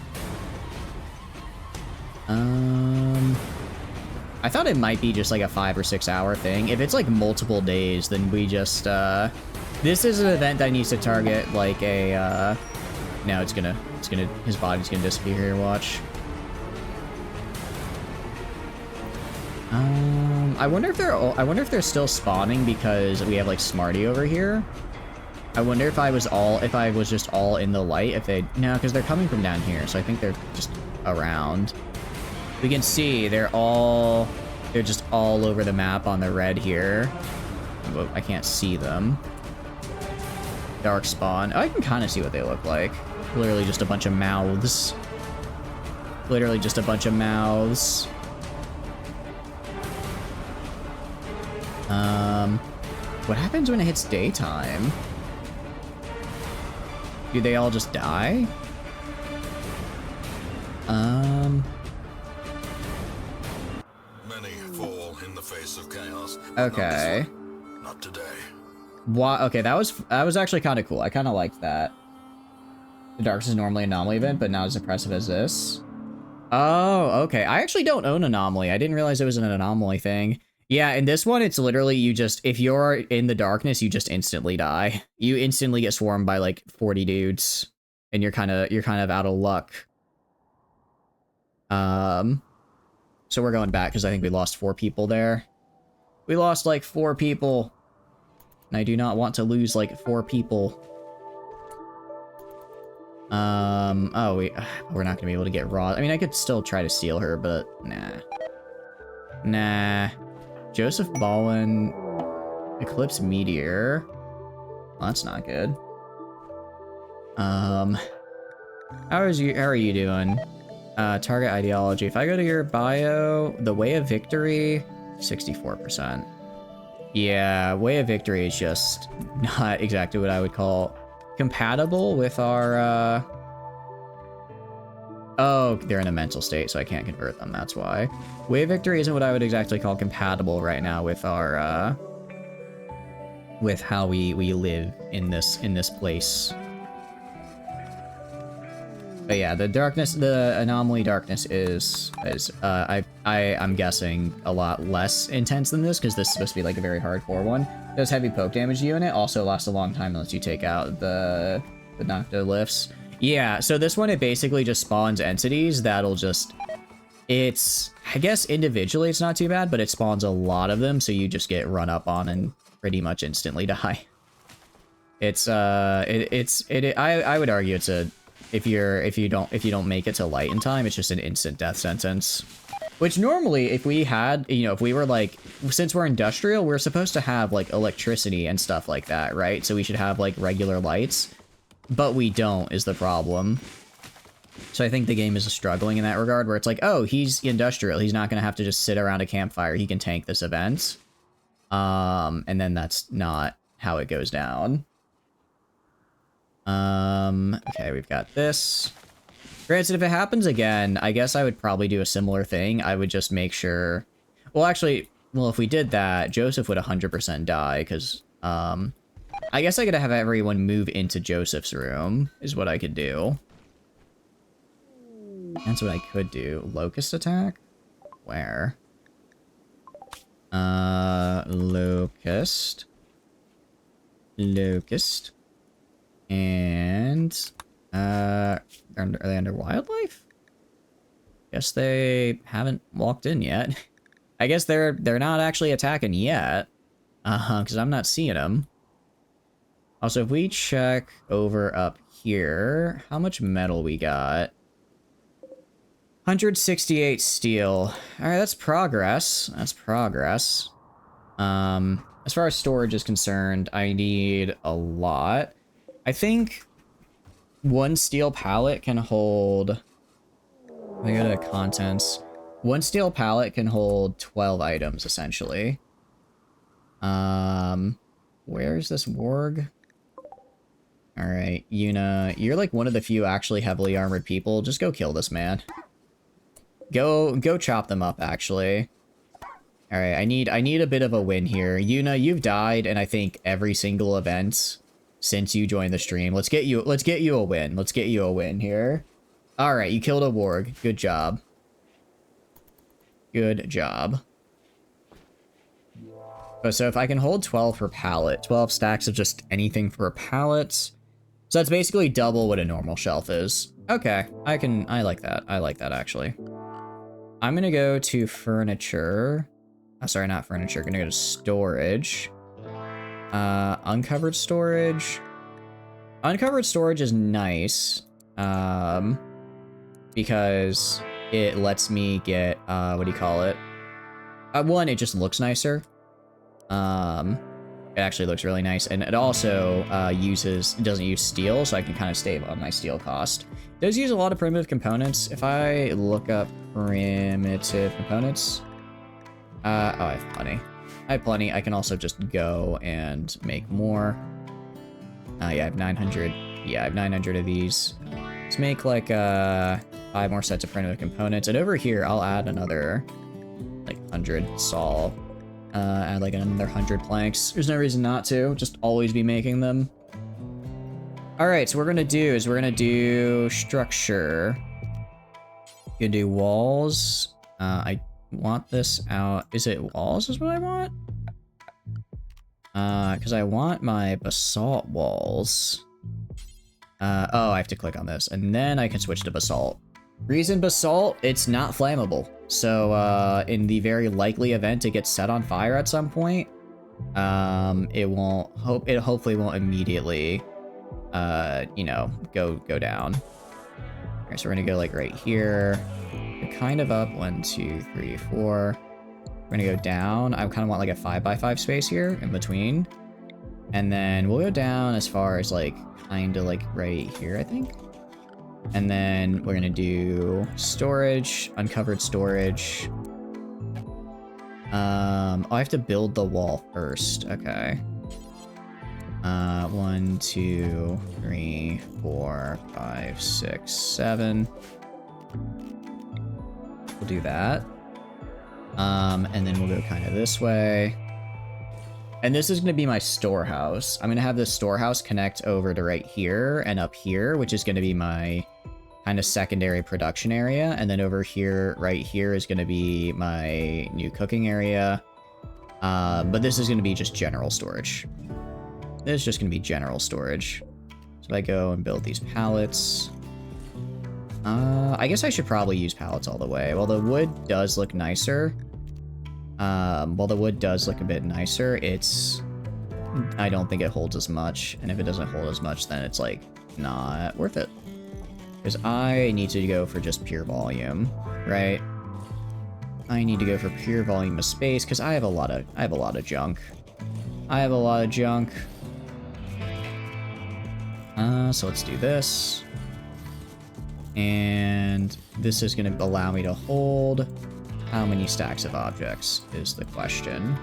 I thought it might be just like a 5 or 6 hour thing. If it's like multiple days, then we just, this is an event that needs to target like a, no, it's gonna, his body's gonna disappear here, watch. I wonder if they're still spawning because we have like Smarty over here. I wonder if I was just all in the light, no, because they're coming from down here, so I think they're just around. We can see they're just all over the map on the red here. Well, I can't see them. Dark spawn. Oh, I can kind of see what they look like. Literally just a bunch of mouths. Literally just a bunch of mouths. What happens when it hits daytime? Do they all just die? Many fall in the face of chaos. Okay. Not today. Wow. Okay, that was actually kind of cool. I kind of liked that. The darkness is normally an anomaly event, but not as impressive as this. Oh, okay. I actually don't own Anomaly. I didn't realize it was an anomaly thing. Yeah, in this one, it's literally if you're in the darkness, you just instantly die. You instantly get swarmed by like 40 dudes, and you're kind of out of luck. So we're going back because I think we lost 4 people there. We lost like 4 people, and I do not want to lose like 4 people. Oh, we're not gonna be able to get Raw. I mean, I could still try to steal her, but nah. Joseph Baldwin, Eclipse Meteor. Well, that's not good. How are you doing? Target ideology. If I go to your bio, the Way of Victory, 64%. Yeah, Way of Victory is just not exactly what I would call compatible with our, Oh, they're in a mental state, so I can't convert them, that's why. Way of Victory isn't what I would exactly call compatible right now with our, with how we live in this place. But yeah, the anomaly darkness is I'm guessing a lot less intense than this, because this is supposed to be like a very hardcore one. It does heavy poke damage to you, and it also lasts a long time unless you take out the Noctoliths. Yeah, so this one, it basically just spawns entities that'll just... I guess individually it's not too bad, but it spawns a lot of them, so you just get run up on and pretty much instantly die. I would argue it's a... If you don't make it to light in time, it's just an instant death sentence. Which normally, if we had, if we were like... Since we're industrial, we're supposed to have, like, electricity and stuff like that, right? So we should have, like, regular lights. But we don't, is the problem. So I think the game is struggling in that regard, where it's like, oh, he's industrial. He's not going to have to just sit around a campfire. He can tank this event. And then that's not how it goes down. Okay, we've got this. Granted, if it happens again, I guess I would probably do a similar thing. I would just make sure... Well, actually, well, if we did that, Joseph would 100% die, because, I guess I could have everyone move into Joseph's room, is what I could do. That's what I could do. Locust attack? Where? Locust. Locust. And, are they under wildlife? Guess they haven't walked in yet. I guess they're not actually attacking yet. Because I'm not seeing them. Also, if we check over up here, how much metal we got? 168 steel. Alright, that's progress. That's progress. As far as storage is concerned, I need a lot. I think one steel pallet can hold... I go to contents. One steel pallet can hold 12 items, essentially. Where's this warg? Alright, Yuna, you're like one of the few actually heavily armored people. Just go kill this man. Go chop them up, actually. Alright, I need a bit of a win here. Yuna, you've died in I think every single event since you joined the stream. Let's get you a win. Let's get you a win here. Alright, you killed a warg. Good job. Good job. Oh, so if I can hold 12 per pallet, 12 stacks of just anything for a pallet. So that's basically double what a normal shelf is. Okay, I like that. I like that, actually. I'm gonna go to furniture. Oh, sorry, not furniture. Gonna go to storage. Uncovered storage. Uncovered storage is nice. Because it lets me get, what do you call it? One, it just looks nicer. It actually looks really nice, and it also doesn't use steel, so I can kind of save on my steel cost. It does use a lot of primitive components. If I look up primitive components, oh, I have plenty. I have plenty. I can also just go and make more. Yeah, I have 900. Yeah, I have 900 of these. Let's make like 5 more sets of primitive components, and over here I'll add another like 100 saw. Add like another 100 planks. There's no reason not to. Just always be making them. Alright, so what we're gonna do is we're gonna do structure. Gonna do walls. I want this out. Is it walls is what I want? Because I want my basalt walls. Oh, I have to click on this, and then I can switch to basalt. Reason basalt, it's not flammable. So, in the very likely event it gets set on fire at some point, it hopefully won't immediately, you know, go down. Alright, so we're gonna go like right here. We're kind of up, 1, 2, 3, 4. We're gonna go down. I kind of want like a 5x5 space here in between. And then we'll go down as far as like, kind of like right here, I think. And then we're gonna do storage, uncovered storage. Oh, I have to build the wall first. Okay. 1, 2, 3, 4, 5, 6, 7. We'll do that. And then we'll go kind of this way. And this is going to be my storehouse. I'm going to have this storehouse connect over to right here and up here, which is going to be my kind of secondary production area. And then over here, right here, is going to be my new cooking area. But this is going to be just general storage. This is just going to be general storage. So if I go and build these pallets... I guess I should probably use pallets all the way. While the wood does look nicer... while the wood does look a bit nicer, I don't think it holds as much. And if it doesn't hold as much, then it's, like, not worth it. Because I need to go for just pure volume, right? I need to go for pure volume of space, because I have a lot of junk. I have a lot of junk. So let's do this. And this is going to allow me to hold... How many stacks of objects is the question.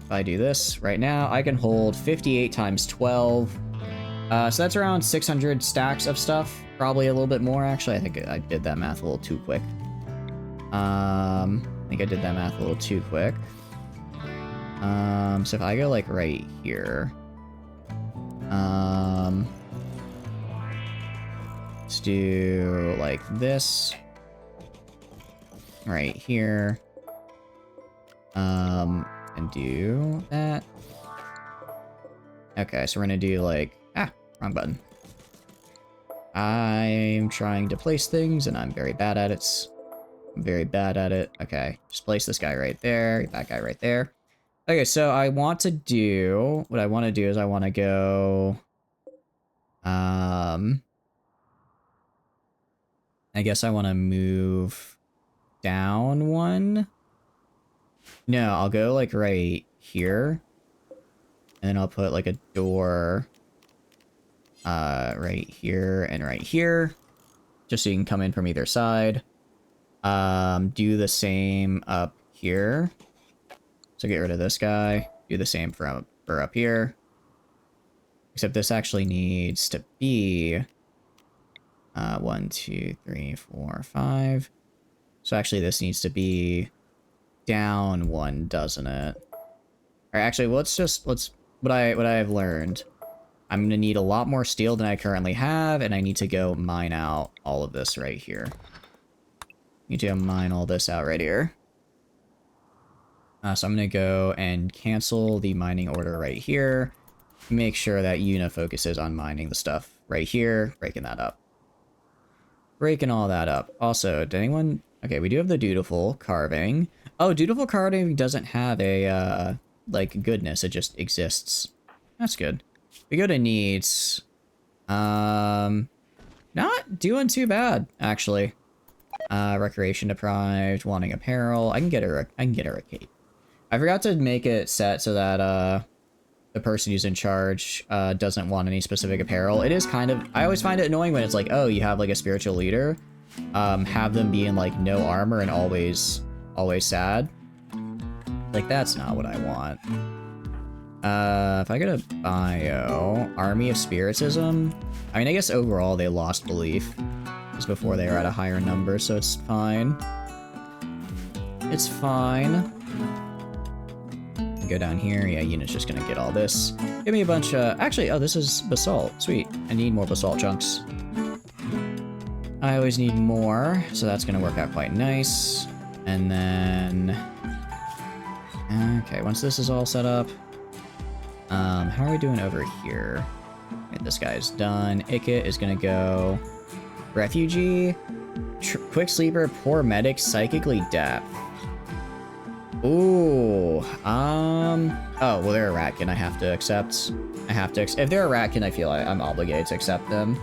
If I do this right now, I can hold 58 times 12. So that's around 600 stacks of stuff. Probably a little bit more, actually. I think I did that math a little too quick. I think I did that math a little too quick. So if I go like right here, let's do like this right here, and do that. Okay, so we're gonna do like, wrong button. I'm trying to place things and I'm very bad at it. I'm very bad at it. Okay, just place this guy right there, that guy right there. Okay, so what I want to do is I want to go, I guess I want to move down one. No, I'll go like right here. And then I'll put like a door right here and right here, just so you can come in from either side. Do the same up here. So get rid of this guy. Do the same for up here. Except this actually needs to be 1, 2, 3, 4, 5. So actually this needs to be down one, doesn't it? Or actually, let's what I have learned. I'm gonna need a lot more steel than I currently have, and I need to go mine out all of this right here. Need to mine all this out right here. So I'm gonna go and cancel the mining order right here. Make sure that Una focuses on mining the stuff right here, breaking that up. Breaking all that up. Also, did anyone... Okay, we do have the dutiful carving. Oh, dutiful carving doesn't have a, like, goodness. It just exists. That's good. We go to needs. Not doing too bad, actually. Recreation deprived, wanting apparel. I can get her a cape. I forgot to make it set so that, the person who's in charge doesn't want any specific apparel. It is kind of... I always find it annoying when it's like, oh, you have like a spiritual leader. Have them be in like no armor and always sad. Like, that's not what I want. If I go to bio, Army of Spiritism. I mean, I guess overall they lost belief. Just before they were at a higher number, so it's fine. It's fine. Go down here. Yeah, Unit's just gonna get all this. Give me a bunch of... Actually, oh, this is basalt. Sweet. I need more basalt chunks. I always need more, so that's gonna work out quite nice. And then... Okay, once this is all set up... how are we doing over here? Okay, this guy's done. Ikit is gonna go... Refugee... Quick sleeper, poor medic, psychically deaf. Ooh, oh, well, they're a Ratkin, I have to accept. If they're a Ratkin, I feel like I'm obligated to accept them.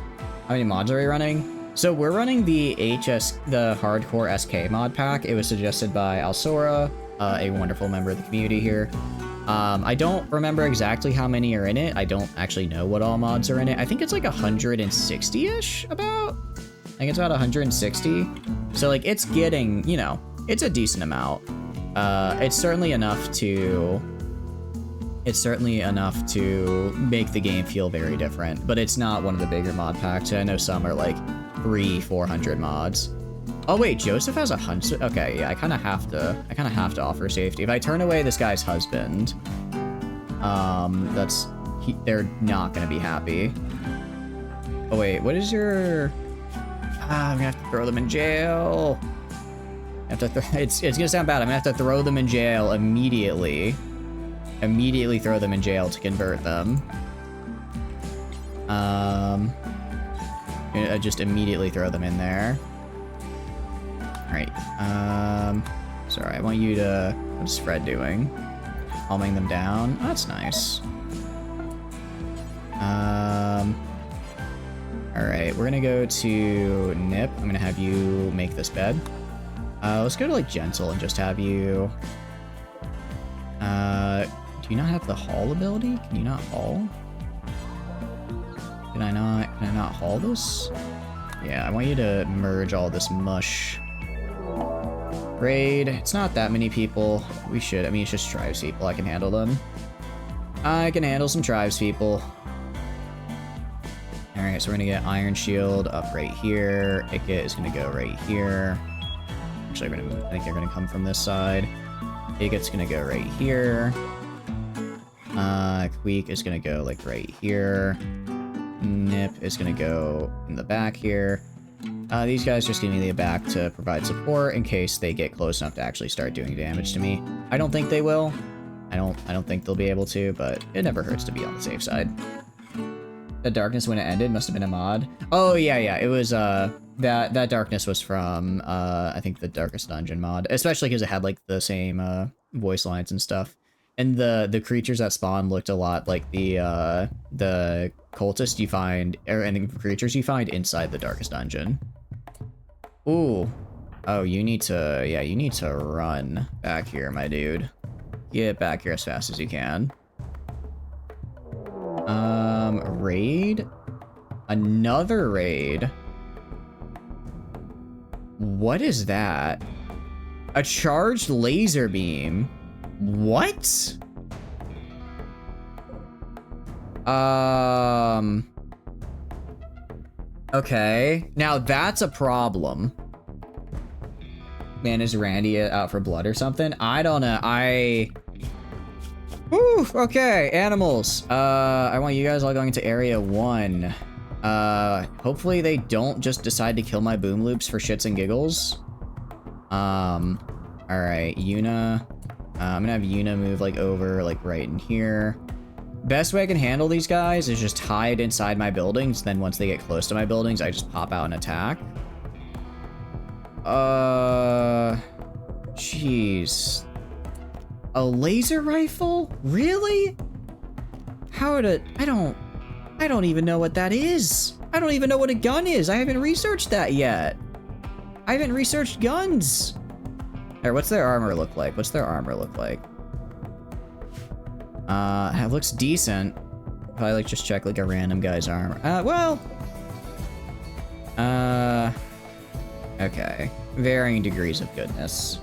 How many mods are we running? So we're running the hardcore SK mod pack. It was suggested by Alsora, a wonderful member of the community here. I don't remember exactly how many are in it. I don't actually know what all mods are in it. I think it's like 160-ish about. I think it's about 160. So like it's getting, you know, it's a decent amount. It's certainly enough to make the game feel very different, but it's not one of the bigger mod packs. I know some are like 300-400 mods. Oh wait, Joseph has 100. Okay, yeah, I kind of have to offer safety. If I turn away this guy's husband, they're not gonna be happy. Oh wait, what is your... I'm gonna have to throw them in jail. It's gonna sound bad. I'm gonna have to throw them in jail immediately. Immediately throw them in jail to convert them. I just immediately throw them in there. Alright. Sorry, I want you to... What's Fred doing? Calming them down. Oh, that's nice. Alright, we're gonna go to Nip. I'm gonna have you make this bed. Let's go to like gentle and just have you... do you not have the haul ability? Can you not haul? Can I not haul this? Yeah, I want you to merge all this mush. Raid. It's not that many people. I mean, it's just tribes people. I can handle them. I can handle some tribes people. Alright, so we're gonna get Iron Shield up right here. Ikit is gonna go right here. Actually, I think they're gonna come from this side. Igot's gonna go right here. Queek is gonna go like right here. Nip is gonna go in the back here. These guys just give me the back to provide support in case they get close enough to actually start doing damage to me. I don't think they will. I don't think they'll be able to, but it never hurts to be on the safe side. The darkness when it ended must have been a mod. Oh yeah, it was that darkness was from I think the Darkest Dungeon mod, especially because it had like the same voice lines and stuff. And the creatures that spawn looked a lot like the cultists you find, and the creatures you find inside the Darkest Dungeon. Ooh. Oh, you need to run back here, my dude. Get back here as fast as you can. Raid? Another raid? What is that? A charged laser beam? What? Okay. Now that's a problem. Man, is Randy out for blood or something? I don't know. Whew, okay, animals. I want you guys all going to area 1. Hopefully they don't just decide to kill my boom loops for shits and giggles. Alright, Yuna. I'm gonna have Yuna move, like, over, like, right in here. Best way I can handle these guys is just hide inside my buildings, then once they get close to my buildings, I just pop out and attack. Jeez. A laser rifle? Really? I don't even know what that is. I don't even know what a gun is. I haven't researched that yet. I haven't researched guns. Alright, what's their armor look like? It looks decent. Probably like just check like a random guy's armor. Okay. Varying degrees of goodness.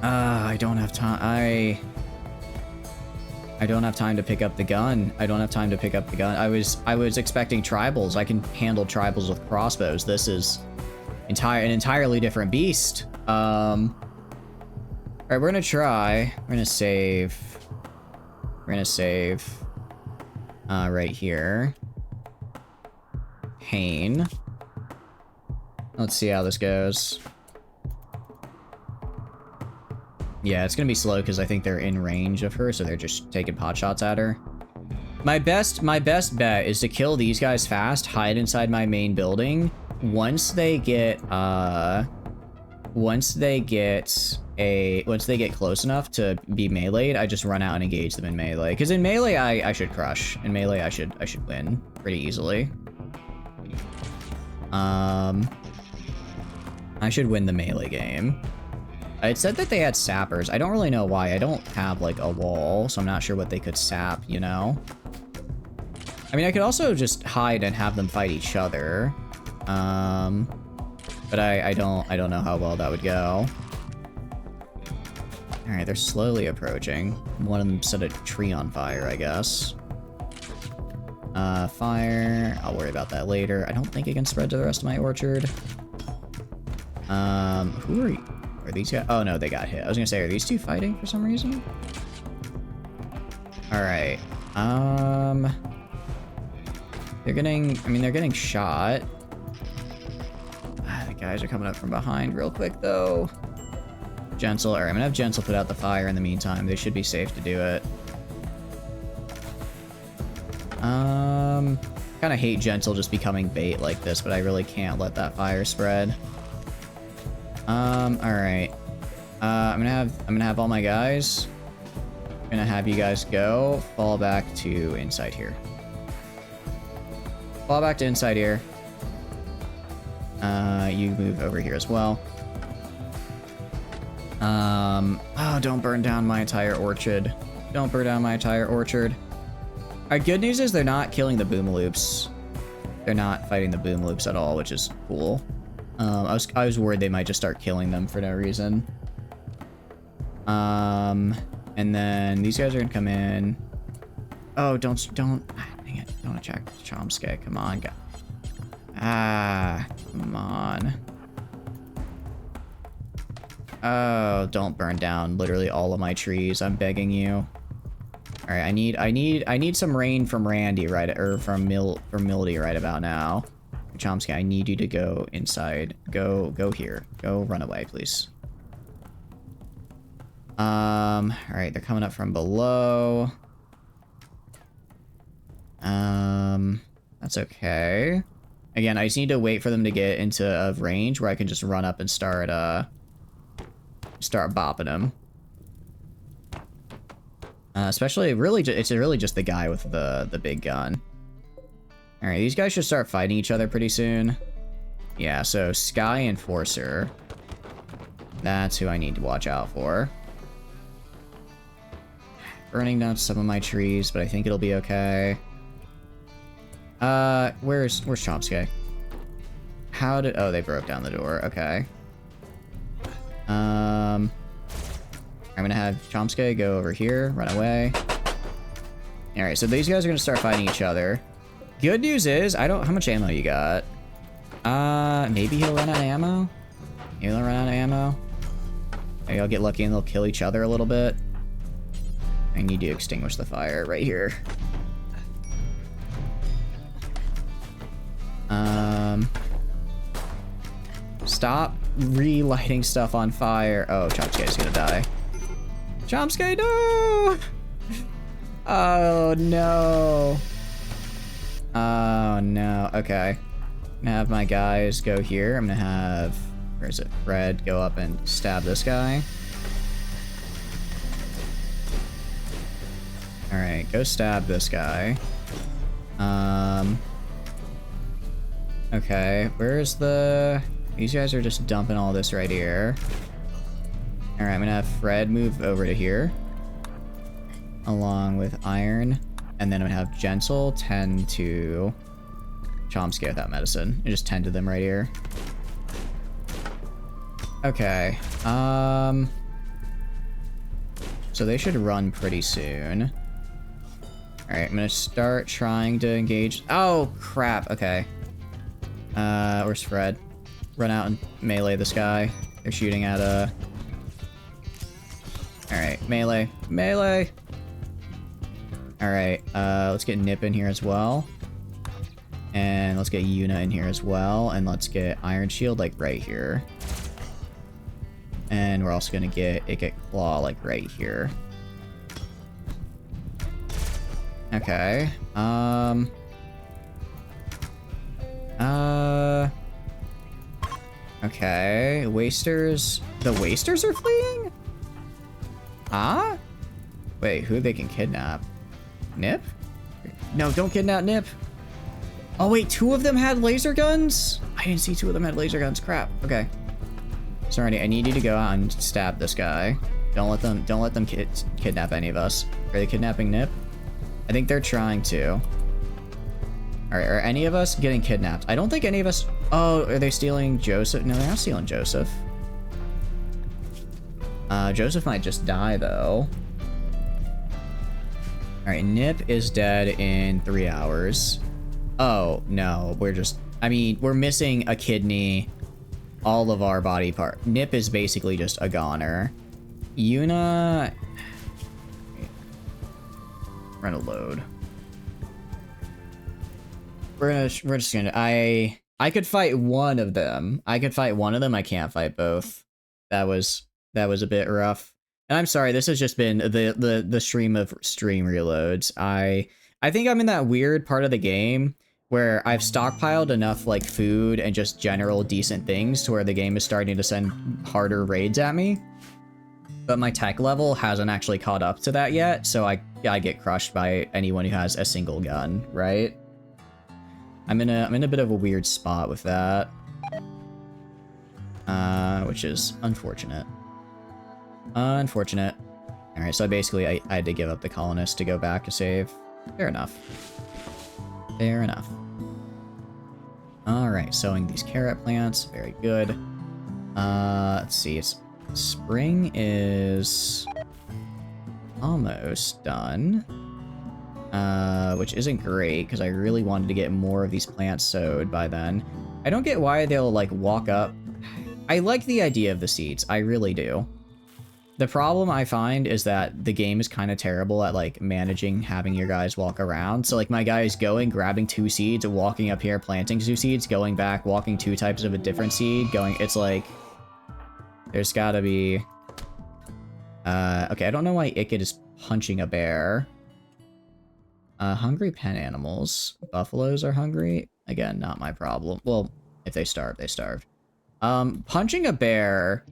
I don't have time. I don't have time to pick up the gun. I was expecting tribals. I can handle tribals with crossbows. This is an entirely different beast. Alright, we're gonna try. We're gonna save. Right here. Hane. Let's see how this goes. Yeah, it's gonna be slow because I think they're in range of her, so they're just taking pot shots at her. My best bet is to kill these guys fast, hide inside my main building. Once they get close enough to be meleeed, I just run out and engage them in melee. Because in melee, I should crush. In melee, I should win pretty easily. I should win the melee game. It said that they had sappers. I don't really know why. I don't have, like, a wall, so I'm not sure what they could sap, you know? I mean, I could also just hide and have them fight each other. But I don't know how well that would go. Alright, they're slowly approaching. One of them set a tree on fire, I guess. Fire. I'll worry about that later. I don't think it can spread to the rest of my orchard. Who are you? Are these guys? Oh no, they got hit. I was gonna say, are these two fighting for some reason? Alright. They're getting shot. The guys are coming up from behind real quick though. Gentle. Alright, I'm gonna have Gentle put out the fire in the meantime. They should be safe to do it. Kinda hate Gentle just becoming bait like this, but I really can't let that fire spread. Alright. I'm gonna have all my guys. I'm gonna have you guys go. Fall back to inside here. Fall back to inside here. You move over here as well. Oh, don't burn down my entire orchard. Don't burn down my entire orchard. Alright, good news is they're not killing the boom loops. They're not fighting the boom loops at all, which is cool. I was worried they might just start killing them for no reason. And then these guys are gonna come in. Oh, dang it, don't attack Chomsky, come on, come on. Oh, don't burn down literally all of my trees. I'm begging you. All right, I need some rain from Randy from Mildy right about now. Chomsky, I need you to go inside. Go here. Go run away, please. All right, they're coming up from below. That's okay. Again, I just need to wait for them to get into a range where I can just run up and start bopping them. Especially, it's really just the guy with the big gun. All right, these guys should start fighting each other pretty soon. Yeah, so Sky Enforcer. That's who I need to watch out for. Burning down some of my trees, but I think it'll be okay. Where's Chomsky? Oh, they broke down the door. Okay. I'm gonna have Chomsky go over here, run away. Alright, so these guys are gonna start fighting each other. Good news is, how much ammo you got? Maybe he'll run out of ammo? Maybe he'll run out of ammo? Maybe I'll get lucky and they'll kill each other a little bit. I need to extinguish the fire right here. Stop relighting stuff on fire. Oh, Chomsky's gonna die. Chomsky, no! Oh, no. Oh, no. Okay. I'm gonna have my guys go here. I'm gonna have... Where is it? Fred, go up and stab this guy. Alright, go stab this guy. Okay, where's the... These guys are just dumping all this right here. Alright, I'm gonna have Fred move over to here. Along with Iron. And then I'm gonna have Gentle tend to... Chomsky without medicine. And just tend to them right here. Okay, so they should run pretty soon. Alright, I'm gonna start trying to engage... Oh, crap, okay. Where's Fred? Run out and melee this guy. They're shooting at Alright, melee. Melee! Alright, let's get Nip in here as well. And let's get Yuna in here as well. And let's get Iron Shield, like, right here. And we're also gonna get Claw, like, right here. Okay, okay, Wasters. The Wasters are fleeing? Huh? Wait, who they can kidnap? Nip? No, don't kidnap Nip. Oh wait, two of them had laser guns? I didn't see two of them had laser guns. Crap. Okay. Sorry, I need you to go out and stab this guy. Don't let them kidnap any of us. Are they kidnapping Nip? I think they're trying to. Alright, are any of us getting kidnapped? I don't think any of us... Oh, are they stealing Joseph? No, they're not stealing Joseph. Joseph might just die, though. Alright, Nip is dead in 3 hours. Oh, no, we're just... I mean, we're missing a kidney, all of our body part. Nip is basically just a goner. Yuna... We're gonna load. We're just gonna... I could fight one of them. I can't fight both. That was a bit rough. And I'm sorry, this has just been the stream of stream reloads. I think I'm in that weird part of the game where I've stockpiled enough like food and just general decent things to where the game is starting to send harder raids at me. But my tech level hasn't actually caught up to that yet, so I get crushed by anyone who has a single gun, right? I'm in a bit of a weird spot with that. Which is unfortunate. Unfortunate. Alright, so basically I had to give up the colonists to go back to save. Fair enough. Fair enough. Alright, sowing these carrot plants. Very good. Let's see. Spring is almost done. Which isn't great, because I really wanted to get more of these plants sowed by then. I don't get why they'll, like, walk up. I like the idea of the seeds. I really do. The problem I find is that the game is kind of terrible at, like, managing having your guys walk around. So, like, my guy is going, grabbing 2 seeds, walking up here, planting 2 seeds, going back, walking 2 types of a different seed, going... It's like... There's gotta be... okay, I don't know why Ickit is punching a bear. Hungry pen animals. Buffaloes are hungry. Again, not my problem. Well, if they starve, they starve. Punching a bear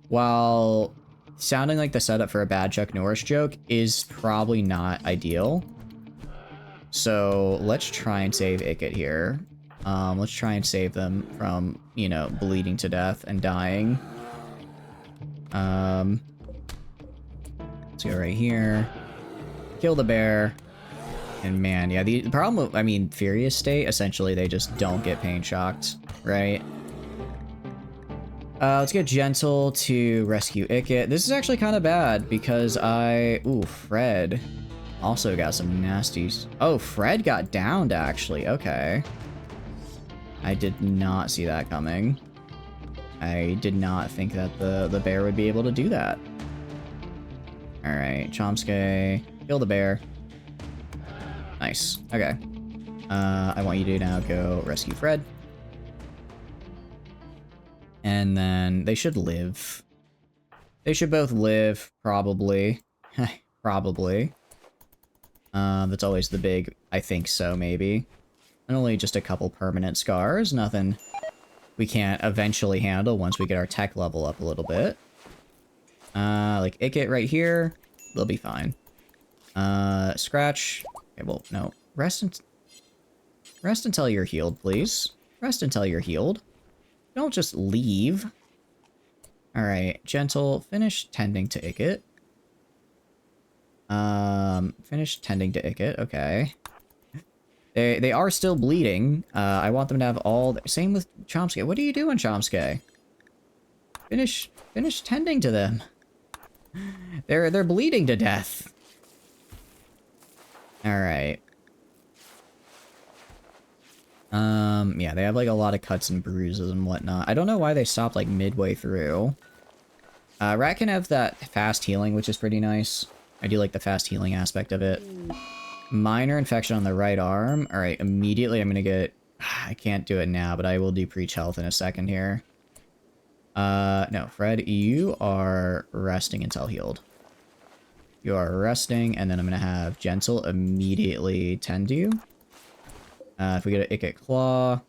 while sounding like the setup for a bad Chuck Norris joke is probably not ideal. So let's try and save Ickit here. Let's try and save them from, you know, bleeding to death and dying. Let's go right here. Kill the bear. And man, yeah, the problem, I mean, Furious State, essentially they just don't get pain shocked, right? Let's get Gentle to rescue Ickit. This is actually kind of bad because ooh, Fred also got some nasties. Oh, Fred got downed actually, okay. I did not see that coming. I did not think that the bear would be able to do that. Alright, Chomsky, kill the bear. Nice, okay. I want you to now go rescue Fred. And then they should live. They should both live, probably. Probably. That's always the big, I think so, maybe. And only just a couple permanent scars, nothing we can't eventually handle once we get our tech level up a little bit. Like Ickit right here, they'll be fine. Scratch. Okay, well, no. Rest until you're healed, please. Rest until you're healed. Don't just leave. Alright, Gentle, finish tending to Ickit. Finish tending to Ickit, okay. They are still bleeding. I want them to have all... Same with Chomsky. What are you doing, Chomsky? Finish tending to them. They're bleeding to death. Alright. Yeah, they have like a lot of cuts and bruises and whatnot. I don't know why they stopped like midway through. Rat can have that fast healing, which is pretty nice. I do like the fast healing aspect of it. Minor infection on the right arm. Alright, immediately I'm gonna get... I can't do it now, but I will do preach health in a second here. No, Fred, you are resting until healed. You are resting, and then I'm gonna have Gentle immediately tend to you. If we get an Ickit Claw,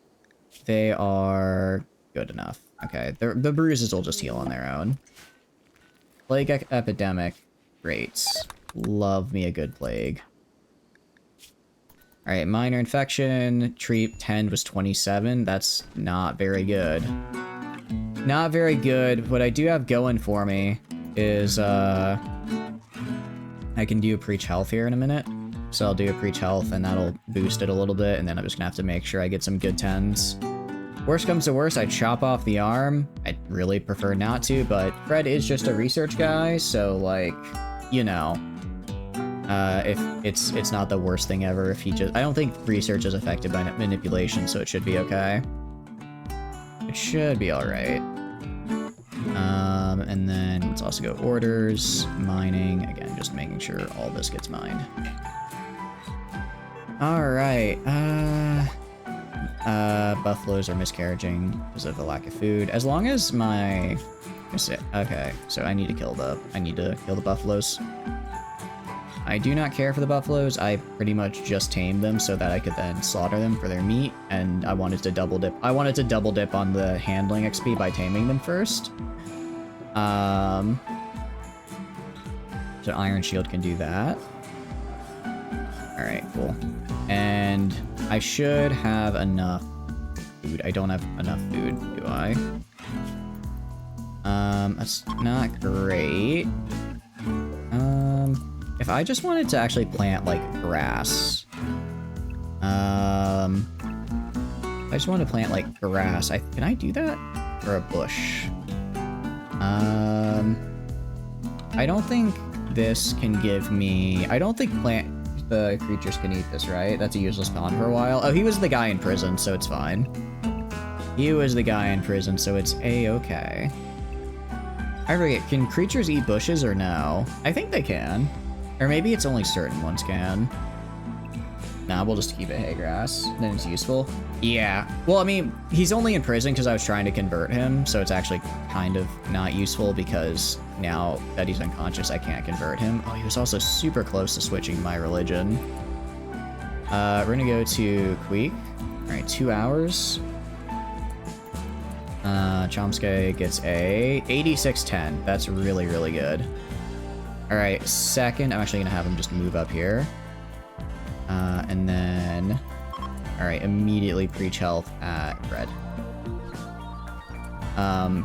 they are good enough. Okay, the bruises will just heal on their own. Plague Epidemic. Great. Love me a good plague. Alright, minor infection. Treat 10 was 27. That's not very good. Not very good. What I do have going for me is, I can do a preach health here in a minute. So I'll do a preach health and that'll boost it a little bit, and then I'm just gonna have to make sure I get some good 10s. Worst comes to worst, I chop off the arm. I'd really prefer not to, but Fred is just a research guy, so like, you know, if it's not the worst thing ever if he just... I don't think research is affected by manipulation, so it should be okay. It should be alright. And then let's also go orders, mining, again, just making sure all this gets mined. Alright, buffaloes are miscarriaging because of the lack of food. As long as my... Okay, so I need to kill the buffaloes. I do not care for the buffaloes. I pretty much just tamed them so that I could then slaughter them for their meat, and I wanted to double dip. I wanted to double dip on the handling XP by taming them first. So Iron Shield can do that. Alright, cool. And I should have enough food. I don't have enough food, do I? That's not great. If I just wanted to actually plant, like, grass. I just want to plant, like, grass. Can I do that? Or a bush? I don't think this can give me... I don't think the creatures can eat this, right? That's a useless spawn for a while. Oh, he was the guy in prison, so it's fine. He was the guy in prison, so it's a-okay. I forget, can creatures eat bushes or no? I think they can. Or maybe it's only certain ones can. Nah, we'll just keep it hay grass. Then it's useful. Yeah. Well, I mean, he's only in prison because I was trying to convert him, so it's actually kind of not useful because now that he's unconscious, I can't convert him. Oh, he was also super close to switching my religion. We're gonna go to Queek. All right, 2 hours. Chomsky gets a 8610. That's really, really good. All right, second, I'm actually gonna have him just move up here. And then, all right, immediately preach health at Fred.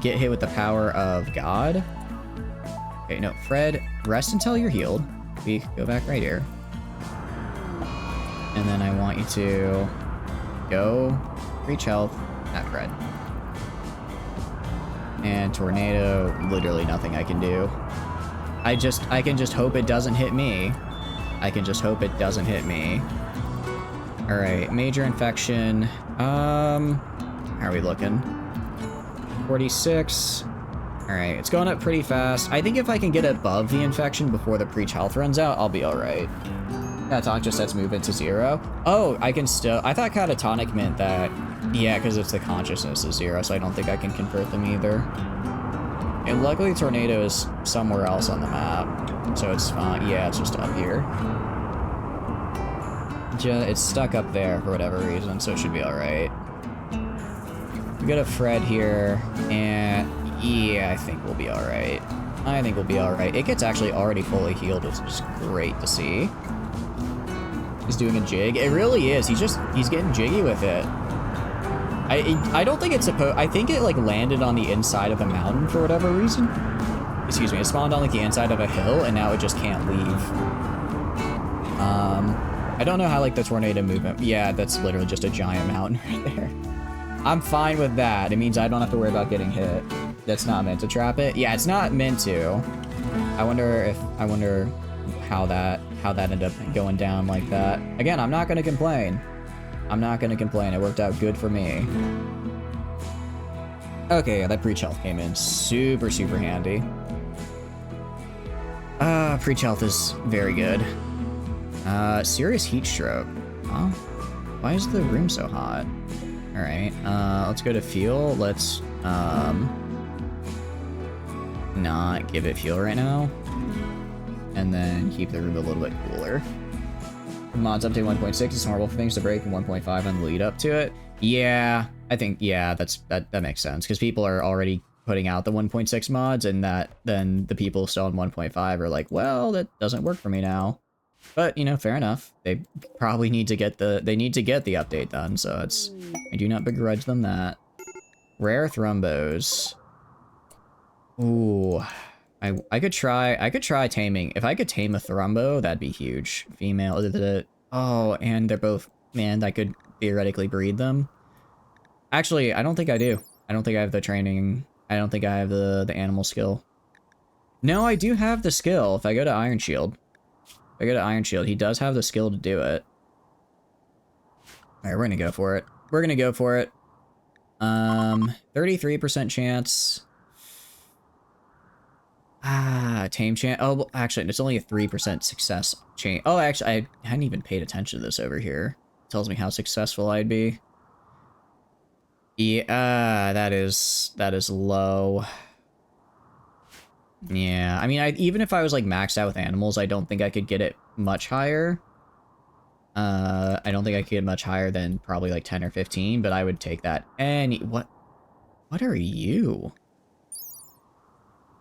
Get hit with the power of God. Okay, no, Fred, rest until you're healed. We go back right here. And then I want you to go preach health at Fred. And tornado, literally nothing I can do. I can just hope it doesn't hit me. I can just hope it doesn't hit me. All right, major infection. How are we looking? 46. All right, it's going up pretty fast. I think if I can get above the infection before the preach health runs out, I'll be all right. Catatonic just sets movement to 0. Oh, I can still... I thought catatonic meant that... Yeah, because it's the consciousness is 0, so I don't think I can convert them either. And luckily, tornado is somewhere else on the map, so it's fine. Yeah, it's just up here. It's stuck up there for whatever reason, so it should be all right. We got a Fred here, and yeah, I think we'll be all right. I think we'll be all right. It gets actually already fully healed, which is great to see. He's doing a jig. It really is. He's getting jiggy with it. I don't think it's supposed... I think it, like, landed on the inside of a mountain for whatever reason. Excuse me. It spawned on, like, the inside of a hill, and now it just can't leave. I don't know how, like, the tornado movement... Yeah, that's literally just a giant mountain right there. I'm fine with that. It means I don't have to worry about getting hit. That's not meant to trap it. Yeah, it's not meant to. I wonder how that ended up going down like that. Again, I'm not going to complain. I'm not going to complain. It worked out good for me. Okay, yeah, that preach health came in super, super handy. Preach health is very good. Serious heat stroke. Huh? Why is the room so hot? All right, let's go to fuel. Let's, not give it fuel right now. And then keep the room a little bit cooler. Mods update 1.6, it's horrible for things to break, and 1.5 on the lead up to it. Yeah, I think, yeah, that makes sense, because people are already putting out the 1.6 mods, and then the people still on 1.5 are like, well, that doesn't work for me now. But, you know, fair enough. They probably need to get the update done, so I do not begrudge them that. Rare thrombos. Ooh. I could try taming. If I could tame a thrombo, that'd be huge. Female. Oh, and they're both... Man, I could theoretically breed them. Actually, I don't think I do. I don't think I have the training. I don't think I have the animal skill. No, I do have the skill. If I go to Iron Shield. He does have the skill to do it. Alright, we're gonna go for it. 33% chance. Tame chance. Oh, well, actually, it's only a 3% success chance. Oh, actually, I hadn't even paid attention to this over here. It tells me how successful I'd be. Yeah, that is low. Yeah, I mean, even if I was, like, maxed out with animals, I don't think I could get it much higher. I don't think I could get much higher than probably, like, 10 or 15, but I would take that. What are you?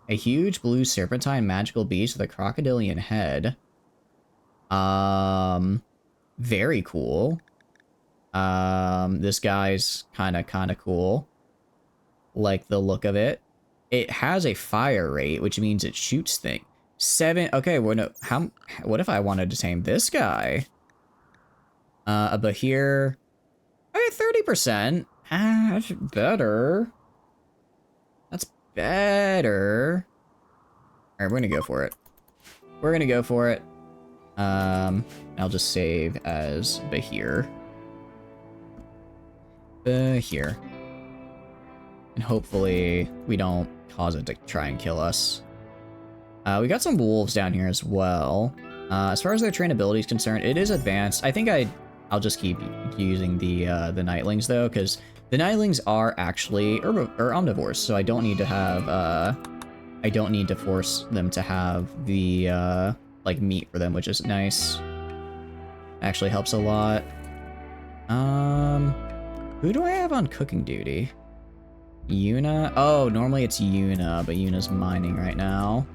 A huge blue serpentine magical beast with a crocodilian head. Very cool. This guy's kind of cool. Like the look of it. It has a fire rate, which means it shoots things. 7. Okay, well, no. What if I wanted to tame this guy? But here, 30%. That's better. That's better. All right, we're gonna go for it. I'll just save as Bahir. Bahir. And hopefully we don't cause it to try and kill us. We got some wolves down here as well. As far as their trainability is concerned, it is advanced. I think I'll just keep using the nightlings though, because the nightlings are actually omnivores, so I don't need to have I don't need to force them to have the like meat for them, which is nice. Actually helps a lot. Who do I have on cooking duty? Yuna? Oh, normally it's Yuna, but Yuna's mining right now.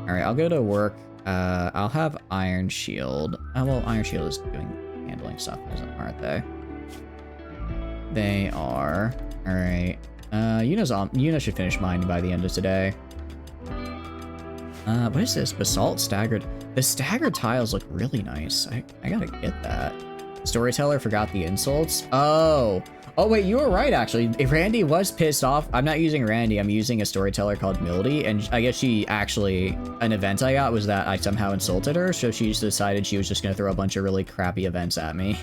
Alright, I'll go to work. I'll have Iron Shield. Oh, well, Iron Shield is handling stuff, aren't they? They are. Alright. Yuna should finish mining by the end of today. What is this? Basalt staggered. The staggered tiles look really nice. I gotta get that. Storyteller forgot the insults. Oh, wait, you were right, actually. If Randy was pissed off, I'm not using Randy, I'm using a storyteller called Mildy, and I guess an event I got was that I somehow insulted her, so she just decided she was just gonna throw a bunch of really crappy events at me.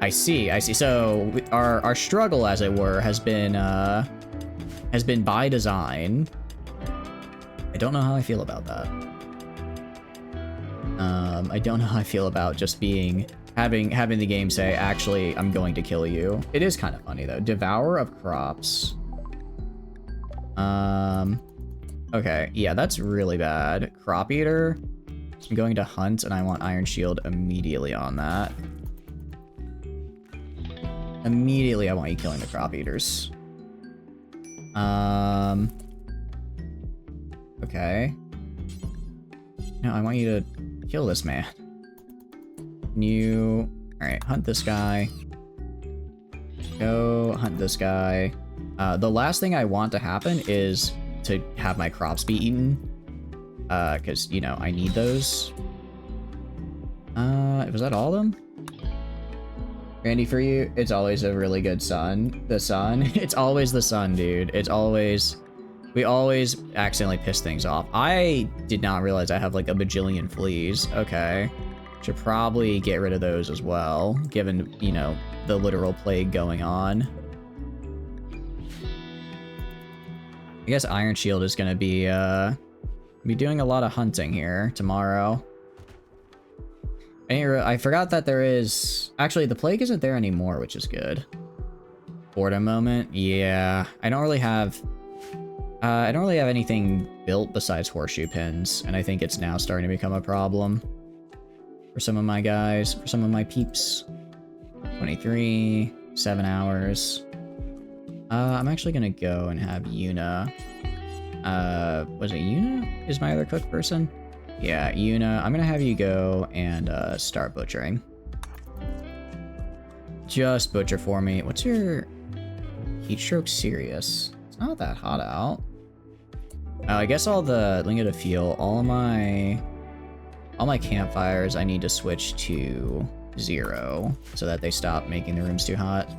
I see. So, our struggle, as it were, has been by design. I don't know how I feel about that. I don't know how I feel about just having the game say, actually, I'm going to kill you. It is kind of funny though. Devourer of crops. Okay, yeah, that's really bad. Crop eater. I'm going to hunt and I want Iron Shield immediately on that. Immediately I want you killing the crop eaters. Okay. No, I want you to kill this man. Alright, hunt this guy. Go hunt this guy. The last thing I want to happen is to have my crops be eaten. Because, you know, I need those. Was that all of them? Randy, for you, it's always a really good sun. The sun? It's always the sun, dude. It's always... We always accidentally piss things off. I did not realize I have like a bajillion fleas. Okay. Should probably get rid of those as well, given, you know, the literal plague going on. I guess Iron Shield is gonna be doing a lot of hunting here tomorrow. I forgot that there is... Actually, the plague isn't there anymore, which is good. Boredom moment? Yeah. I don't really have anything built besides horseshoe pins, and I think it's now starting to become a problem for some of my guys, for some of my peeps. 23, 7 hours. I'm actually gonna go and have Yuna. Was it Yuna? Is my other cook person? Yeah, Yuna. I'm gonna have you go and start butchering. Just butcher for me. What's your heat stroke serious? It's not that hot out. I guess all the lingot of fuel, all my campfires, I need to switch to 0 so that they stop making the rooms too hot.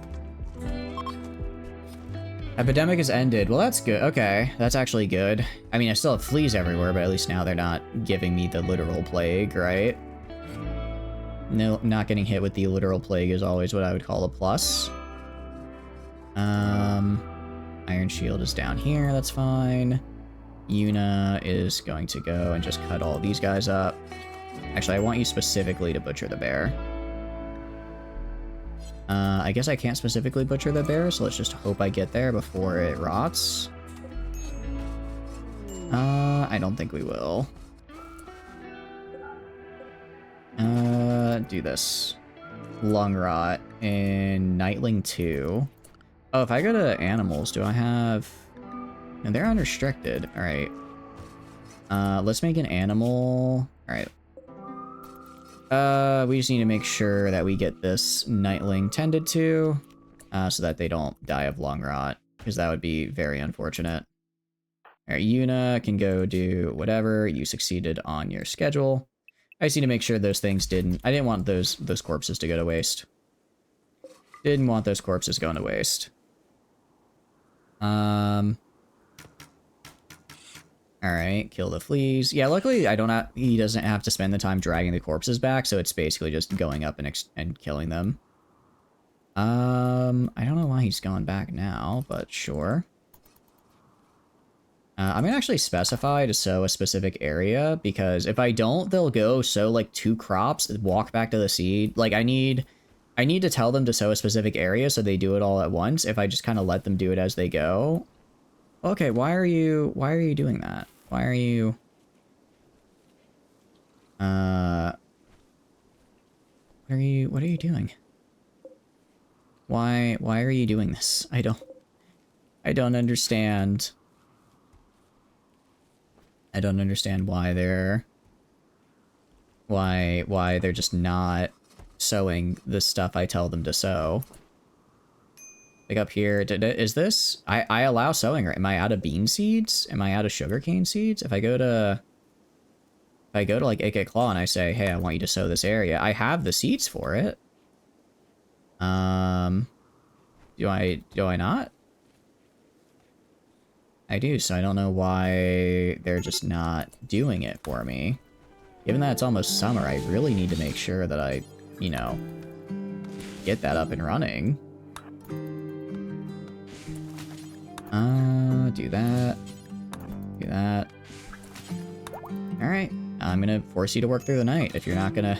Epidemic has ended. Well, that's good. Okay, that's actually good. I mean, I still have fleas everywhere, but at least now they're not giving me the literal plague, right? No, not getting hit with the literal plague is always what I would call a plus. Iron Shield is down here, that's fine. Yuna is going to go and just cut all these guys up. Actually, I want you specifically to butcher the bear. I guess I can't specifically butcher the bear, so let's just hope I get there before it rots. I don't think we will. Do this. Lung rot in Nightling 2. Oh, if I go to animals, do I have... And they're unrestricted. Alright. Let's make an animal. Alright. We just need to make sure that we get this Nightling tended to, so that they don't die of lung rot, because that would be very unfortunate. Alright, Yuna can go do whatever. You succeeded on your schedule. I just need to make sure those things didn't... I didn't want those corpses to go to waste. Didn't want those corpses going to waste. Alright, kill the fleas. Yeah, luckily he doesn't have to spend the time dragging the corpses back, so it's basically just going up and killing them. I don't know why he's gone back now, but sure. I'm gonna actually specify to sow a specific area, because if I don't, they'll go sow like 2 crops, walk back to the seed. Like I need to tell them to sow a specific area so they do it all at once. If I just kind of let them do it as they go. Okay, why are you doing that? Why are you what are you doing? Why are you doing this? I don't understand. I don't understand why they're just not sowing the stuff I tell them to sow. Like up here, is this? I allow sowing, right? Am I out of bean seeds? Am I out of sugarcane seeds? If I go to like HSK Claw and I say, hey, I want you to sow this area, I have the seeds for it. Do I not? I do, so I don't know why they're just not doing it for me. Given that it's almost summer, I really need to make sure that I, you know, get that up and running. Do that. Do that. Alright. I'm gonna force you to work through the night if you're not gonna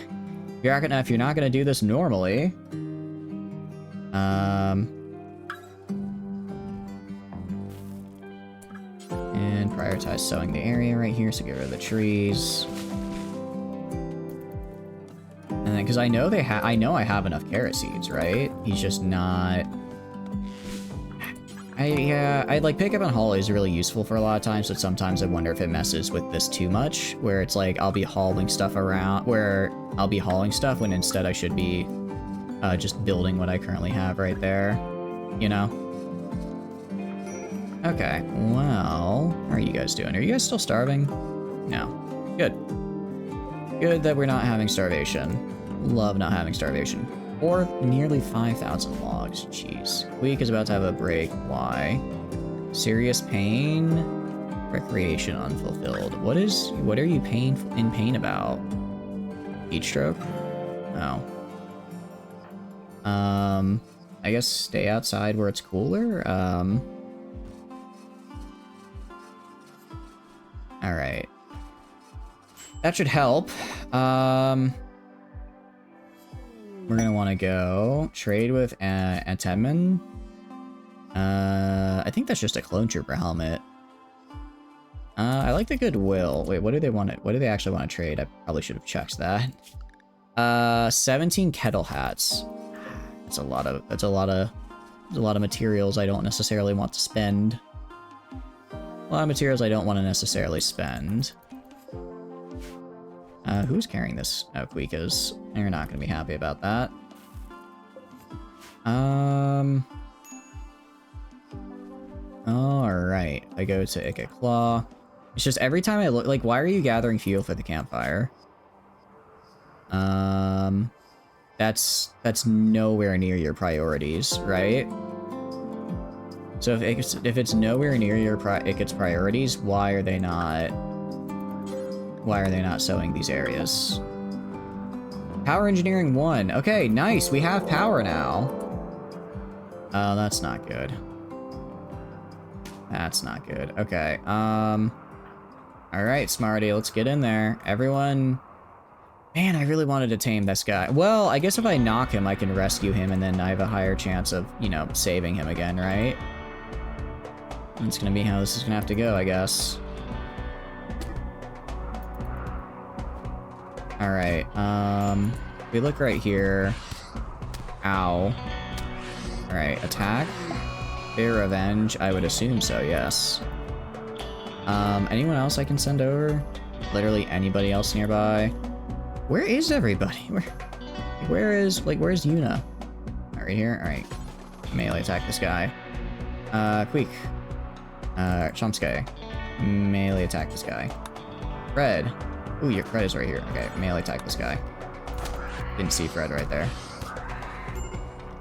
do this normally. And prioritize sowing the area right here, so get rid of the trees. And then, because I know I have enough carrot seeds, right? He's just not. I like pick up on haul is really useful for a lot of times, but sometimes I wonder if it messes with this too much, where it's like I'll be hauling stuff around, when instead I should be just building what I currently have right there, you know? Okay, well, how are you guys doing? Are you guys still starving? No. Good. Good that we're not having starvation. Love not having starvation. Or nearly 5,000 logs. Jeez. Week is about to have a break. Why? Serious pain? Recreation unfulfilled. What are you in pain about? Heat stroke? Oh. I guess stay outside where it's cooler? Alright. That should help. We're gonna want to go trade with Antemin. I think that's just a clone trooper helmet. I like the goodwill. Wait, what do they want? What do they actually want to trade? I probably should have checked that. 17 kettle hats. That's a lot of materials I don't necessarily want to spend. A lot of materials I don't want to necessarily spend. Who's carrying this? Oh, Quika's. You're not going to be happy about that. Alright. I go to HSK Claw. It's just every time I look, like, why are you gathering fuel for the campfire? That's nowhere near your priorities, right? So if it's nowhere near its priorities, why are they not sowing these areas? Power engineering 1. Okay, nice. We have power now. Oh, that's not good. That's not good. Okay. All right, Smarty, let's get in there. Everyone. Man, I really wanted to tame this guy. Well, I guess if I knock him, I can rescue him, and then I have a higher chance of, you know, saving him again, right? That's gonna be how this is gonna have to go, I guess. Alright, if we look right here. Ow. Alright, attack. Fair revenge, I would assume so, yes. Anyone else I can send over? Literally anybody else nearby? Where is everybody? Where's Yuna? Right here? Alright. Melee attack this guy. Queek. Chomsky. Melee attack this guy. Fred. Ooh, your Fred is right here. Okay, melee attack this guy. Didn't see Fred right there.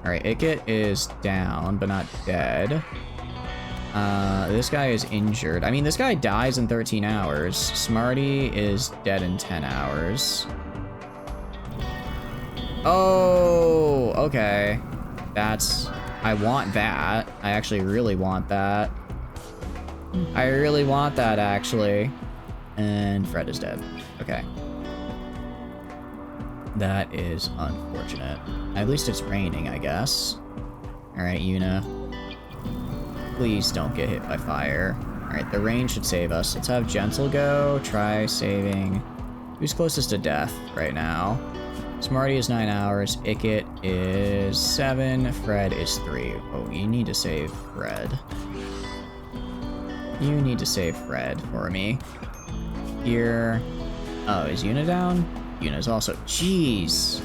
Alright, Ikit is down, but not dead. This guy is injured. I mean, this guy dies in 13 hours. Smarty is dead in 10 hours. Oh, okay. I want that. I actually really want that. I really want that, actually. And Fred is dead. Okay. That is unfortunate. At least it's raining, I guess. Alright, Yuna. Please don't get hit by fire. Alright, the rain should save us. Let's have Gentle go. Try saving. Who's closest to death right now? Smarty is 9 hours. Icket is 7. Fred is 3. Oh, you need to save Fred. You need to save Fred for me. Here. Oh, is Yuna down? Yuna's also. Jeez.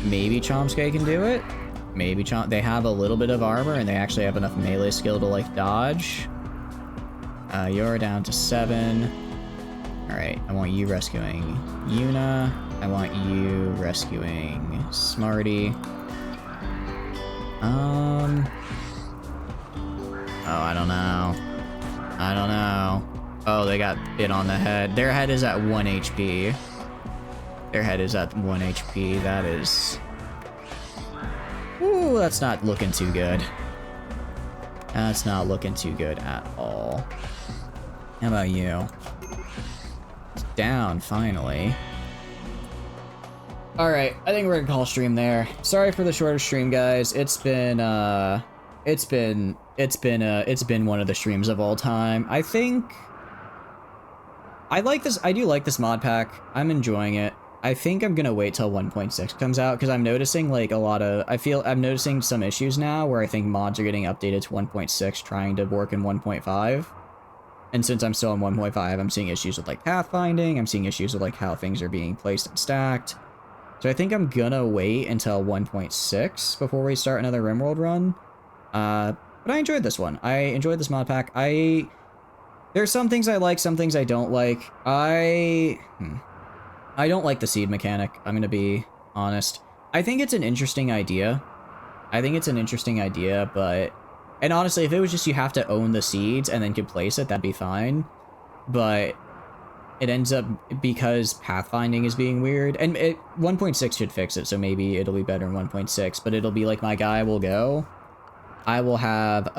Maybe Chomsky can do it. Maybe they have a little bit of armor and they actually have enough melee skill to like dodge. You're down to 7. Alright, I want you rescuing Yuna. I want you rescuing Smarty. Oh, I don't know. I don't know. Oh, they got bit on the head. Their head is at 1 HP. Their head is at 1 HP. That is... Ooh, that's not looking too good. That's not looking too good at all. How about you? It's down, finally. Alright, I think we're gonna call stream there. Sorry for the shorter stream, guys. It's been one of the streams of all time. I think I like this. I do like this mod pack. I'm enjoying it. I think I'm gonna wait till 1.6 comes out because I'm noticing like I'm noticing some issues now where I think mods are getting updated to 1.6 trying to work in 1.5. And since I'm still on 1.5, I'm seeing issues with like pathfinding. I'm seeing issues with like how things are being placed and stacked. So I think I'm gonna wait until 1.6 before we start another Rimworld run. But I enjoyed this one. I enjoyed this mod pack. There's some things I like, some things I don't like. I don't like the seed mechanic, I'm gonna be honest. I think it's an interesting idea. But... And honestly, if it was just you have to own the seeds and then could place it, that'd be fine. But it ends up, because pathfinding is being weird, and 1.6 should fix it, so maybe it'll be better in 1.6, but it'll be like my guy will go. I will have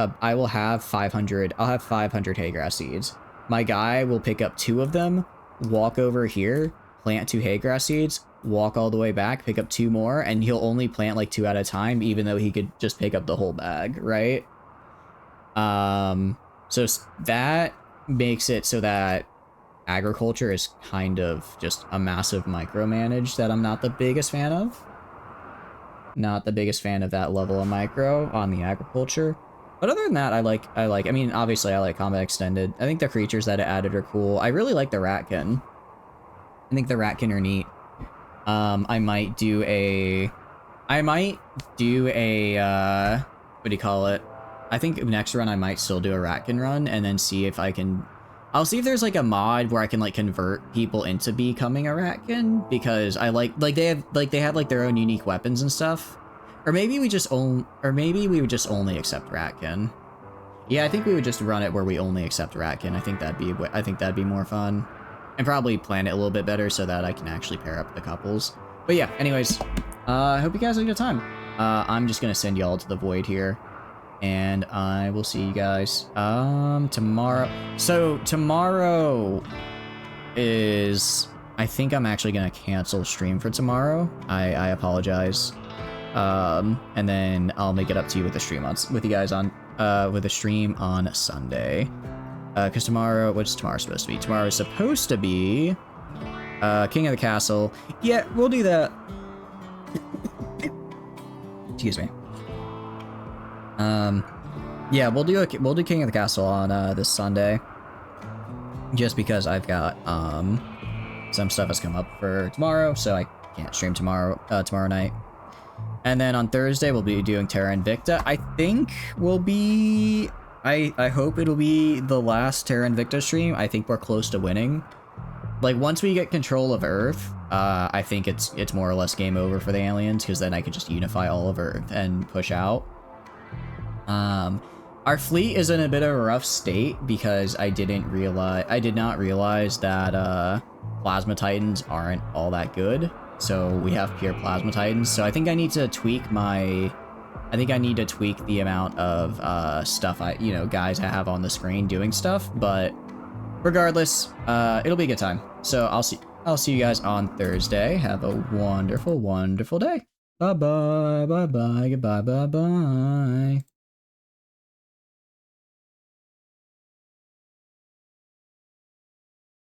500, I'll have 500 haygrass seeds. My guy will pick up 2 of them, walk over here, plant 2 haygrass seeds, walk all the way back, pick up 2 more, and he'll only plant like 2 at a time, even though he could just pick up the whole bag, right? So that makes it so that agriculture is kind of just a massive micromanage that I'm not the biggest fan of. Not the biggest fan of that level of micro on the agriculture. But other than that, I mean, obviously I like Combat Extended. I think the creatures that it added are cool. I really like the Ratkin. I think the Ratkin are neat. I might do a, what do you call it? I think next run I might still do a Ratkin run and then see if I can, I'll see if there's like a mod where I can like convert people into becoming a Ratkin, because I like they have like their own unique weapons and stuff. Or maybe we would just only accept Ratkin. Yeah, I think we would just run it where we only accept Ratkin. I think that'd be more fun. And probably plan it a little bit better so that I can actually pair up the couples. But yeah, anyways, I hope you guys had a good time. I'm just gonna send y'all to the void here. And I will see you guys tomorrow. So tomorrow is, I think I'm actually gonna cancel stream for tomorrow. I apologize. And then I'll make it up to you with a stream with you guys on with a stream on Sunday. Because tomorrow, what's tomorrow supposed to be? Tomorrow is supposed to be King of the Castle. Yeah, we'll do that. Excuse me. Yeah, we'll do King of the Castle on this Sunday, just because I've got some stuff has come up for tomorrow, so I can't stream tomorrow night. And then on Thursday we'll be doing Terra Invicta. I think we'll be, I hope it'll be the last Terra Invicta stream. I think we're close to winning. Like once we get control of Earth, I think it's more or less game over for the aliens, because then I could just unify all of Earth and push out. Our fleet is in a bit of a rough state because I did not realize that plasma titans aren't all that good. so we have pure plasma titans. So I think I need to tweak my... I think I need to tweak the amount of stuff guys I have on the screen doing stuff, but regardless, it'll be a good time. So I'll see you guys on Thursday. Have a wonderful, wonderful day. Bye-bye, bye-bye, goodbye, bye-bye.